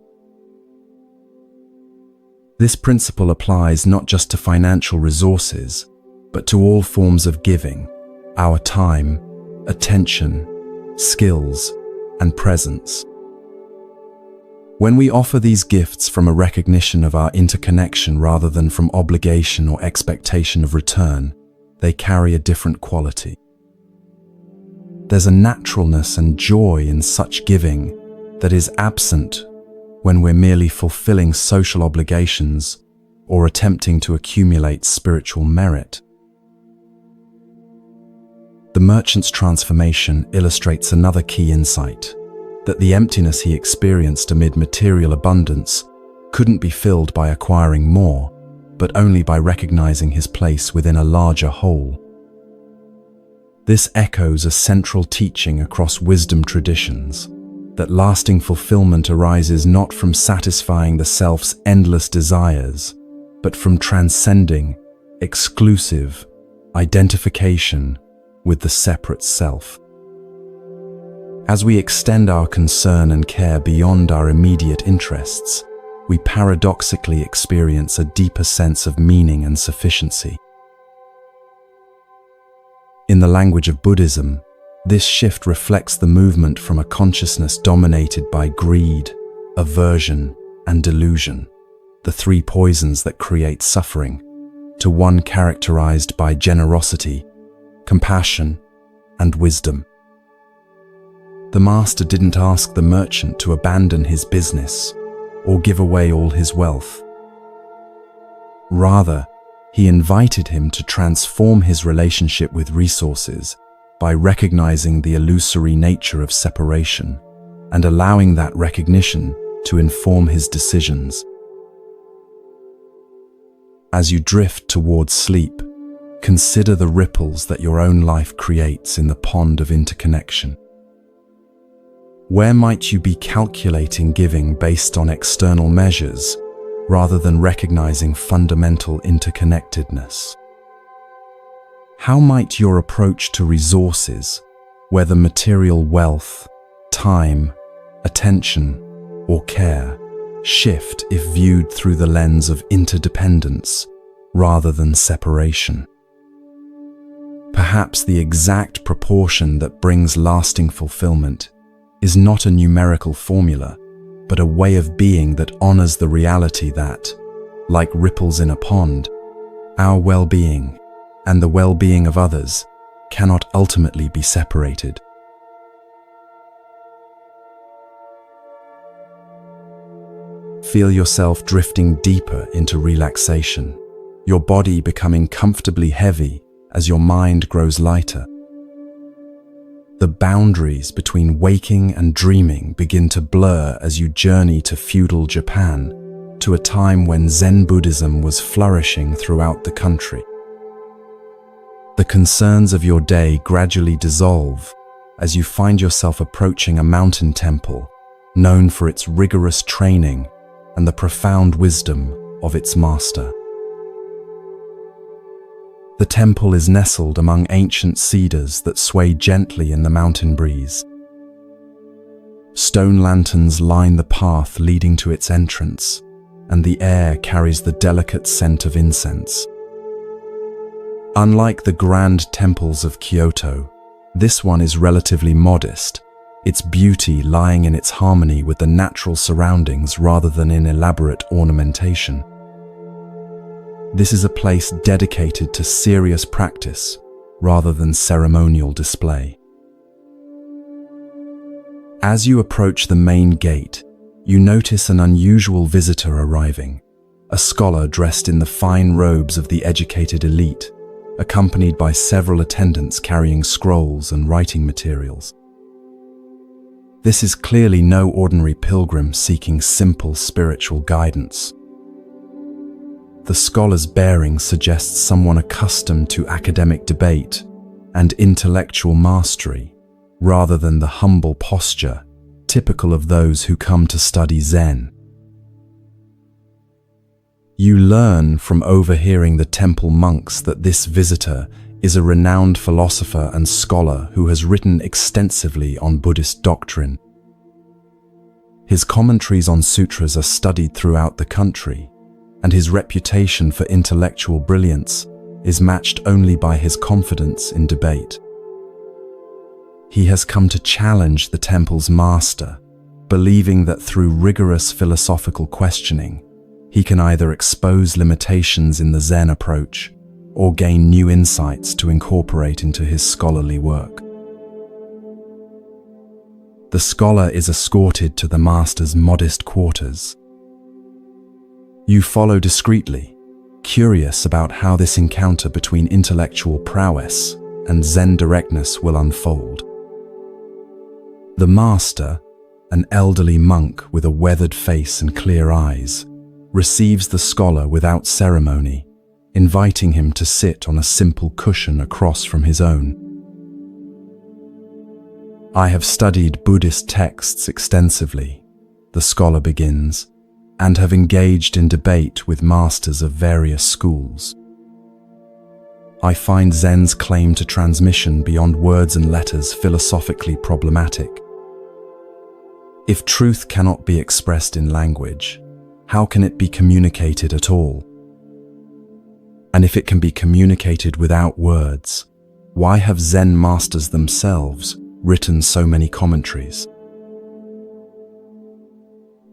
This principle applies not just to financial resources, but to all forms of giving, our time, attention, skills, and presence. When we offer these gifts from a recognition of our interconnection rather than from obligation or expectation of return, they carry a different quality. There's a naturalness and joy in such giving that is absent when we're merely fulfilling social obligations or attempting to accumulate spiritual merit. The merchant's transformation illustrates another key insight, that the emptiness he experienced amid material abundance couldn't be filled by acquiring more, but only by recognizing his place within a larger whole. This echoes a central teaching across wisdom traditions, that lasting fulfillment arises not from satisfying the self's endless desires, but from transcending exclusive identification with the separate self. As we extend our concern and care beyond our immediate interests, we paradoxically experience a deeper sense of meaning and sufficiency. In the language of Buddhism, this shift reflects the movement from a consciousness dominated by greed, aversion, and delusion, the three poisons that create suffering, to one characterized by generosity, compassion, and wisdom. The Master didn't ask the merchant to abandon his business or give away all his wealth. Rather, he invited him to transform his relationship with resources by recognizing the illusory nature of separation and allowing that recognition to inform his decisions. As you drift towards sleep, consider the ripples that your own life creates in the pond of interconnection. Where might you be calculating giving based on external measures rather than recognizing fundamental interconnectedness? How might your approach to resources, whether material wealth, time, attention, or care, shift if viewed through the lens of interdependence rather than separation? Perhaps the exact proportion that brings lasting fulfillment is not a numerical formula, but a way of being that honors the reality that, like ripples in a pond, our well-being and the well-being of others cannot ultimately be separated. Feel yourself drifting deeper into relaxation, your body becoming comfortably heavy as your mind grows lighter. The boundaries between waking and dreaming begin to blur as you journey to feudal Japan, to a time when Zen Buddhism was flourishing throughout the country. The concerns of your day gradually dissolve as you find yourself approaching a mountain temple known for its rigorous training and the profound wisdom of its master. The temple is nestled among ancient cedars that sway gently in the mountain breeze. Stone lanterns line the path leading to its entrance, and the air carries the delicate scent of incense. Unlike the grand temples of Kyoto, this one is relatively modest, its beauty lying in its harmony with the natural surroundings rather than in elaborate ornamentation. This is a place dedicated to serious practice rather than ceremonial display. As you approach the main gate, you notice an unusual visitor arriving, a scholar dressed in the fine robes of the educated elite, accompanied by several attendants carrying scrolls and writing materials. This is clearly no ordinary pilgrim seeking simple spiritual guidance. The scholar's bearing suggests someone accustomed to academic debate and intellectual mastery, rather than the humble posture typical of those who come to study Zen. You learn from overhearing the temple monks that this visitor is a renowned philosopher and scholar who has written extensively on Buddhist doctrine. His commentaries on sutras are studied throughout the country, and his reputation for intellectual brilliance is matched only by his confidence in debate. He has come to challenge the temple's master, believing that through rigorous philosophical questioning, he can either expose limitations in the Zen approach or gain new insights to incorporate into his scholarly work. The scholar is escorted to the master's modest quarters. You follow discreetly, curious about how this encounter between intellectual prowess and Zen directness will unfold. The master, an elderly monk with a weathered face and clear eyes, receives the scholar without ceremony, inviting him to sit on a simple cushion across from his own. "I have studied Buddhist texts extensively," the scholar begins, "and have engaged in debate with masters of various schools. I find Zen's claim to transmission beyond words and letters philosophically problematic. If truth cannot be expressed in language, how can it be communicated at all? And if it can be communicated without words, why have Zen masters themselves written so many commentaries?"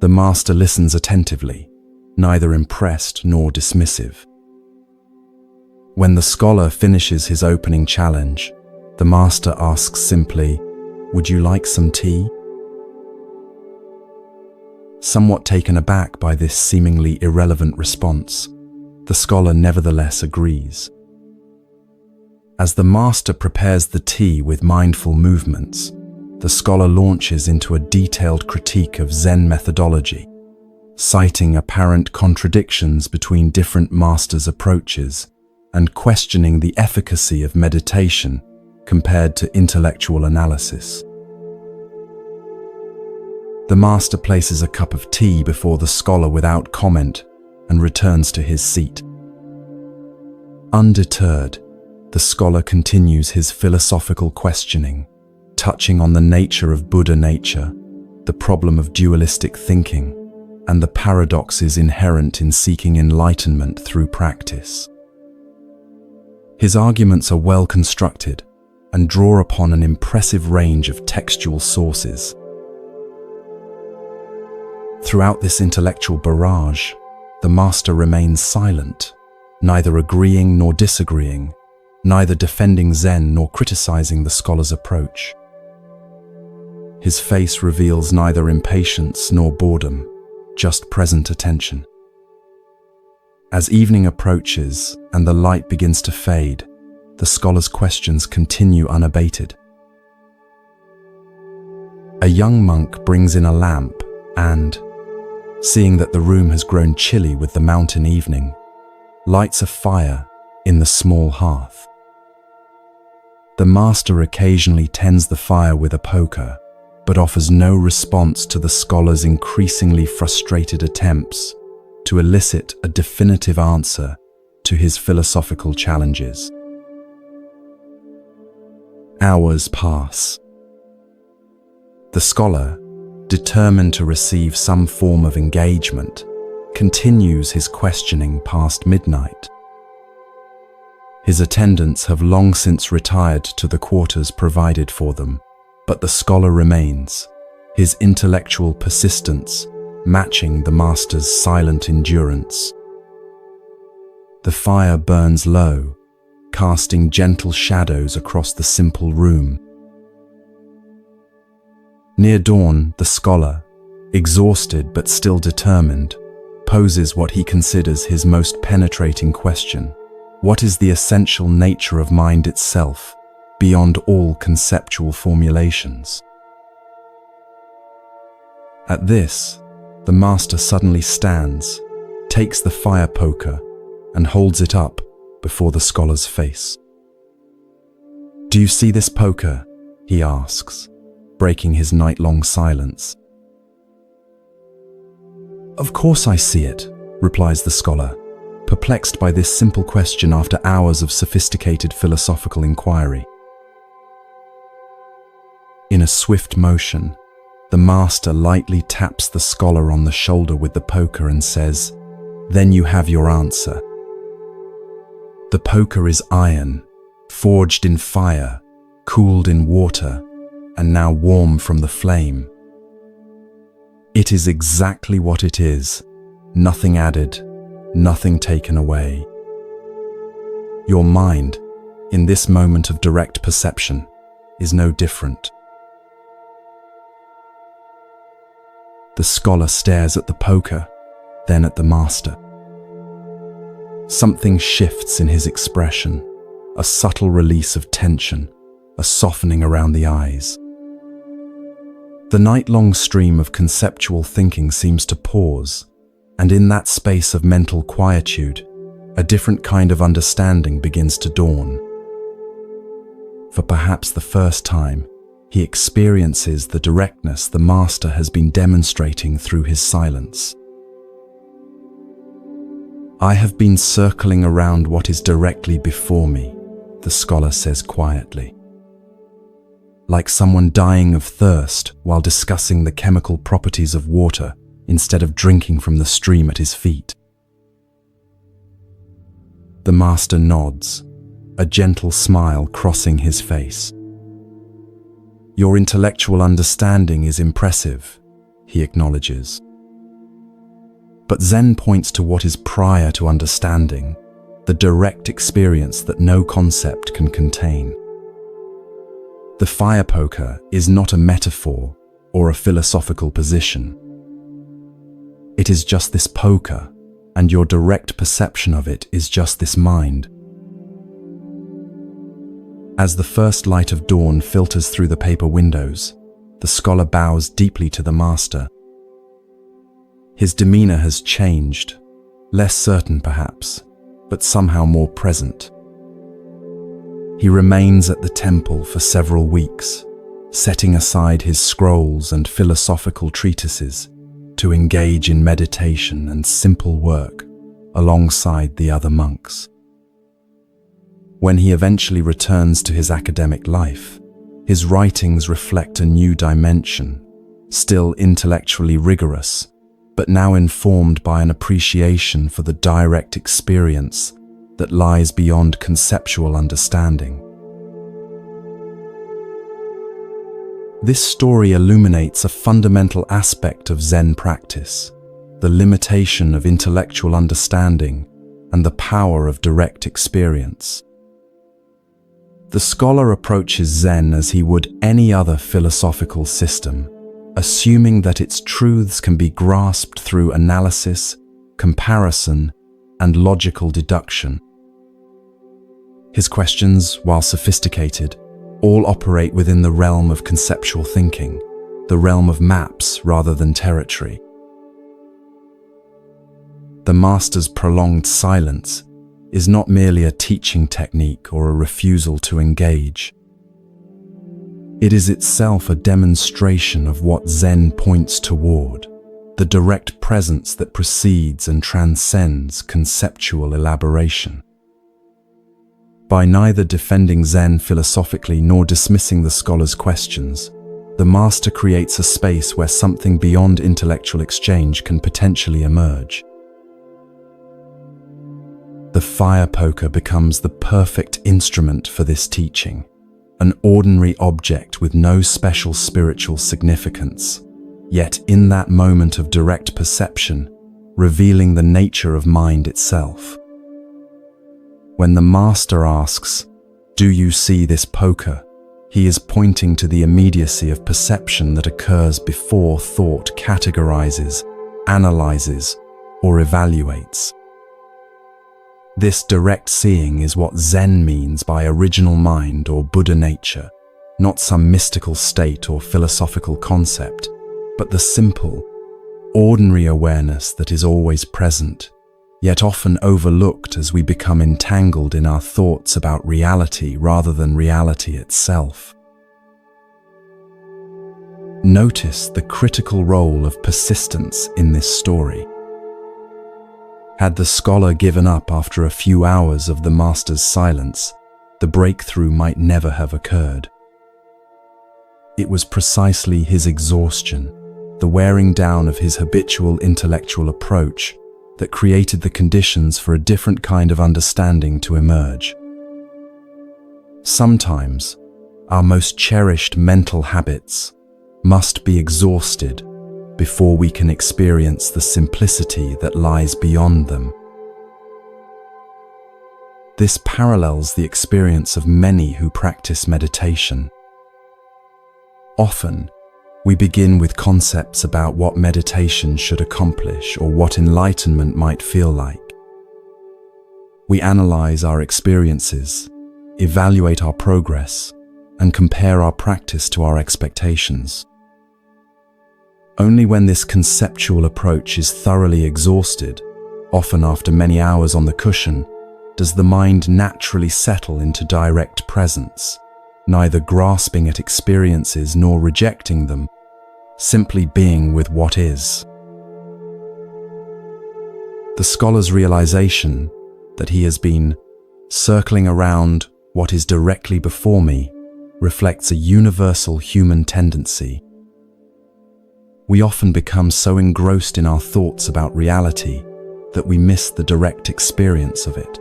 The master listens attentively, neither impressed nor dismissive. When the scholar finishes his opening challenge, the master asks simply, "Would you like some tea?" Somewhat taken aback by this seemingly irrelevant response, the scholar nevertheless agrees. As the master prepares the tea with mindful movements, the scholar launches into a detailed critique of Zen methodology, citing apparent contradictions between different masters' approaches and questioning the efficacy of meditation compared to intellectual analysis. The master places a cup of tea before the scholar without comment and returns to his seat. Undeterred, the scholar continues his philosophical questioning, touching on the nature of Buddha nature, the problem of dualistic thinking, and the paradoxes inherent in seeking enlightenment through practice. His arguments are well constructed and draw upon an impressive range of textual sources. Throughout this intellectual barrage, the master remains silent, neither agreeing nor disagreeing, neither defending Zen nor criticizing the scholar's approach. His face reveals neither impatience nor boredom, just present attention. As evening approaches and the light begins to fade, the scholar's questions continue unabated. A young monk brings in a lamp and, seeing that the room has grown chilly with the mountain evening, lights a fire in the small hearth. The master occasionally tends the fire with a poker, but offers no response to the scholar's increasingly frustrated attempts to elicit a definitive answer to his philosophical challenges. Hours pass. The scholar, determined to receive some form of engagement, continues his questioning past midnight. His attendants have long since retired to the quarters provided for them, but the scholar remains, his intellectual persistence matching the master's silent endurance. The fire burns low, casting gentle shadows across the simple room. Near dawn, the scholar, exhausted but still determined, poses what he considers his most penetrating question. What is the essential nature of mind itself, beyond all conceptual formulations? At this, the master suddenly stands, takes the fire poker, and holds it up before the scholar's face. "Do you see this poker?" he asks, breaking his night-long silence. "Of course I see it," replies the scholar, perplexed by this simple question after hours of sophisticated philosophical inquiry. In a swift motion, the master lightly taps the scholar on the shoulder with the poker and says, "Then you have your answer." The poker is iron, forged in fire, cooled in water, and now warm from the flame. It is exactly what it is, nothing added, nothing taken away. Your mind, in this moment of direct perception, is no different. The scholar stares at the poker, then at the master. Something shifts in his expression, a subtle release of tension, a softening around the eyes. The night-long stream of conceptual thinking seems to pause, and in that space of mental quietude, a different kind of understanding begins to dawn. For perhaps the first time, he experiences the directness the master has been demonstrating through his silence. "I have been circling around what is directly before me," the scholar says quietly. Like someone dying of thirst while discussing the chemical properties of water instead of drinking from the stream at his feet. The master nods, a gentle smile crossing his face. "Your intellectual understanding is impressive," he acknowledges. But Zen points to what is prior to understanding, the direct experience that no concept can contain. The fire poker is not a metaphor or a philosophical position. It is just this poker, and your direct perception of it is just this mind. As the first light of dawn filters through the paper windows, the scholar bows deeply to the master. His demeanor has changed, less certain perhaps, but somehow more present. He remains at the temple for several weeks, setting aside his scrolls and philosophical treatises to engage in meditation and simple work alongside the other monks. When he eventually returns to his academic life, his writings reflect a new dimension, still intellectually rigorous, but now informed by an appreciation for the direct experience that lies beyond conceptual understanding. This story illuminates a fundamental aspect of Zen practice, the limitation of intellectual understanding and the power of direct experience. The scholar approaches Zen as he would any other philosophical system, assuming that its truths can be grasped through analysis, comparison, and logical deduction. His questions, while sophisticated, all operate within the realm of conceptual thinking, the realm of maps rather than territory. The master's prolonged silence is not merely a teaching technique or a refusal to engage. It is itself a demonstration of what Zen points toward, the direct presence that precedes and transcends conceptual elaboration. By neither defending Zen philosophically nor dismissing the scholar's questions, the master creates a space where something beyond intellectual exchange can potentially emerge. The fire poker becomes the perfect instrument for this teaching, an ordinary object with no special spiritual significance, yet in that moment of direct perception, revealing the nature of mind itself. When the master asks, "Do you see this poker?" he is pointing to the immediacy of perception that occurs before thought categorizes, analyzes, or evaluates. This direct seeing is what Zen means by original mind or Buddha nature, not some mystical state or philosophical concept, but the simple, ordinary awareness that is always present, yet often overlooked as we become entangled in our thoughts about reality rather than reality itself. Notice the critical role of persistence in this story. Had the scholar given up after a few hours of the master's silence, the breakthrough might never have occurred. It was precisely his exhaustion, the wearing down of his habitual intellectual approach, that created the conditions for a different kind of understanding to emerge. Sometimes, our most cherished mental habits must be exhausted before we can experience the simplicity that lies beyond them. This parallels the experience of many who practice meditation. Often, we begin with concepts about what meditation should accomplish or what enlightenment might feel like. We analyze our experiences, evaluate our progress, and compare our practice to our expectations. Only when this conceptual approach is thoroughly exhausted, often after many hours on the cushion, does the mind naturally settle into direct presence, neither grasping at experiences nor rejecting them, simply being with what is. The scholar's realization that he has been circling around what is directly before me reflects a universal human tendency. We often become so engrossed in our thoughts about reality that we miss the direct experience of it.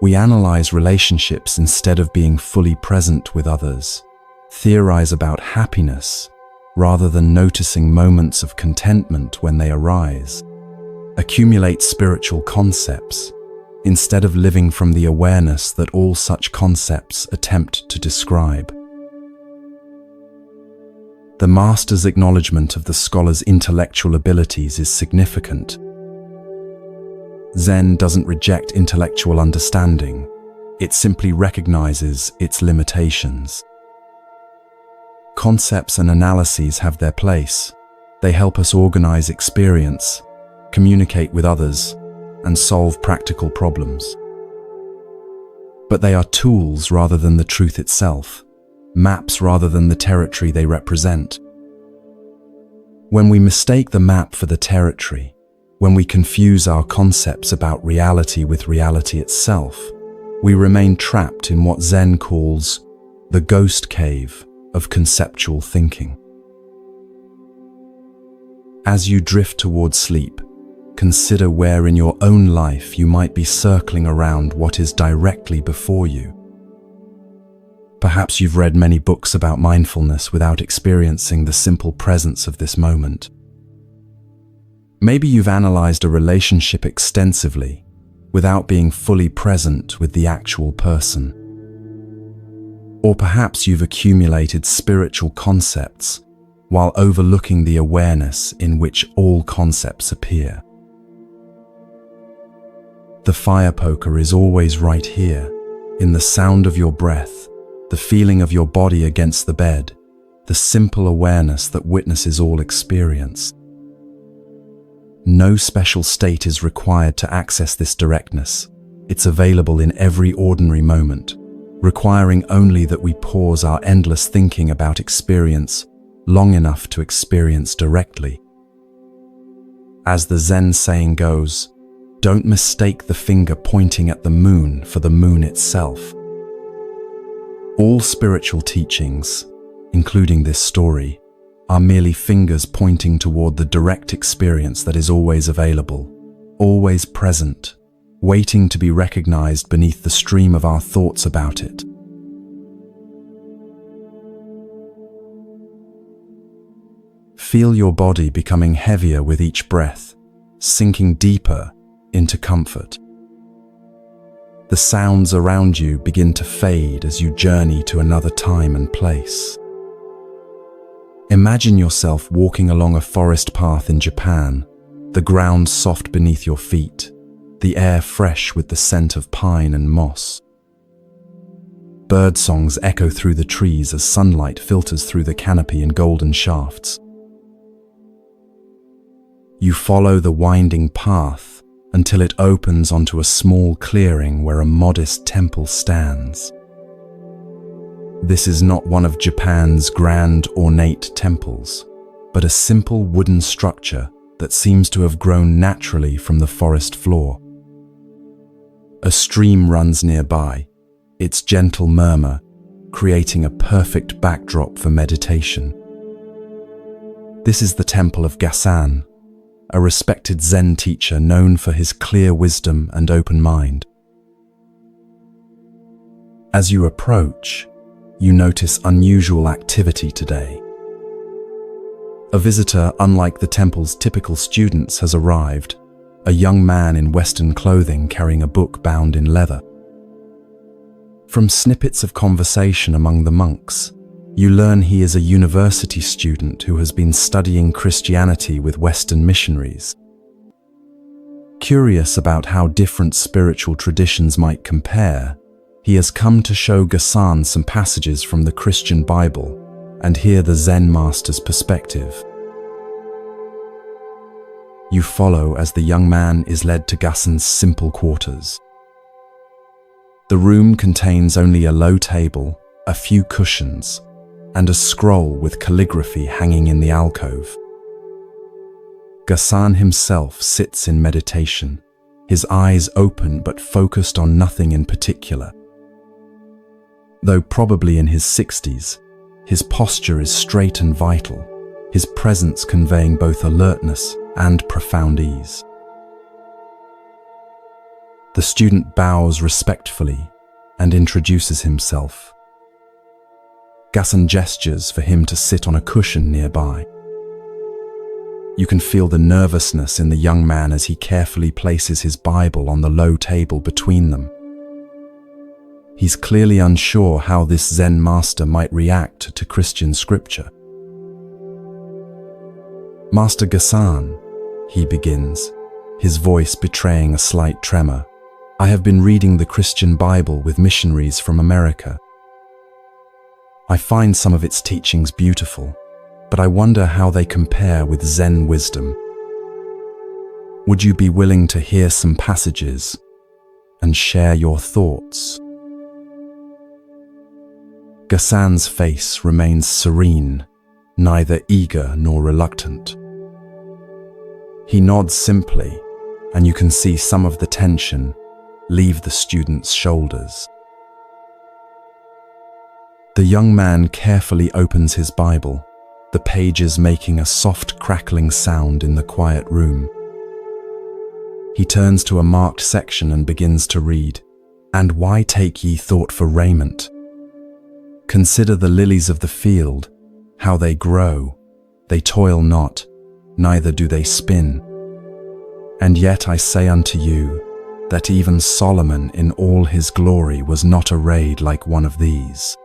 We analyze relationships instead of being fully present with others, theorize about happiness rather than noticing moments of contentment when they arise, accumulate spiritual concepts instead of living from the awareness that all such concepts attempt to describe. The master's acknowledgement of the scholar's intellectual abilities is significant. Zen doesn't reject intellectual understanding, it simply recognizes its limitations. Concepts and analyses have their place. They help us organize experience, communicate with others, and solve practical problems. But they are tools rather than the truth itself, maps rather than the territory they represent. When we mistake the map for the territory, when we confuse our concepts about reality with reality itself, we remain trapped in what Zen calls the ghost cave of conceptual thinking. As you drift towards sleep, consider where in your own life you might be circling around what is directly before you. Perhaps you've read many books about mindfulness without experiencing the simple presence of this moment. Maybe you've analyzed a relationship extensively without being fully present with the actual person. Or perhaps you've accumulated spiritual concepts while overlooking the awareness in which all concepts appear. The fire poker is always right here, in the sound of your breath, the feeling of your body against the bed, the simple awareness that witnesses all experience. No special state is required to access this directness. It's available in every ordinary moment, requiring only that we pause our endless thinking about experience long enough to experience directly. As the Zen saying goes, don't mistake the finger pointing at the moon for the moon itself. All spiritual teachings, including this story, are merely fingers pointing toward the direct experience that is always available, always present, waiting to be recognized beneath the stream of our thoughts about it. Feel your body becoming heavier with each breath, sinking deeper into comfort. The sounds around you begin to fade as you journey to another time and place. Imagine yourself walking along a forest path in Japan, the ground soft beneath your feet, the air fresh with the scent of pine and moss. Bird songs echo through the trees as sunlight filters through the canopy in golden shafts. You follow the winding path until it opens onto a small clearing where a modest temple stands. This is not one of Japan's grand ornate temples, but a simple wooden structure that seems to have grown naturally from the forest floor. A stream runs nearby, its gentle murmur creating a perfect backdrop for meditation. This is the temple of Gasan, a respected Zen teacher known for his clear wisdom and open mind. As you approach, you notice unusual activity today. A visitor unlike the temple's typical students has arrived, a young man in Western clothing carrying a book bound in leather. From snippets of conversation among the monks, you learn he is a university student who has been studying Christianity with Western missionaries. Curious about how different spiritual traditions might compare, he has come to show Gasan some passages from the Christian Bible and hear the Zen master's perspective. You follow as the young man is led to Gasan's simple quarters. The room contains only a low table, a few cushions, and a scroll with calligraphy hanging in the alcove. Gasan himself sits in meditation, his eyes open but focused on nothing in particular. Though probably in his 60s, his posture is straight and vital, his presence conveying both alertness and profound ease. The student bows respectfully and introduces himself. Gasan gestures for him to sit on a cushion nearby. You can feel the nervousness in the young man as he carefully places his Bible on the low table between them. He's clearly unsure how this Zen master might react to Christian scripture. "Master Gasan," he begins, his voice betraying a slight tremor, "I have been reading the Christian Bible with missionaries from America. I find some of its teachings beautiful, but I wonder how they compare with Zen wisdom. Would you be willing to hear some passages and share your thoughts?" Gasan's face remains serene, neither eager nor reluctant. He nods simply, and you can see some of the tension leave the student's shoulders. The young man carefully opens his Bible, the pages making a soft crackling sound in the quiet room. He turns to a marked section and begins to read, "And why take ye thought for raiment? Consider the lilies of the field, how they grow. They toil not, neither do they spin. And yet I say unto you, that even Solomon in all his glory was not arrayed like one of these."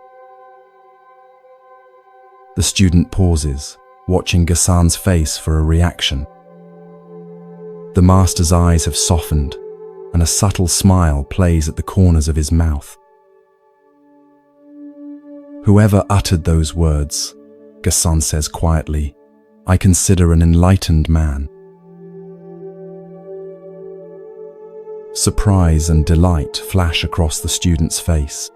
The student pauses, watching Ghassan's face for a reaction. The master's eyes have softened, and a subtle smile plays at the corners of his mouth. "Whoever uttered those words," Ghassan says quietly, "I consider an enlightened man." Surprise and delight flash across the student's face.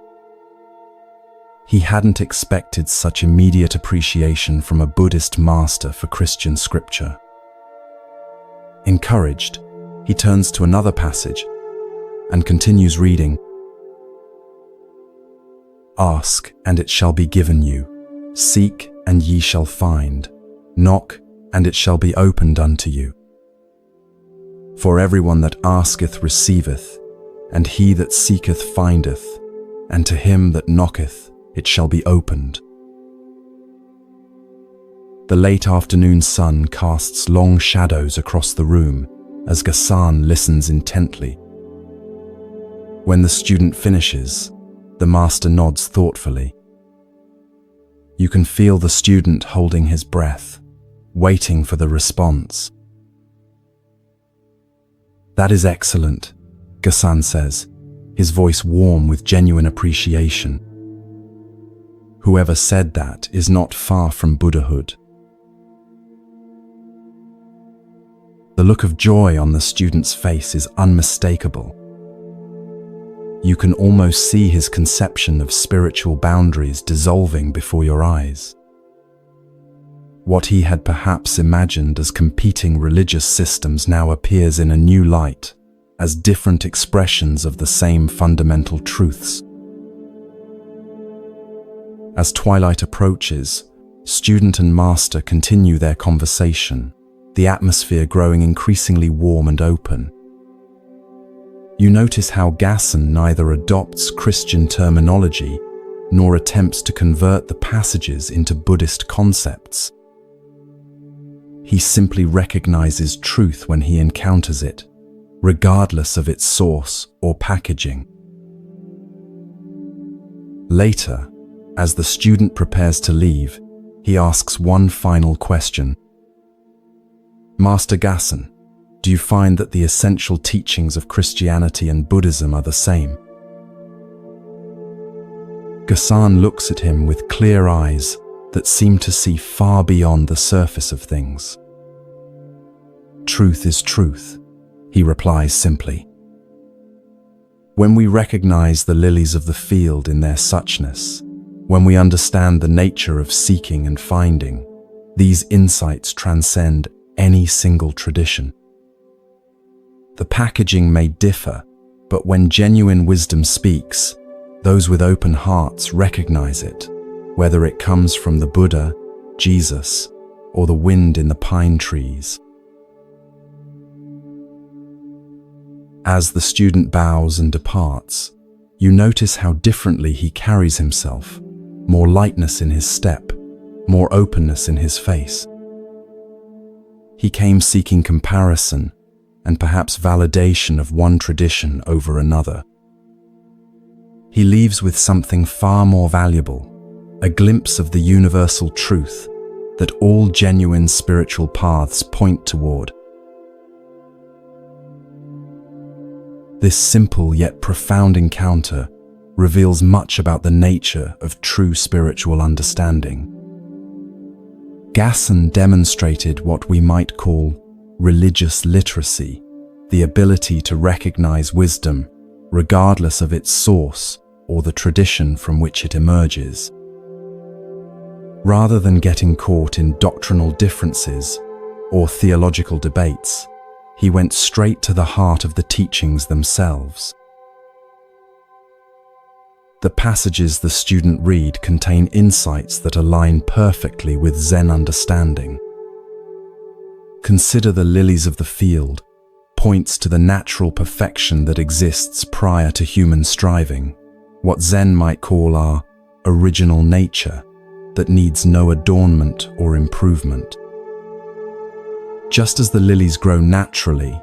He hadn't expected such immediate appreciation from a Buddhist master for Christian scripture. Encouraged, he turns to another passage and continues reading. "Ask, and it shall be given you. Seek, and ye shall find. Knock, and it shall be opened unto you. For everyone that asketh receiveth, and he that seeketh findeth, and to him that knocketh it shall be opened." The late afternoon sun casts long shadows across the room as Ghassan listens intently. When the student finishes, the master nods thoughtfully. You can feel the student holding his breath, waiting for the response. "That is excellent," Ghassan says, his voice warm with genuine appreciation. Whoever said that is not far from Buddhahood. The look of joy on the student's face is unmistakable. You can almost see his conception of spiritual boundaries dissolving before your eyes. What he had perhaps imagined as competing religious systems now appears in a new light, as different expressions of the same fundamental truths. As twilight approaches, student and master continue their conversation, the atmosphere growing increasingly warm and open. You notice how Ghassan neither adopts Christian terminology nor attempts to convert the passages into Buddhist concepts. He simply recognizes truth when he encounters it, regardless of its source or packaging. Later, as the student prepares to leave, he asks one final question. "Master Ghassan, do you find that the essential teachings of Christianity and Buddhism are the same?" Ghassan looks at him with clear eyes that seem to see far beyond the surface of things. "Truth is truth," he replies simply. When we recognize the lilies of the field in their suchness, when we understand the nature of seeking and finding, these insights transcend any single tradition. The packaging may differ, but when genuine wisdom speaks, those with open hearts recognize it, whether it comes from the Buddha, Jesus, or the wind in the pine trees. As the student bows and departs, you notice how differently he carries himself, more lightness in his step, more openness in his face. He came seeking comparison and perhaps validation of one tradition over another. He leaves with something far more valuable, a glimpse of the universal truth that all genuine spiritual paths point toward. This simple yet profound encounter reveals much about the nature of true spiritual understanding. Ghassan demonstrated what we might call religious literacy, the ability to recognize wisdom regardless of its source or the tradition from which it emerges. Rather than getting caught in doctrinal differences or theological debates, he went straight to the heart of the teachings themselves. The passages the student read contain insights that align perfectly with Zen understanding. "Consider the lilies of the field" points to the natural perfection that exists prior to human striving, what Zen might call our original nature, that needs no adornment or improvement. Just as the lilies grow naturally,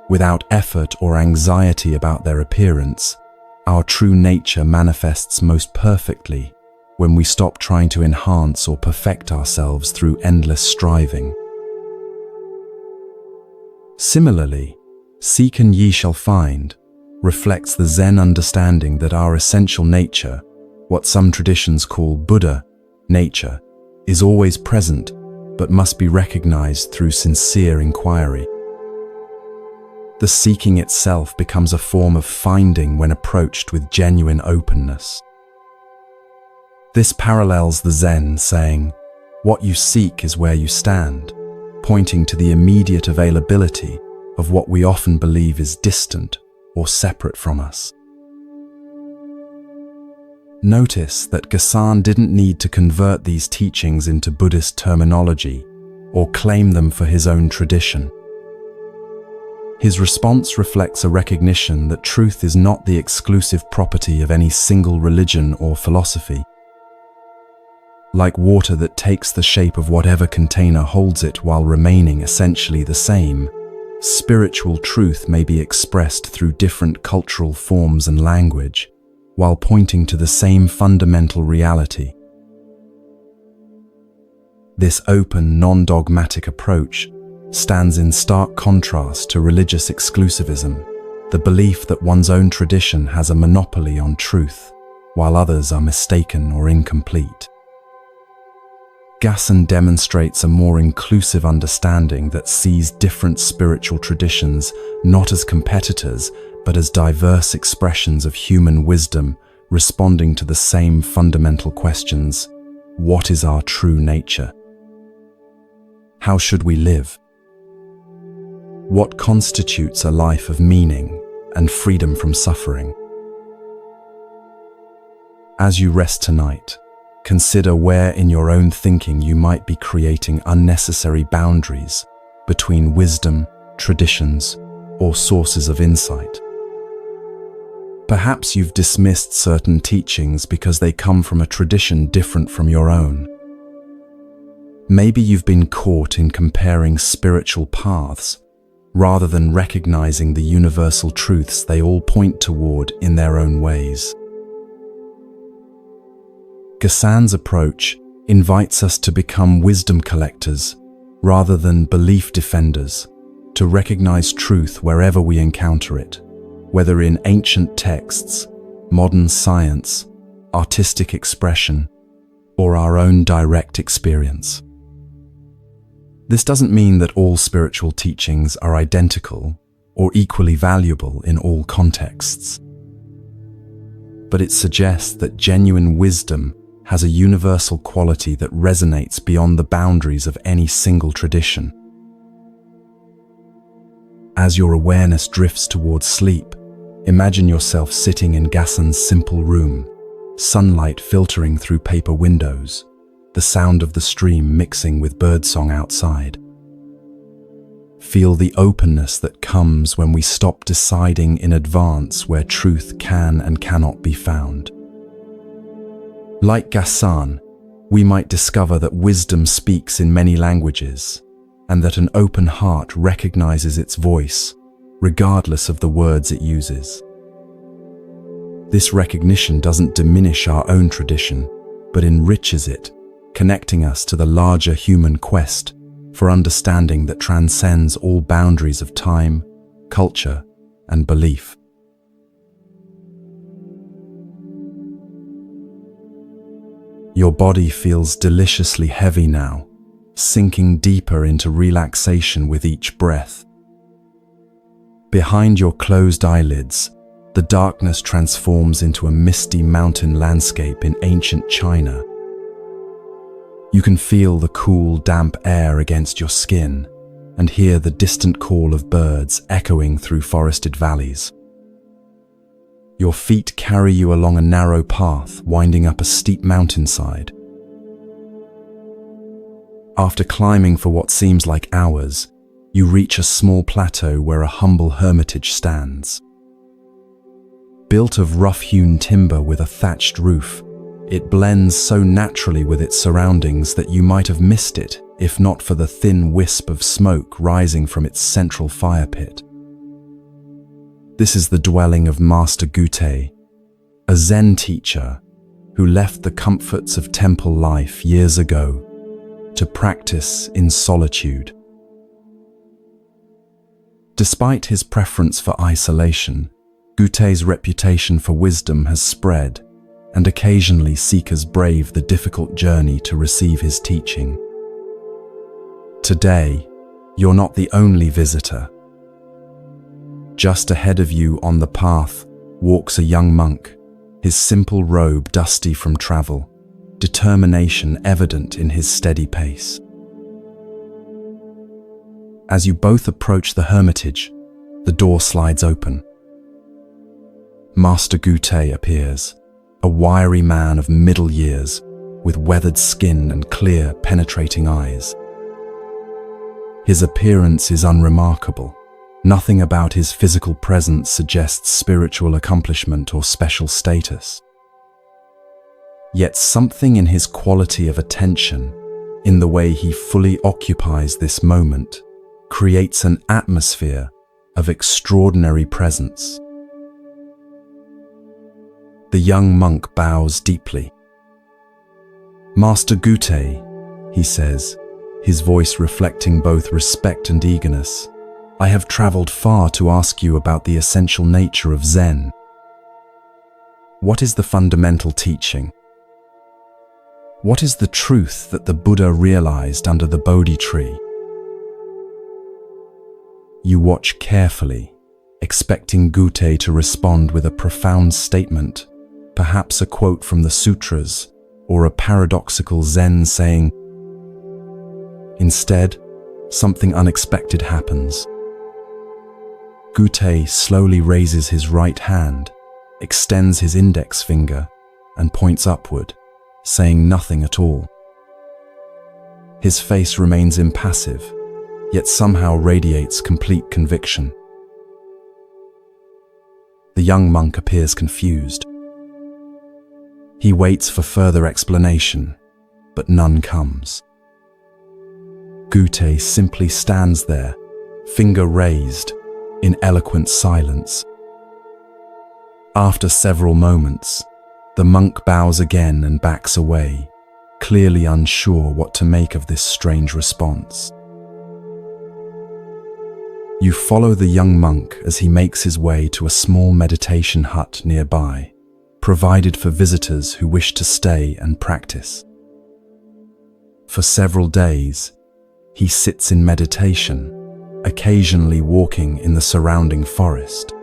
without effort or anxiety about their appearance, our true nature manifests most perfectly when we stop trying to enhance or perfect ourselves through endless striving. Similarly, "Seek and ye shall find" reflects the Zen understanding that our essential nature, what some traditions call Buddha nature, is always present but must be recognized through sincere inquiry. The seeking itself becomes a form of finding when approached with genuine openness. This parallels the Zen saying, "What you seek is where you stand," pointing to the immediate availability of what we often believe is distant or separate from us. Notice that Gasan didn't need to convert these teachings into Buddhist terminology or claim them for his own tradition. His response reflects a recognition that truth is not the exclusive property of any single religion or philosophy. Like water that takes the shape of whatever container holds it while remaining essentially the same, spiritual truth may be expressed through different cultural forms and language, while pointing to the same fundamental reality. This open, non-dogmatic approach stands in stark contrast to religious exclusivism, the belief that one's own tradition has a monopoly on truth, while others are mistaken or incomplete. Gasan demonstrates a more inclusive understanding that sees different spiritual traditions not as competitors, but as diverse expressions of human wisdom responding to the same fundamental questions: what is our true nature? How should we live? What constitutes a life of meaning and freedom from suffering? As you rest tonight, consider where in your own thinking you might be creating unnecessary boundaries between wisdom, traditions, or sources of insight. Perhaps you've dismissed certain teachings because they come from a tradition different from your own. Maybe you've been caught in comparing spiritual paths rather than recognizing the universal truths they all point toward in their own ways. Gasan's approach invites us to become wisdom collectors rather than belief defenders, to recognize truth wherever we encounter it, whether in ancient texts, modern science, artistic expression, or our own direct experience. This doesn't mean that all spiritual teachings are identical or equally valuable in all contexts, but it suggests that genuine wisdom has a universal quality that resonates beyond the boundaries of any single tradition. As your awareness drifts towards sleep, imagine yourself sitting in Gasan's simple room, sunlight filtering through paper windows, the sound of the stream mixing with birdsong outside. Feel the openness that comes when we stop deciding in advance where truth can and cannot be found. Like Gasan, we might discover that wisdom speaks in many languages, and that an open heart recognizes its voice, regardless of the words it uses. This recognition doesn't diminish our own tradition, but enriches it, connecting us to the larger human quest for understanding that transcends all boundaries of time, culture, and belief. Your body feels deliciously heavy now, sinking deeper into relaxation with each breath. Behind your closed eyelids, the darkness transforms into a misty mountain landscape in ancient China. You can feel the cool, damp air against your skin and hear the distant call of birds echoing through forested valleys. Your feet carry you along a narrow path winding up a steep mountainside. After climbing for what seems like hours, you reach a small plateau where a humble hermitage stands. Built of rough-hewn timber with a thatched roof, it blends so naturally with its surroundings that you might have missed it if not for the thin wisp of smoke rising from its central fire pit. This is the dwelling of Master Gute, a Zen teacher who left the comforts of temple life years ago to practice in solitude. Despite his preference for isolation, Gutei's reputation for wisdom has spread, and occasionally seekers brave the difficult journey to receive his teaching. Today, you're not the only visitor. Just ahead of you on the path walks a young monk, his simple robe dusty from travel, determination evident in his steady pace. As you both approach the hermitage, the door slides open. Master Gutei appears, a wiry man of middle years, with weathered skin and clear, penetrating eyes. His appearance is unremarkable. Nothing about his physical presence suggests spiritual accomplishment or special status. Yet something in his quality of attention, in the way he fully occupies this moment, creates an atmosphere of extraordinary presence. The young monk bows deeply. "Master Gutei," he says, his voice reflecting both respect and eagerness, "I have traveled far to ask you about the essential nature of Zen. What is the fundamental teaching? What is the truth that the Buddha realized under the Bodhi tree?" You watch carefully, expecting Gutei to respond with a profound statement, perhaps a quote from the sutras or a paradoxical Zen saying. Instead, something unexpected happens. Gutei slowly raises his right hand, extends his index finger, and points upward, saying nothing at all. His face remains impassive, yet somehow radiates complete conviction. The young monk appears confused. He waits for further explanation, but none comes. Gutei simply stands there, finger raised, in eloquent silence. After several moments, the monk bows again and backs away, clearly unsure what to make of this strange response. You follow the young monk as he makes his way to a small meditation hut nearby, provided for visitors who wish to stay and practice. For several days, he sits in meditation, occasionally walking in the surrounding forest.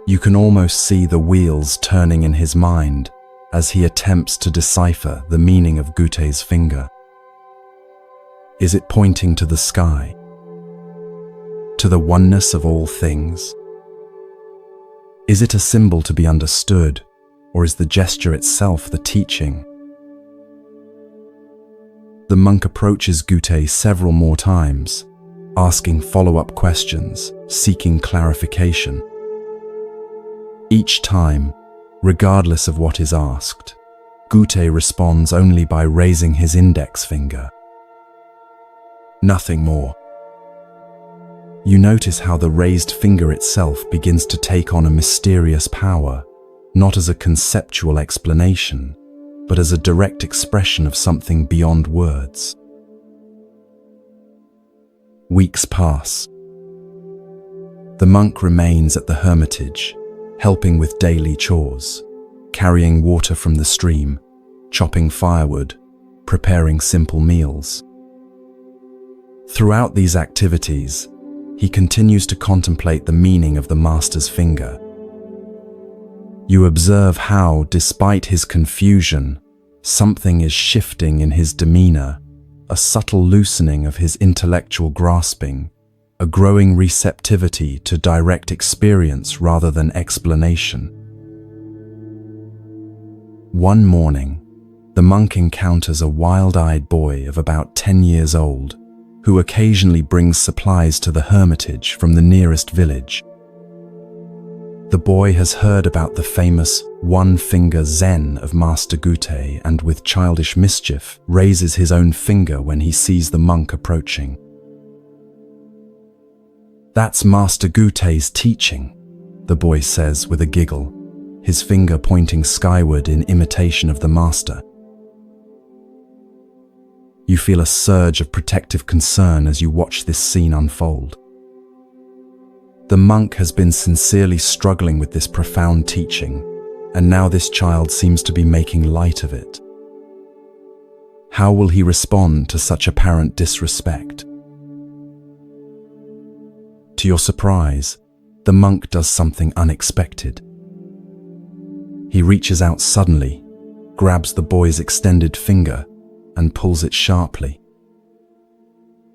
You can almost see the wheels turning in his mind as he attempts to decipher the meaning of Gutei's finger. Is it pointing to the sky? To the oneness of all things? Is it a symbol to be understood, or is the gesture itself the teaching? The monk approaches Gutei several more times, asking follow-up questions, seeking clarification. Each time, regardless of what is asked, Gutei responds only by raising his index finger. Nothing more. You notice how the raised finger itself begins to take on a mysterious power, not as a conceptual explanation, but as a direct expression of something beyond words. Weeks pass. The monk remains at the hermitage, helping with daily chores, carrying water from the stream, chopping firewood, preparing simple meals. Throughout these activities, he continues to contemplate the meaning of the master's finger. You observe how, despite his confusion, something is shifting in his demeanor, a subtle loosening of his intellectual grasping, a growing receptivity to direct experience rather than explanation. One morning, the monk encounters a wild-eyed boy of about 10 years old, who occasionally brings supplies to the hermitage from the nearest village. The boy has heard about the famous one-finger Zen of Master Gutei and with childish mischief raises his own finger when he sees the monk approaching. "That's Master Gutei's teaching," the boy says with a giggle. his finger pointing skyward in imitation of the master. You feel a surge of protective concern as you watch this scene unfold. The monk has been sincerely struggling with this profound teaching, and now this child seems to be making light of it. How will he respond to such apparent disrespect? To your surprise, the monk does something unexpected. He reaches out suddenly, grabs the boy's extended finger, and pulls it sharply.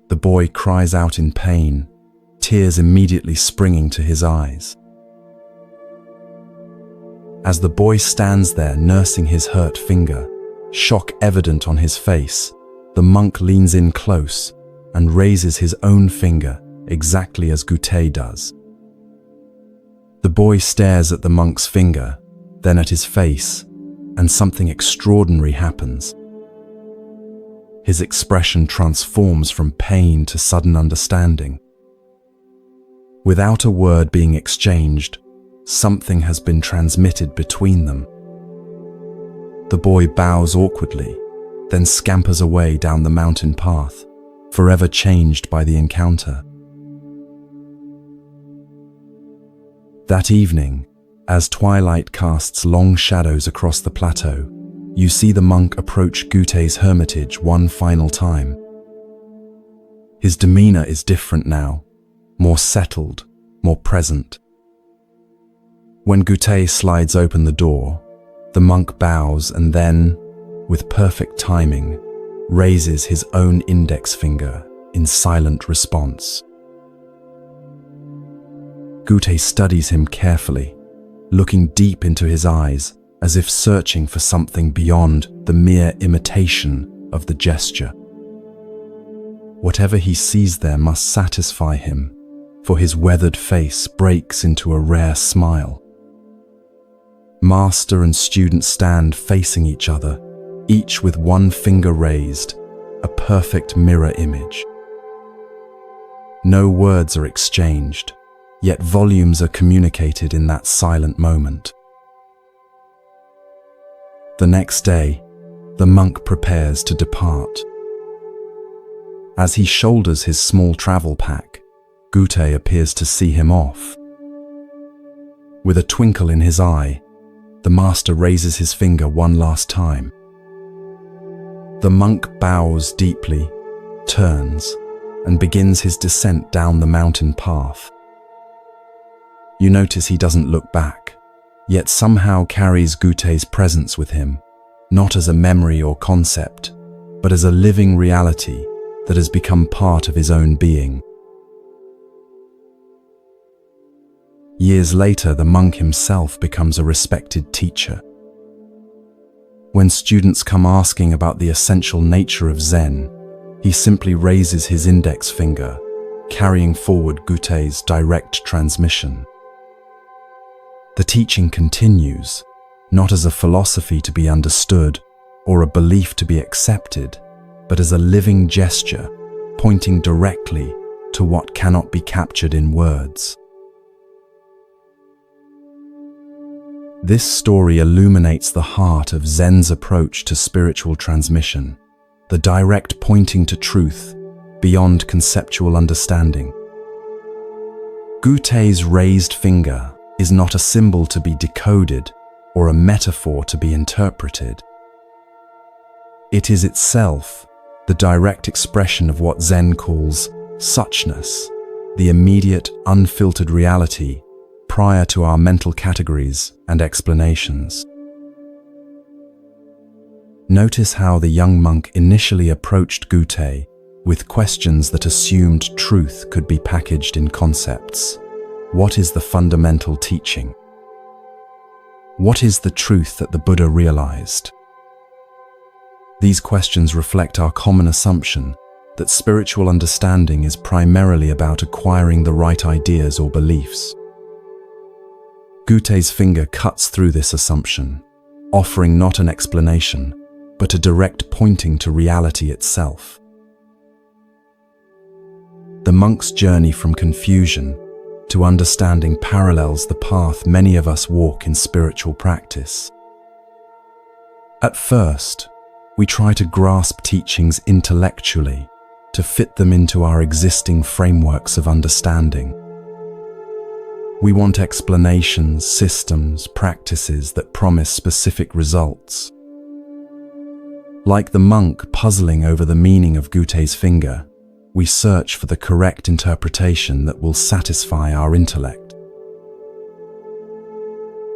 The boy cries out in pain, tears immediately springing to his eyes. As the boy stands there nursing his hurt finger, shock evident on his face, the monk leans in close and raises his own finger exactly as Gutei does. The boy stares at the monk's finger, then at his face, and something extraordinary happens. His expression transforms from pain to sudden understanding. Without a word being exchanged, something has been transmitted between them. The boy bows awkwardly, then scampers away down the mountain path, forever changed by the encounter. That evening, as twilight casts long shadows across the plateau, you see the monk approach Gutei's hermitage one final time. His demeanor is different now, more settled, more present. When Gutei slides open the door, the monk bows and then, with perfect timing, raises his own index finger in silent response. Gutei studies him carefully, looking deep into his eyes as if searching for something beyond the mere imitation of the gesture. Whatever he sees there must satisfy him, for his weathered face breaks into a rare smile. Master and student stand facing each other, each with one finger raised, a perfect mirror image. No words are exchanged, yet volumes are communicated in that silent moment. The next day, the monk prepares to depart. As he shoulders his small travel pack, Gutei appears to see him off. With a twinkle in his eye, the master raises his finger one last time. The monk bows deeply, turns, and begins his descent down the mountain path. You notice he doesn't look back, yet somehow carries Gutei's presence with him, not as a memory or concept, but as a living reality that has become part of his own being. Years later, the monk himself becomes a respected teacher. When students come asking about the essential nature of Zen, he simply raises his index finger, carrying forward Gutei's direct transmission. The teaching continues, not as a philosophy to be understood or a belief to be accepted, but as a living gesture pointing directly to what cannot be captured in words. This story illuminates the heart of Zen's approach to spiritual transmission, the direct pointing to truth beyond conceptual understanding. Gutei's raised finger is not a symbol to be decoded or a metaphor to be interpreted. It is itself the direct expression of what Zen calls suchness, the immediate, unfiltered reality prior to our mental categories and explanations. Notice how the young monk initially approached Gutei with questions that assumed truth could be packaged in concepts. What is the fundamental teaching? What is the truth that the Buddha realized? These questions reflect our common assumption that spiritual understanding is primarily about acquiring the right ideas or beliefs. Gutei's finger cuts through this assumption, offering not an explanation, but a direct pointing to reality itself. The monk's journey from confusion, to understanding parallels the path many of us walk in spiritual practice. At first, we try to grasp teachings intellectually to fit them into our existing frameworks of understanding. We want explanations, systems, practices that promise specific results. Like the monk puzzling over the meaning of Gute's finger, we search for the correct interpretation that will satisfy our intellect.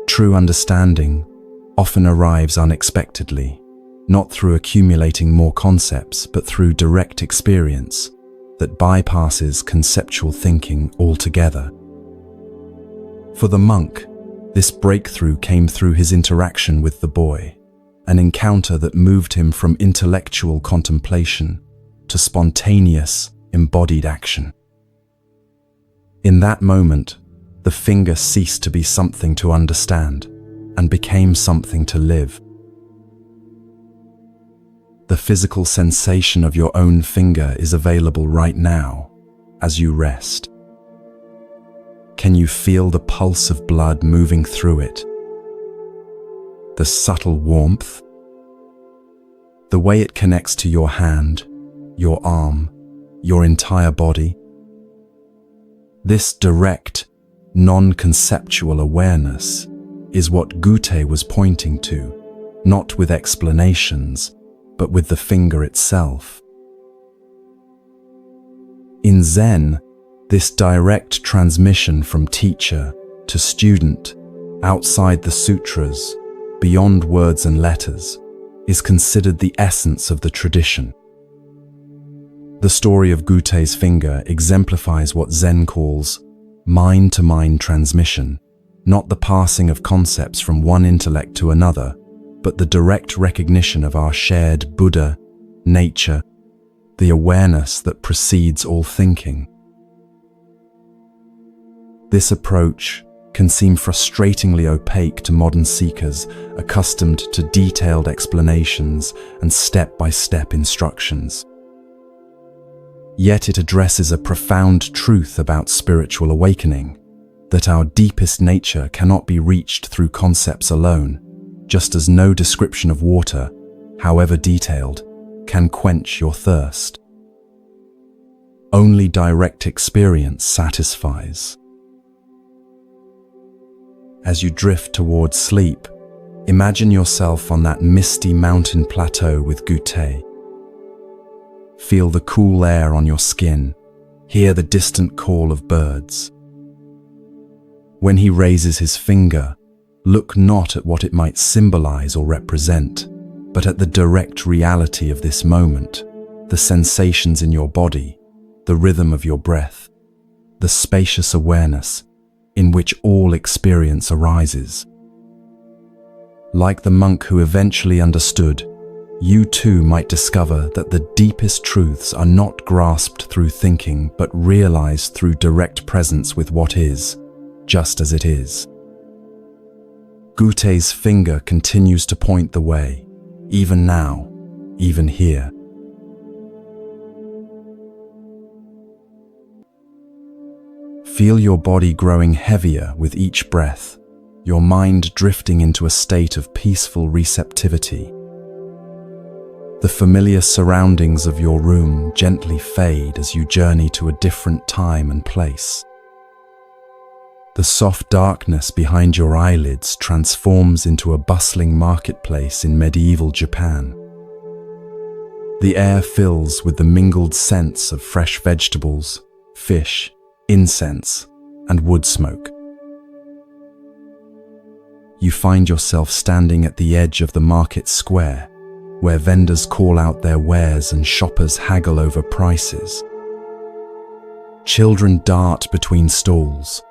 True understanding often arrives unexpectedly, not through accumulating more concepts, but through direct experience that bypasses conceptual thinking altogether. For the monk, this breakthrough came through his interaction with the boy, an encounter that moved him from intellectual contemplation to spontaneous, embodied action. In that moment, the finger ceased to be something to understand and became something to live. The physical sensation of your own finger is available right now as you rest. Can you feel the pulse of blood moving through it? The subtle warmth? The way it connects to your hand, your arm, your entire body? This direct, non-conceptual awareness is what Gute was pointing to, not with explanations, but with the finger itself. In Zen, this direct transmission from teacher to student, outside the sutras, beyond words and letters, is considered the essence of the tradition. The story of Gute's finger exemplifies what Zen calls mind-to-mind transmission, not the passing of concepts from one intellect to another, but the direct recognition of our shared Buddha, nature, the awareness that precedes all thinking. This approach can seem frustratingly opaque to modern seekers accustomed to detailed explanations and step-by-step instructions. Yet it addresses a profound truth about spiritual awakening, that our deepest nature cannot be reached through concepts alone, just as no description of water, however detailed, can quench your thirst. Only direct experience satisfies. As you drift towards sleep, imagine yourself on that misty mountain plateau with Gute. Feel the cool air on your skin, hear the distant call of birds. When he raises his finger, look not at what it might symbolize or represent, but at the direct reality of this moment, the sensations in your body, the rhythm of your breath, the spacious awareness in which all experience arises. Like the monk who eventually understood, you too might discover that the deepest truths are not grasped through thinking but realized through direct presence with what is, just as it is. Gute's finger continues to point the way, even now, even here. Feel your body growing heavier with each breath, your mind drifting into a state of peaceful receptivity. The familiar surroundings of your room gently fade as you journey to a different time and place. The soft darkness behind your eyelids transforms into a bustling marketplace in medieval Japan. The air fills with the mingled scents of fresh vegetables, fish, incense, and wood smoke. You find yourself standing at the edge of the market square, where vendors call out their wares and shoppers haggle over prices. Children dart between stalls,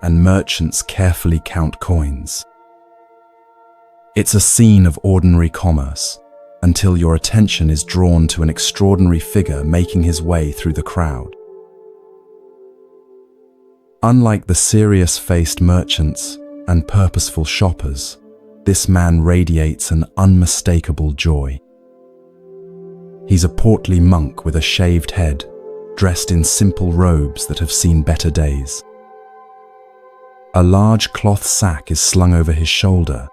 and merchants carefully count coins. It's a scene of ordinary commerce, until your attention is drawn to an extraordinary figure making his way through the crowd. Unlike the serious-faced merchants and purposeful shoppers, this man radiates an unmistakable joy. He's a portly monk with a shaved head, dressed in simple robes that have seen better days. A large cloth sack is slung over his shoulder,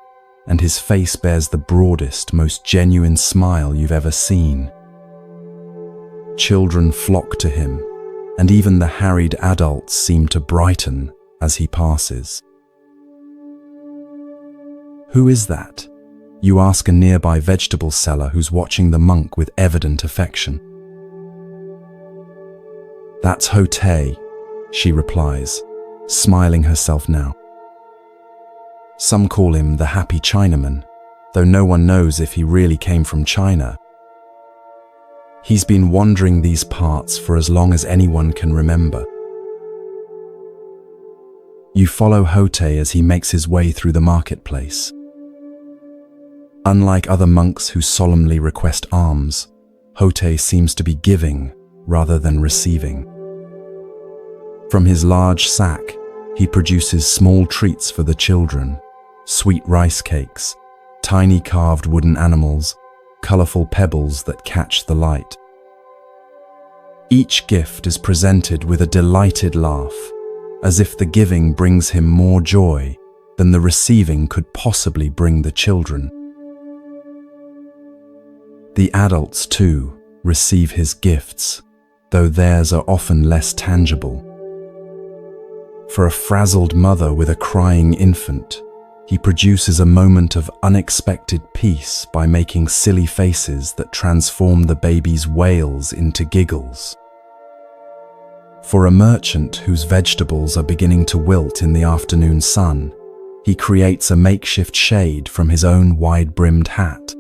and his face bears the broadest, most genuine smile you've ever seen. Children flock to him, and even the harried adults seem to brighten as he passes. "Who is that?" you ask a nearby vegetable seller who's watching the monk with evident affection. "That's Hote," she replies, smiling herself now. Some call him the Happy Chinaman, though no one knows if he really came from China. He's been wandering these parts for as long as anyone can remember. You follow Hote as he makes his way through the marketplace. Unlike other monks who solemnly request alms, Hote seems to be giving rather than receiving. From his large sack, he produces small treats for the children, sweet rice cakes, tiny carved wooden animals, colorful pebbles that catch the light. Each gift is presented with a delighted laugh, as if the giving brings him more joy than the receiving could possibly bring the children. The adults, too, receive his gifts, though theirs are often less tangible. For a frazzled mother with a crying infant, he produces a moment of unexpected peace by making silly faces that transform the baby's wails into giggles. For a merchant whose vegetables are beginning to wilt in the afternoon sun, he creates a makeshift shade from his own wide-brimmed hat.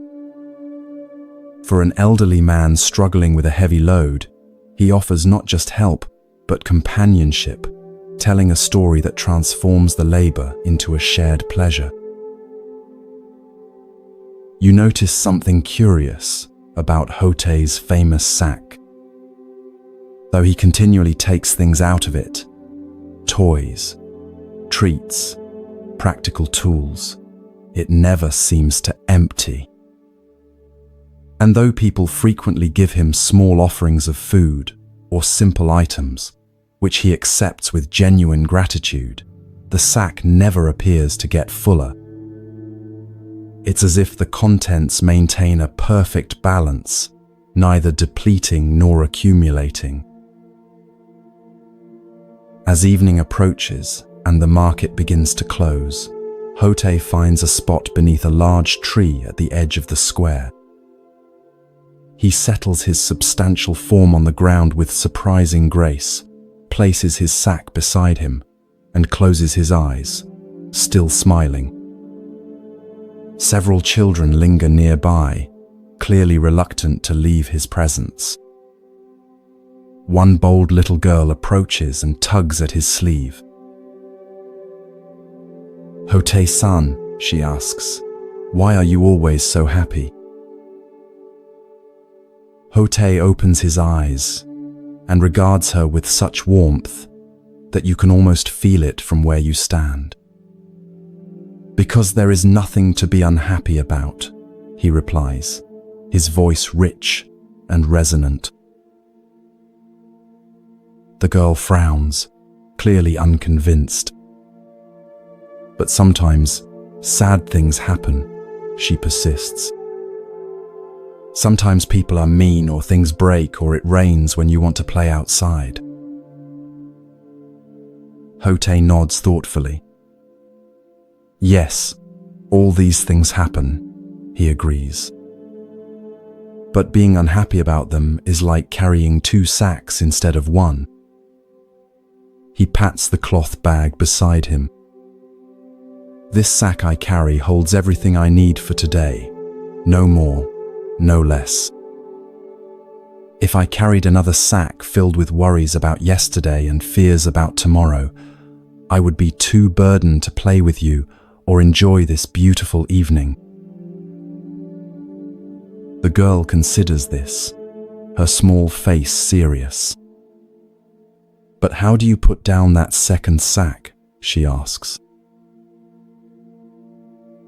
For an elderly man struggling with a heavy load, he offers not just help, but companionship, telling a story that transforms the labor into a shared pleasure. You notice something curious about Hote's famous sack. Though he continually takes things out of it, toys, treats, practical tools, it never seems to empty. And though people frequently give him small offerings of food or simple items, which he accepts with genuine gratitude, the sack never appears to get fuller. It's as if the contents maintain a perfect balance, neither depleting nor accumulating. As evening approaches and the market begins to close, Hote finds a spot beneath a large tree at the edge of the square. He settles his substantial form on the ground with surprising grace, places his sack beside him, and closes his eyes, still smiling. Several children linger nearby, clearly reluctant to leave his presence. One bold little girl approaches and tugs at his sleeve. "Hote-san," she asks, "why are you always so happy?" Hote opens his eyes and regards her with such warmth that you can almost feel it from where you stand. "Because there is nothing to be unhappy about," he replies, his voice rich and resonant. The girl frowns, clearly unconvinced. "But sometimes sad things happen," she persists. "Sometimes people are mean, or things break, or it rains when you want to play outside." Hote nods thoughtfully. "Yes, all these things happen," he agrees. "But being unhappy about them is like carrying 2 sacks instead of 1. He pats the cloth bag beside him. "This sack I carry holds everything I need for today, no more, no less. If I carried another sack filled with worries about yesterday and fears about tomorrow, I would be too burdened to play with you or enjoy this beautiful evening." The girl considers this, her small face serious. "But how do you put down that second sack?" she asks.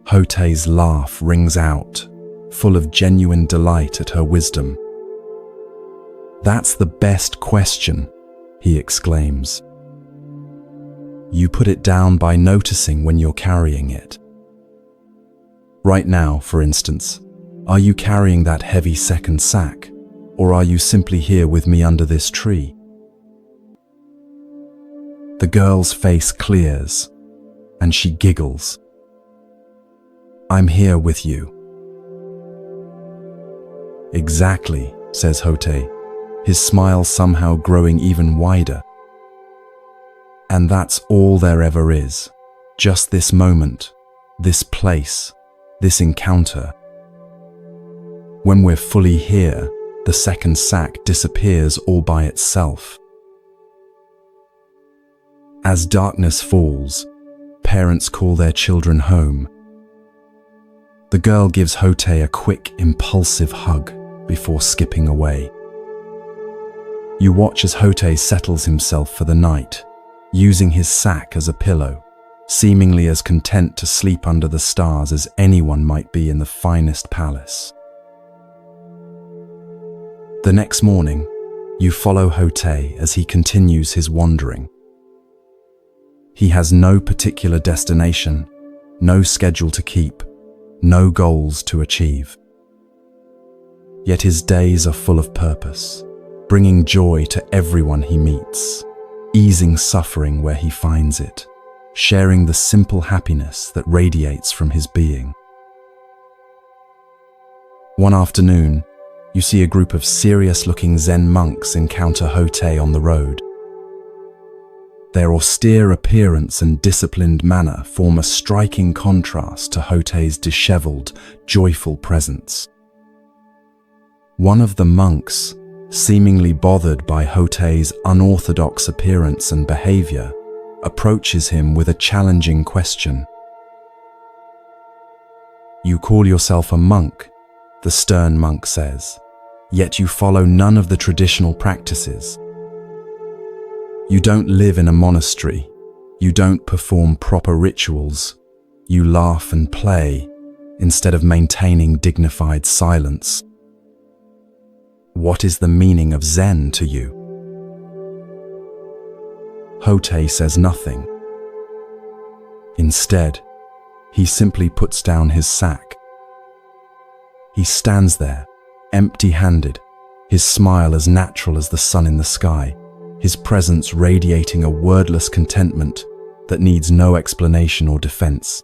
Hote's laugh rings out, full of genuine delight at her wisdom. "That's the best question," he exclaims. You put it down by noticing when you're carrying it. Right now, for instance, are you carrying that heavy second sack, or are you simply here with me under this tree? The girl's face clears, and she giggles. I'm here with you. Exactly, says Hote, his smile somehow growing even wider. And that's all there ever is. Just this moment, this place, this encounter. When we're fully here, the second sack disappears all by itself. As darkness falls, parents call their children home. The girl gives Hote a quick, impulsive hug before skipping away. You watch as Hote settles himself for the night, using his sack as a pillow, seemingly as content to sleep under the stars as anyone might be in the finest palace. The next morning, you follow Hote as he continues his wandering. He has no particular destination, no schedule to keep, no goals to achieve. Yet his days are full of purpose, bringing joy to everyone he meets, easing suffering where he finds it, sharing the simple happiness that radiates from his being. One afternoon, you see a group of serious-looking Zen monks encounter Hote on the road. Their austere appearance and disciplined manner form a striking contrast to Hote's disheveled, joyful presence. One of the monks, seemingly bothered by Hote's unorthodox appearance and behavior, approaches him with a challenging question. You call yourself a monk, the stern monk says, yet you follow none of the traditional practices. You don't live in a monastery. You don't perform proper rituals. You laugh and play instead of maintaining dignified silence. What is the meaning of Zen to you? Hote says nothing. Instead, he simply puts down his sack. He stands there, empty-handed, his smile as natural as the sun in the sky, his presence radiating a wordless contentment that needs no explanation or defense.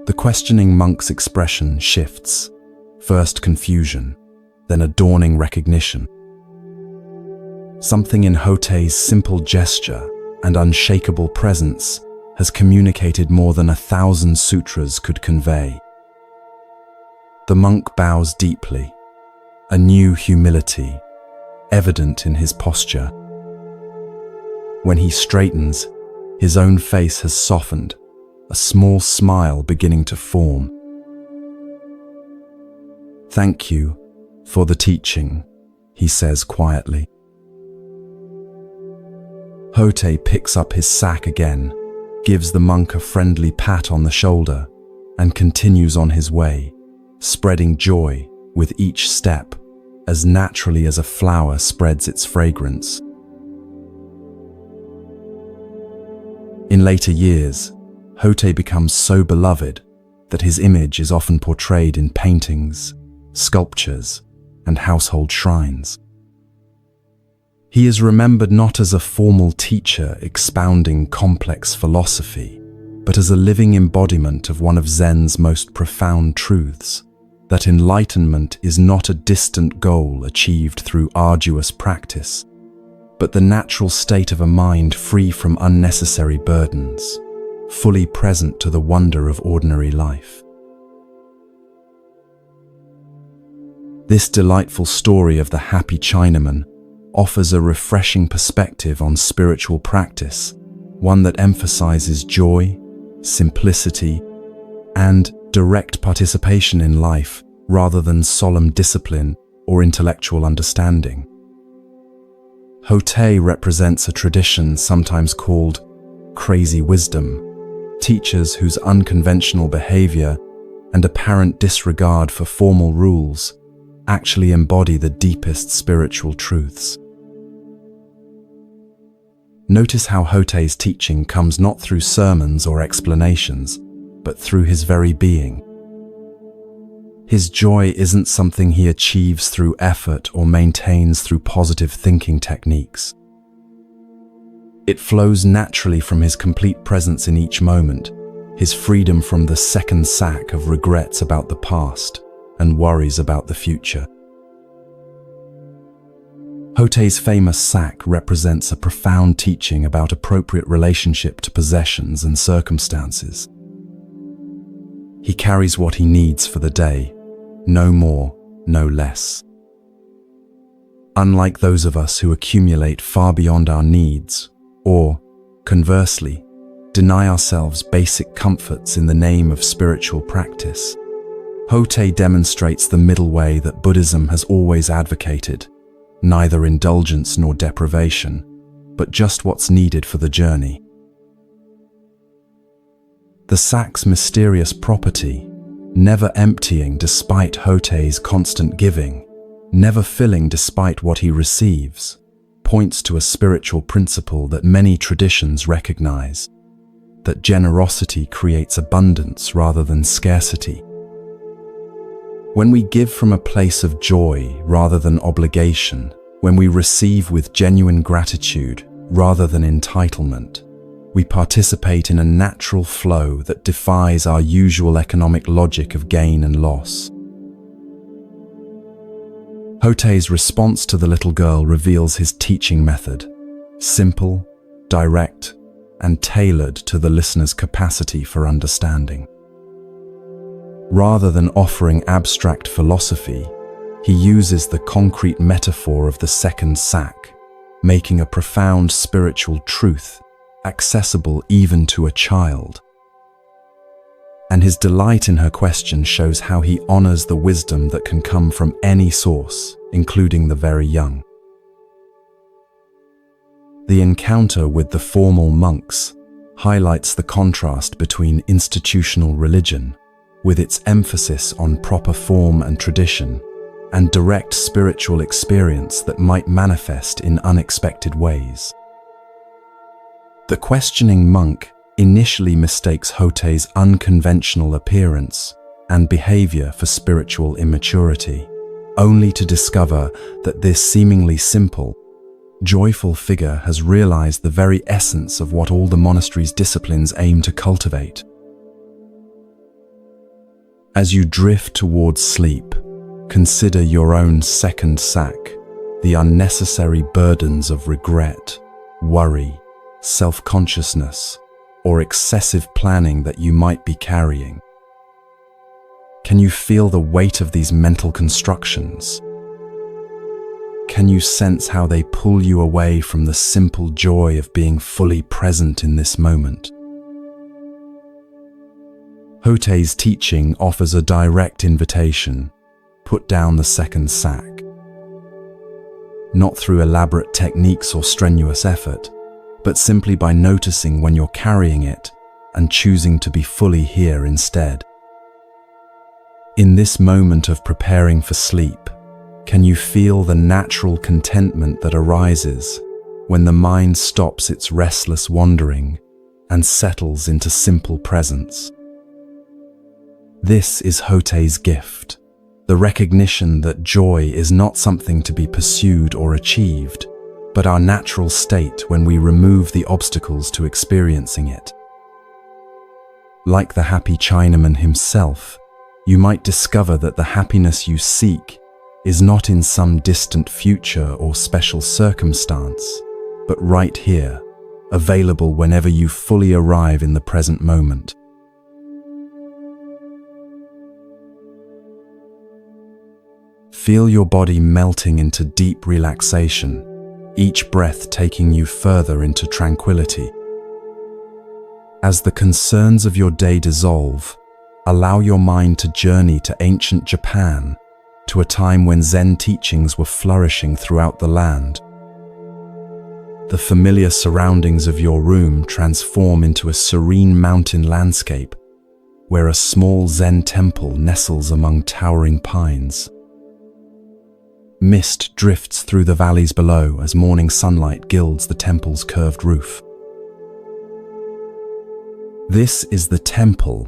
The questioning monk's expression shifts, first confusion, then a dawning recognition. Something in Hote's simple gesture and unshakable presence has communicated more than 1,000 sutras could convey. The monk bows deeply, a new humility evident in his posture. When he straightens, his own face has softened, a small smile beginning to form. Thank you for the teaching, he says quietly. Hote picks up his sack again, gives the monk a friendly pat on the shoulder, and continues on his way, spreading joy with each step, as naturally as a flower spreads its fragrance. In later years, Hote becomes so beloved that his image is often portrayed in paintings, sculptures, and household shrines. He is remembered not as a formal teacher expounding complex philosophy, but as a living embodiment of one of Zen's most profound truths, that enlightenment is not a distant goal achieved through arduous practice, but the natural state of a mind free from unnecessary burdens, fully present to the wonder of ordinary life. This delightful story of the happy Chinaman offers a refreshing perspective on spiritual practice, one that emphasizes joy, simplicity, and direct participation in life rather than solemn discipline or intellectual understanding. Hote represents a tradition sometimes called crazy wisdom, teachers whose unconventional behavior and apparent disregard for formal rules actually embody the deepest spiritual truths. Notice how Hotei's teaching comes not through sermons or explanations, but through his very being. His joy isn't something he achieves through effort or maintains through positive thinking techniques. It flows naturally from his complete presence in each moment, his freedom from the second sack of regrets about the past and worries about the future. Hotei's famous sack represents a profound teaching about appropriate relationship to possessions and circumstances. He carries what he needs for the day, no more, no less. Unlike those of us who accumulate far beyond our needs, or, conversely, deny ourselves basic comforts in the name of spiritual practice, Hotei demonstrates the middle way that Buddhism has always advocated, neither indulgence nor deprivation, but just what's needed for the journey. The sack's mysterious property, never emptying despite Hotei's constant giving, never filling despite what he receives, points to a spiritual principle that many traditions recognize, that generosity creates abundance rather than scarcity. When we give from a place of joy rather than obligation, when we receive with genuine gratitude rather than entitlement, we participate in a natural flow that defies our usual economic logic of gain and loss. Hotei's response to the little girl reveals his teaching method, simple, direct, and tailored to the listener's capacity for understanding. Rather than offering abstract philosophy, he uses the concrete metaphor of the second sack, making a profound spiritual truth accessible even to a child. And his delight in her question shows how he honors the wisdom that can come from any source, including the very young. The encounter with the formal monks highlights the contrast between institutional religion, with its emphasis on proper form and tradition, and direct spiritual experience that might manifest in unexpected ways. The questioning monk initially mistakes Hotei's unconventional appearance and behavior for spiritual immaturity, only to discover that this seemingly simple, joyful figure has realized the very essence of what all the monastery's disciplines aim to cultivate. As you drift towards sleep, consider your own second sack, the unnecessary burdens of regret, worry, self-consciousness, or excessive planning that you might be carrying. Can you feel the weight of these mental constructions? Can you sense how they pull you away from the simple joy of being fully present in this moment? Hotei's teaching offers a direct invitation: put down the second sack. Not through elaborate techniques or strenuous effort, but simply by noticing when you're carrying it and choosing to be fully here instead. In this moment of preparing for sleep, can you feel the natural contentment that arises when the mind stops its restless wandering and settles into simple presence? This is Hotei's gift, the recognition that joy is not something to be pursued or achieved, but our natural state when we remove the obstacles to experiencing it. Like the happy Chinaman himself, you might discover that the happiness you seek is not in some distant future or special circumstance, but right here, available whenever you fully arrive in the present moment. Feel your body melting into deep relaxation, each breath taking you further into tranquility. As the concerns of your day dissolve, allow your mind to journey to ancient Japan, to a time when Zen teachings were flourishing throughout the land. The familiar surroundings of your room transform into a serene mountain landscape, where a small Zen temple nestles among towering pines. Mist drifts through the valleys below as morning sunlight gilds the temple's curved roof. This is the temple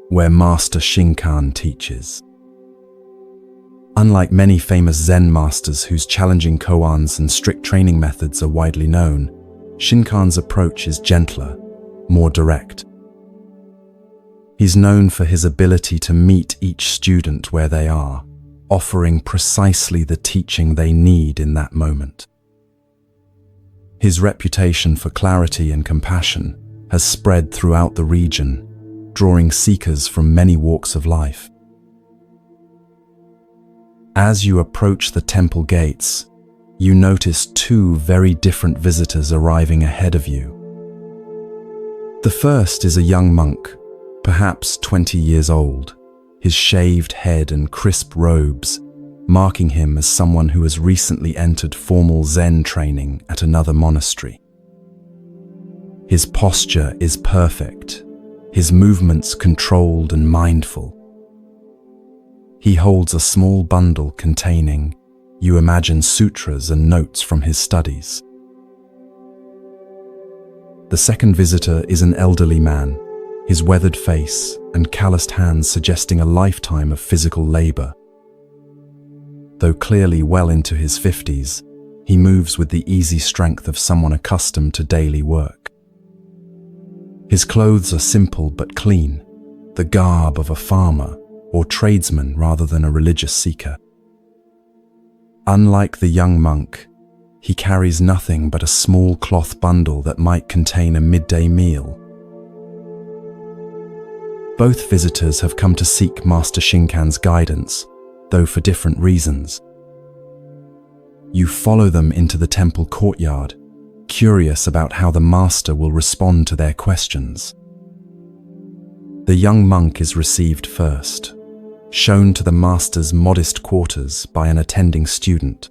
where Master Shinkan teaches. Unlike many famous Zen masters whose challenging koans and strict training methods are widely known, Shinkan's approach is gentler, more direct. He's known for his ability to meet each student where they are, offering precisely the teaching they need in that moment. His reputation for clarity and compassion has spread throughout the region, drawing seekers from many walks of life. As you approach the temple gates, you notice two very different visitors arriving ahead of you. The first is a young monk, perhaps 20 years old, his shaved head and crisp robes marking him as someone who has recently entered formal Zen training at another monastery. His posture is perfect, his movements controlled and mindful. He holds a small bundle containing, you imagine, sutras and notes from his studies. The second visitor is an elderly man, his weathered face and calloused hands suggesting a lifetime of physical labor. Though clearly well into his 50s, he moves with the easy strength of someone accustomed to daily work. His clothes are simple but clean, the garb of a farmer or tradesman rather than a religious seeker. Unlike the young monk, he carries nothing but a small cloth bundle that might contain a midday meal. Both visitors have come to seek Master Shinkan's guidance, though for different reasons. You follow them into the temple courtyard, curious about how the master will respond to their questions. The young monk is received first, shown to the master's modest quarters by an attending student.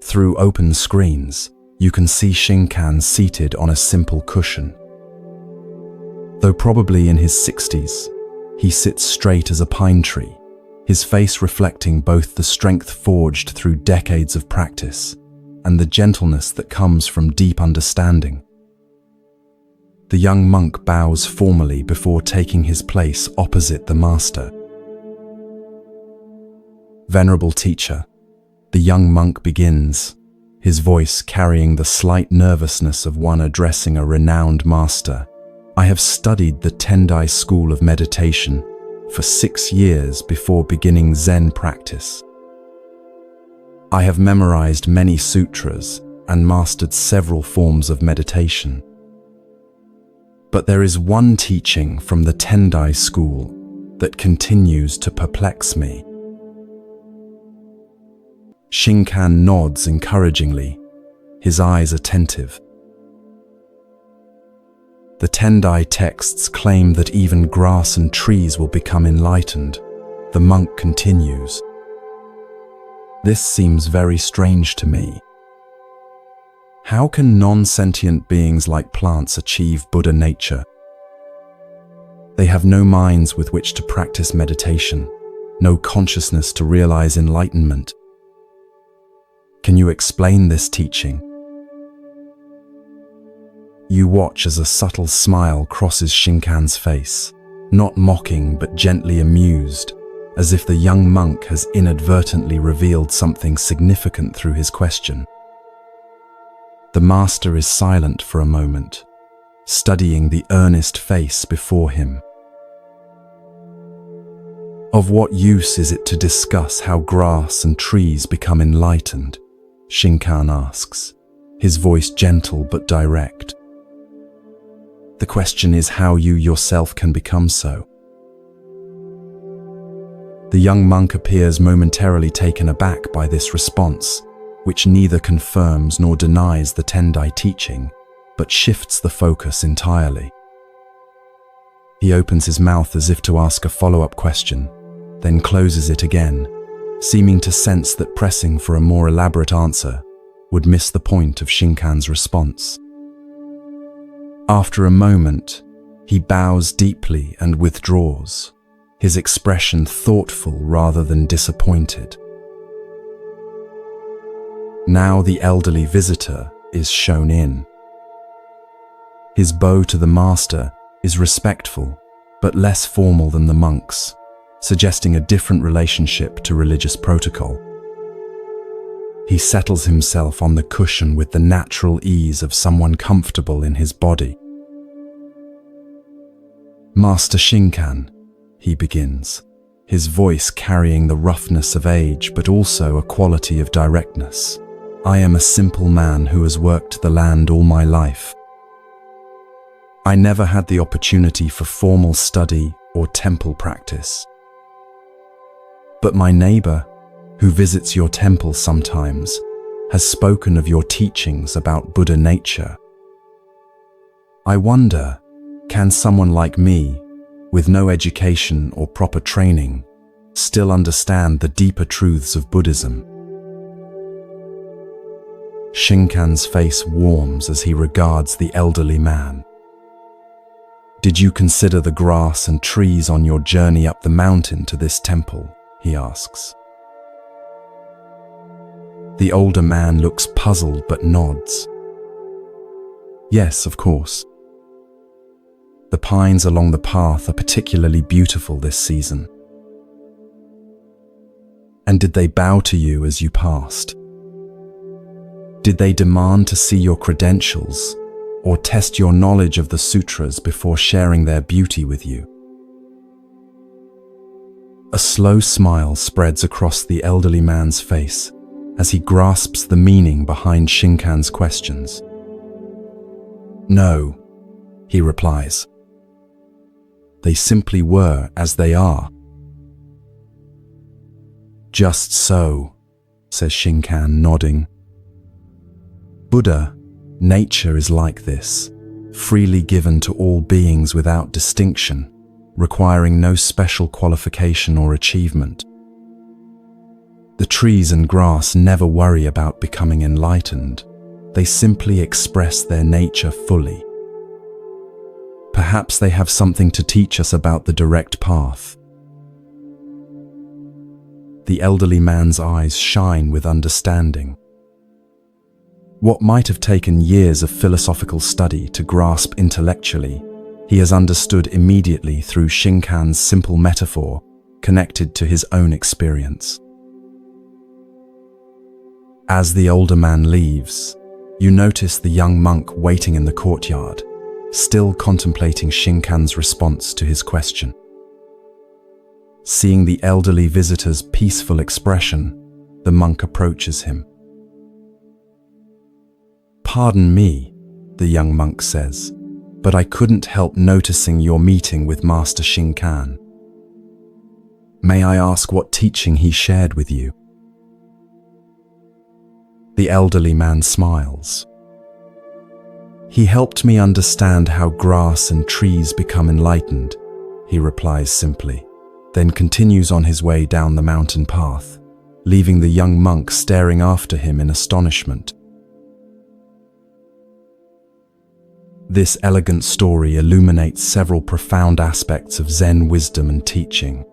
Through open screens, you can see Shinkan seated on a simple cushion. Though probably in his 60s, he sits straight as a pine tree, his face reflecting both the strength forged through decades of practice and the gentleness that comes from deep understanding. The young monk bows formally before taking his place opposite the master. Venerable teacher, the young monk begins, his voice carrying the slight nervousness of one addressing a renowned master. I have studied the Tendai school of meditation for 6 years before beginning Zen practice. I have memorized many sutras and mastered several forms of meditation. But there is one teaching from the Tendai school that continues to perplex me. Shinkan nods encouragingly, his eyes attentive. The Tendai texts claim that even grass and trees will become enlightened. The monk continues. This seems very strange to me. How can non-sentient beings like plants achieve Buddha nature? They have no minds with which to practice meditation, no consciousness to realize enlightenment. Can you explain this teaching? You watch as a subtle smile crosses Shinkan's face, not mocking but gently amused, as if the young monk has inadvertently revealed something significant through his question. The master is silent for a moment, studying the earnest face before him. Of what use is it to discuss how grass and trees become enlightened? Shinkan asks, his voice gentle but direct. The question is how you yourself can become so. The young monk appears momentarily taken aback by this response, which neither confirms nor denies the Tendai teaching, but shifts the focus entirely. He opens his mouth as if to ask a follow-up question, then closes it again, seeming to sense that pressing for a more elaborate answer would miss the point of Shinkan's response. After a moment, he bows deeply and withdraws, his expression thoughtful rather than disappointed. Now the elderly visitor is shown in. His bow to the master is respectful, but less formal than the monks, suggesting a different relationship to religious protocol. He settles himself on the cushion with the natural ease of someone comfortable in his body. "Master Shinkan," he begins, his voice carrying the roughness of age but also a quality of directness. "I am a simple man who has worked the land all my life. I never had the opportunity for formal study or temple practice. But my neighbor, who visits your temple sometimes, has spoken of your teachings about Buddha nature. I wonder, can someone like me, with no education or proper training, still understand the deeper truths of Buddhism?" Shinkan's face warms as he regards the elderly man. "Did you consider the grass and trees on your journey up the mountain to this temple?" he asks. The older man looks puzzled but nods. "Yes, of course. The pines along the path are particularly beautiful this season." "And did they bow to you as you passed? Did they demand to see your credentials or test your knowledge of the sutras before sharing their beauty with you?" A slow smile spreads across the elderly man's face as he grasps the meaning behind Shinkan's questions. "No," he replies. "They simply were as they are." "Just so," says Shinkan, nodding. "Buddha, nature is like this, freely given to all beings without distinction, requiring no special qualification or achievement. The trees and grass never worry about becoming enlightened. They simply express their nature fully. Perhaps they have something to teach us about the direct path." The elderly man's eyes shine with understanding. What might have taken years of philosophical study to grasp intellectually, he has understood immediately through Shinkan's simple metaphor connected to his own experience. As the older man leaves, you notice the young monk waiting in the courtyard, still contemplating Shinkan's response to his question. Seeing the elderly visitor's peaceful expression, the monk approaches him. "Pardon me," the young monk says, "but I couldn't help noticing your meeting with Master Shinkan. May I ask what teaching he shared with you?" The elderly man smiles. "He helped me understand how grass and trees become enlightened," he replies simply, then continues on his way down the mountain path, leaving the young monk staring after him in astonishment. This elegant story illuminates several profound aspects of Zen wisdom and teaching.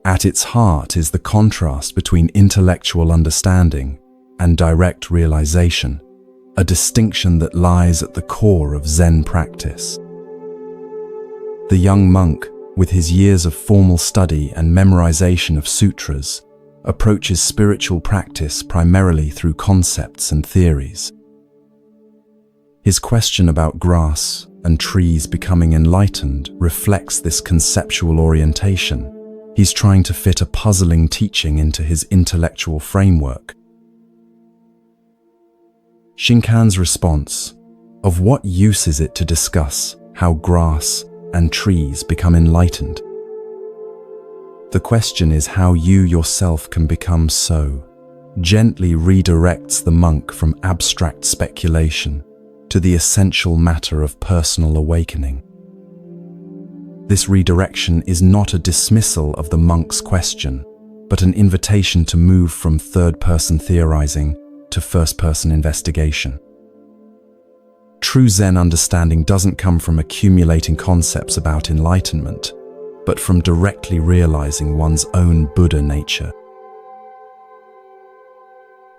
At its heart is the contrast between intellectual understanding and direct realization, a distinction that lies at the core of Zen practice. The young monk, with his years of formal study and memorization of sutras, approaches spiritual practice primarily through concepts and theories. His question about grass and trees becoming enlightened reflects this conceptual orientation. He's trying to fit a puzzling teaching into his intellectual framework. Shinkan's response: "Of what use is it to discuss how grass and trees become enlightened? The question is how you yourself can become so," gently redirects the monk from abstract speculation to the essential matter of personal awakening. This redirection is not a dismissal of the monk's question, but an invitation to move from third-person theorizing to first-person investigation. True Zen understanding doesn't come from accumulating concepts about enlightenment, but from directly realizing one's own Buddha nature.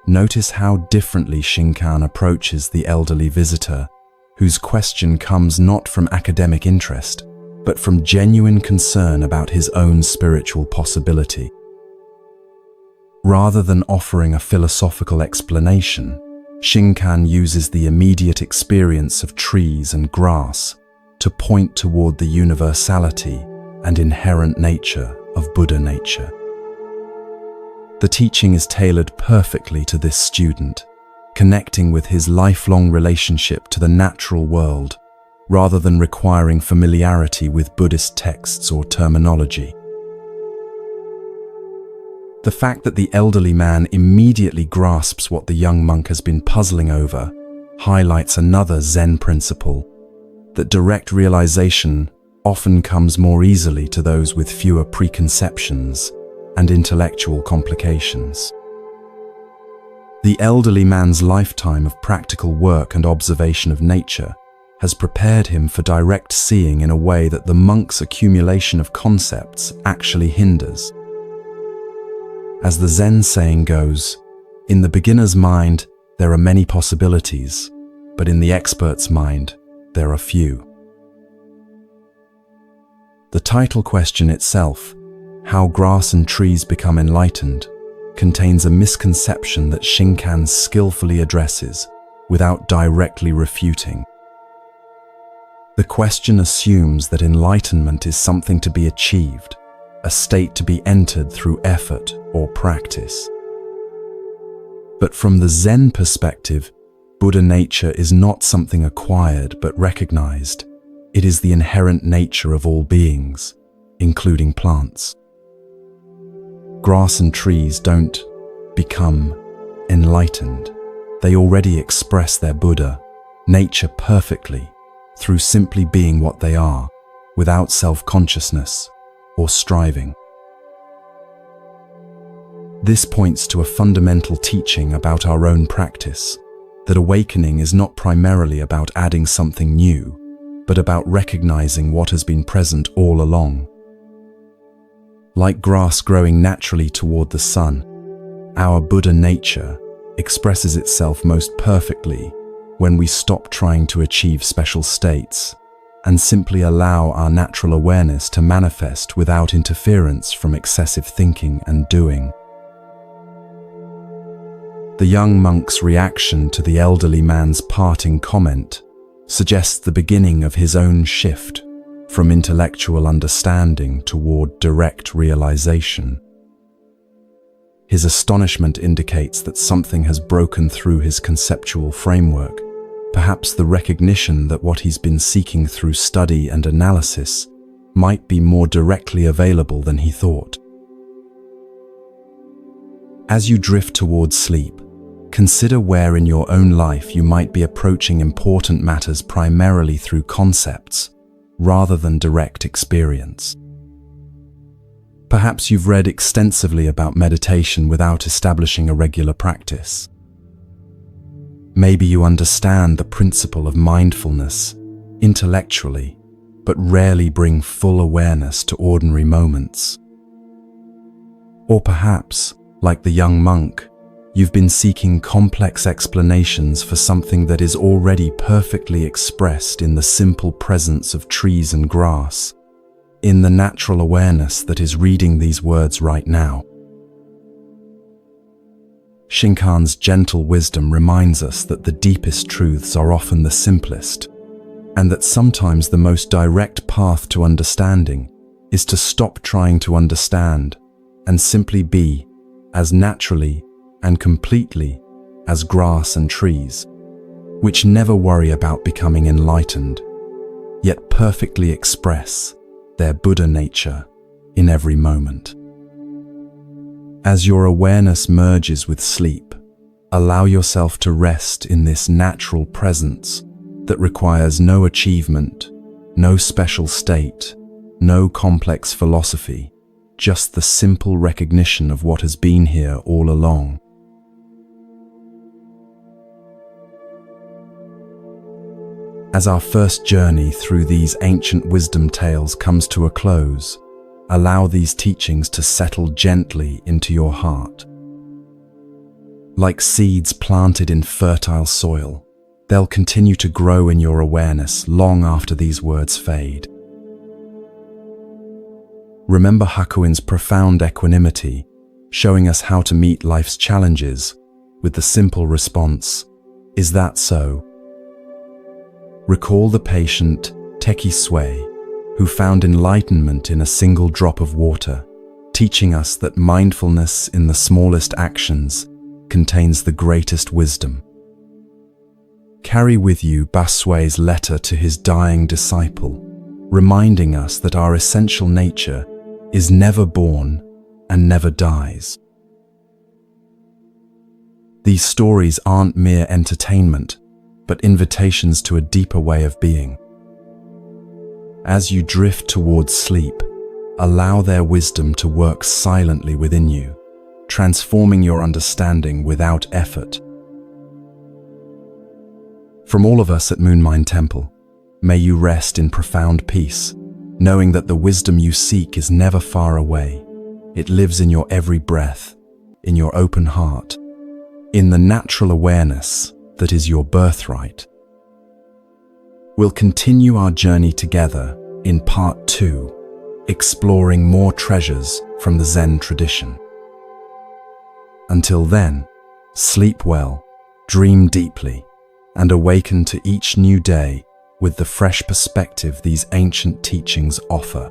Notice how differently Shinkan approaches the elderly visitor, whose question comes not from academic interest, but from genuine concern about his own spiritual possibility. Rather than offering a philosophical explanation, Shinkan uses the immediate experience of trees and grass to point toward the universality and inherent nature of Buddha nature. The teaching is tailored perfectly to this student, connecting with his lifelong relationship to the natural world, rather than requiring familiarity with Buddhist texts or terminology. The fact that the elderly man immediately grasps what the young monk has been puzzling over highlights another Zen principle, that direct realization often comes more easily to those with fewer preconceptions and intellectual complications. The elderly man's lifetime of practical work and observation of nature has prepared him for direct seeing in a way that the monk's accumulation of concepts actually hinders. As the Zen saying goes, in the beginner's mind, there are many possibilities, but in the expert's mind, there are few. The title question itself, How Grass and Trees Become Enlightened, contains a misconception that Shinkan skillfully addresses without directly refuting. The question assumes that enlightenment is something to be achieved, a state to be entered through effort or practice. But from the Zen perspective, Buddha nature is not something acquired but recognized. It is the inherent nature of all beings, including plants. Grass and trees don't become enlightened. They already express their Buddha nature perfectly through simply being what they are, without self-consciousness or striving. This points to a fundamental teaching about our own practice, that awakening is not primarily about adding something new, but about recognizing what has been present all along. Like grass growing naturally toward the sun, our Buddha nature expresses itself most perfectly when we stop trying to achieve special states and simply allow our natural awareness to manifest without interference from excessive thinking and doing. The young monk's reaction to the elderly man's parting comment suggests the beginning of his own shift from intellectual understanding toward direct realization. His astonishment indicates that something has broken through his conceptual framework, perhaps the recognition that what he's been seeking through study and analysis might be more directly available than he thought. As you drift towards sleep, consider where in your own life you might be approaching important matters primarily through concepts, rather than direct experience. Perhaps you've read extensively about meditation without establishing a regular practice. Maybe you understand the principle of mindfulness intellectually, but rarely bring full awareness to ordinary moments. Or perhaps, like the young monk, you've been seeking complex explanations for something that is already perfectly expressed in the simple presence of trees and grass, in the natural awareness that is reading these words right now. Shinkan's gentle wisdom reminds us that the deepest truths are often the simplest, and that sometimes the most direct path to understanding is to stop trying to understand and simply be as naturally and completely as grass and trees, which never worry about becoming enlightened, yet perfectly express their Buddha nature in every moment. As your awareness merges with sleep, allow yourself to rest in this natural presence that requires no achievement, no special state, no complex philosophy, just the simple recognition of what has been here all along. As our first journey through these ancient wisdom tales comes to a close, allow these teachings to settle gently into your heart. Like seeds planted in fertile soil, they'll continue to grow in your awareness long after these words fade. Remember Hakuin's profound equanimity, showing us how to meet life's challenges with the simple response, "Is that so?" Recall the patient Teki Sui, who found enlightenment in a single drop of water, teaching us that mindfulness in the smallest actions contains the greatest wisdom. Carry with you Basui's letter to his dying disciple, reminding us that our essential nature is never born and never dies. These stories aren't mere entertainment, but invitations to a deeper way of being. As you drift towards sleep, allow their wisdom to work silently within you, transforming your understanding without effort. From all of us at Moonmind Temple, may you rest in profound peace, knowing that the wisdom you seek is never far away. It lives in your every breath, in your open heart, in the natural awareness that is your birthright. We'll continue our journey together in part 2, exploring more treasures from the Zen tradition. Until then, sleep well, dream deeply, and awaken to each new day with the fresh perspective these ancient teachings offer.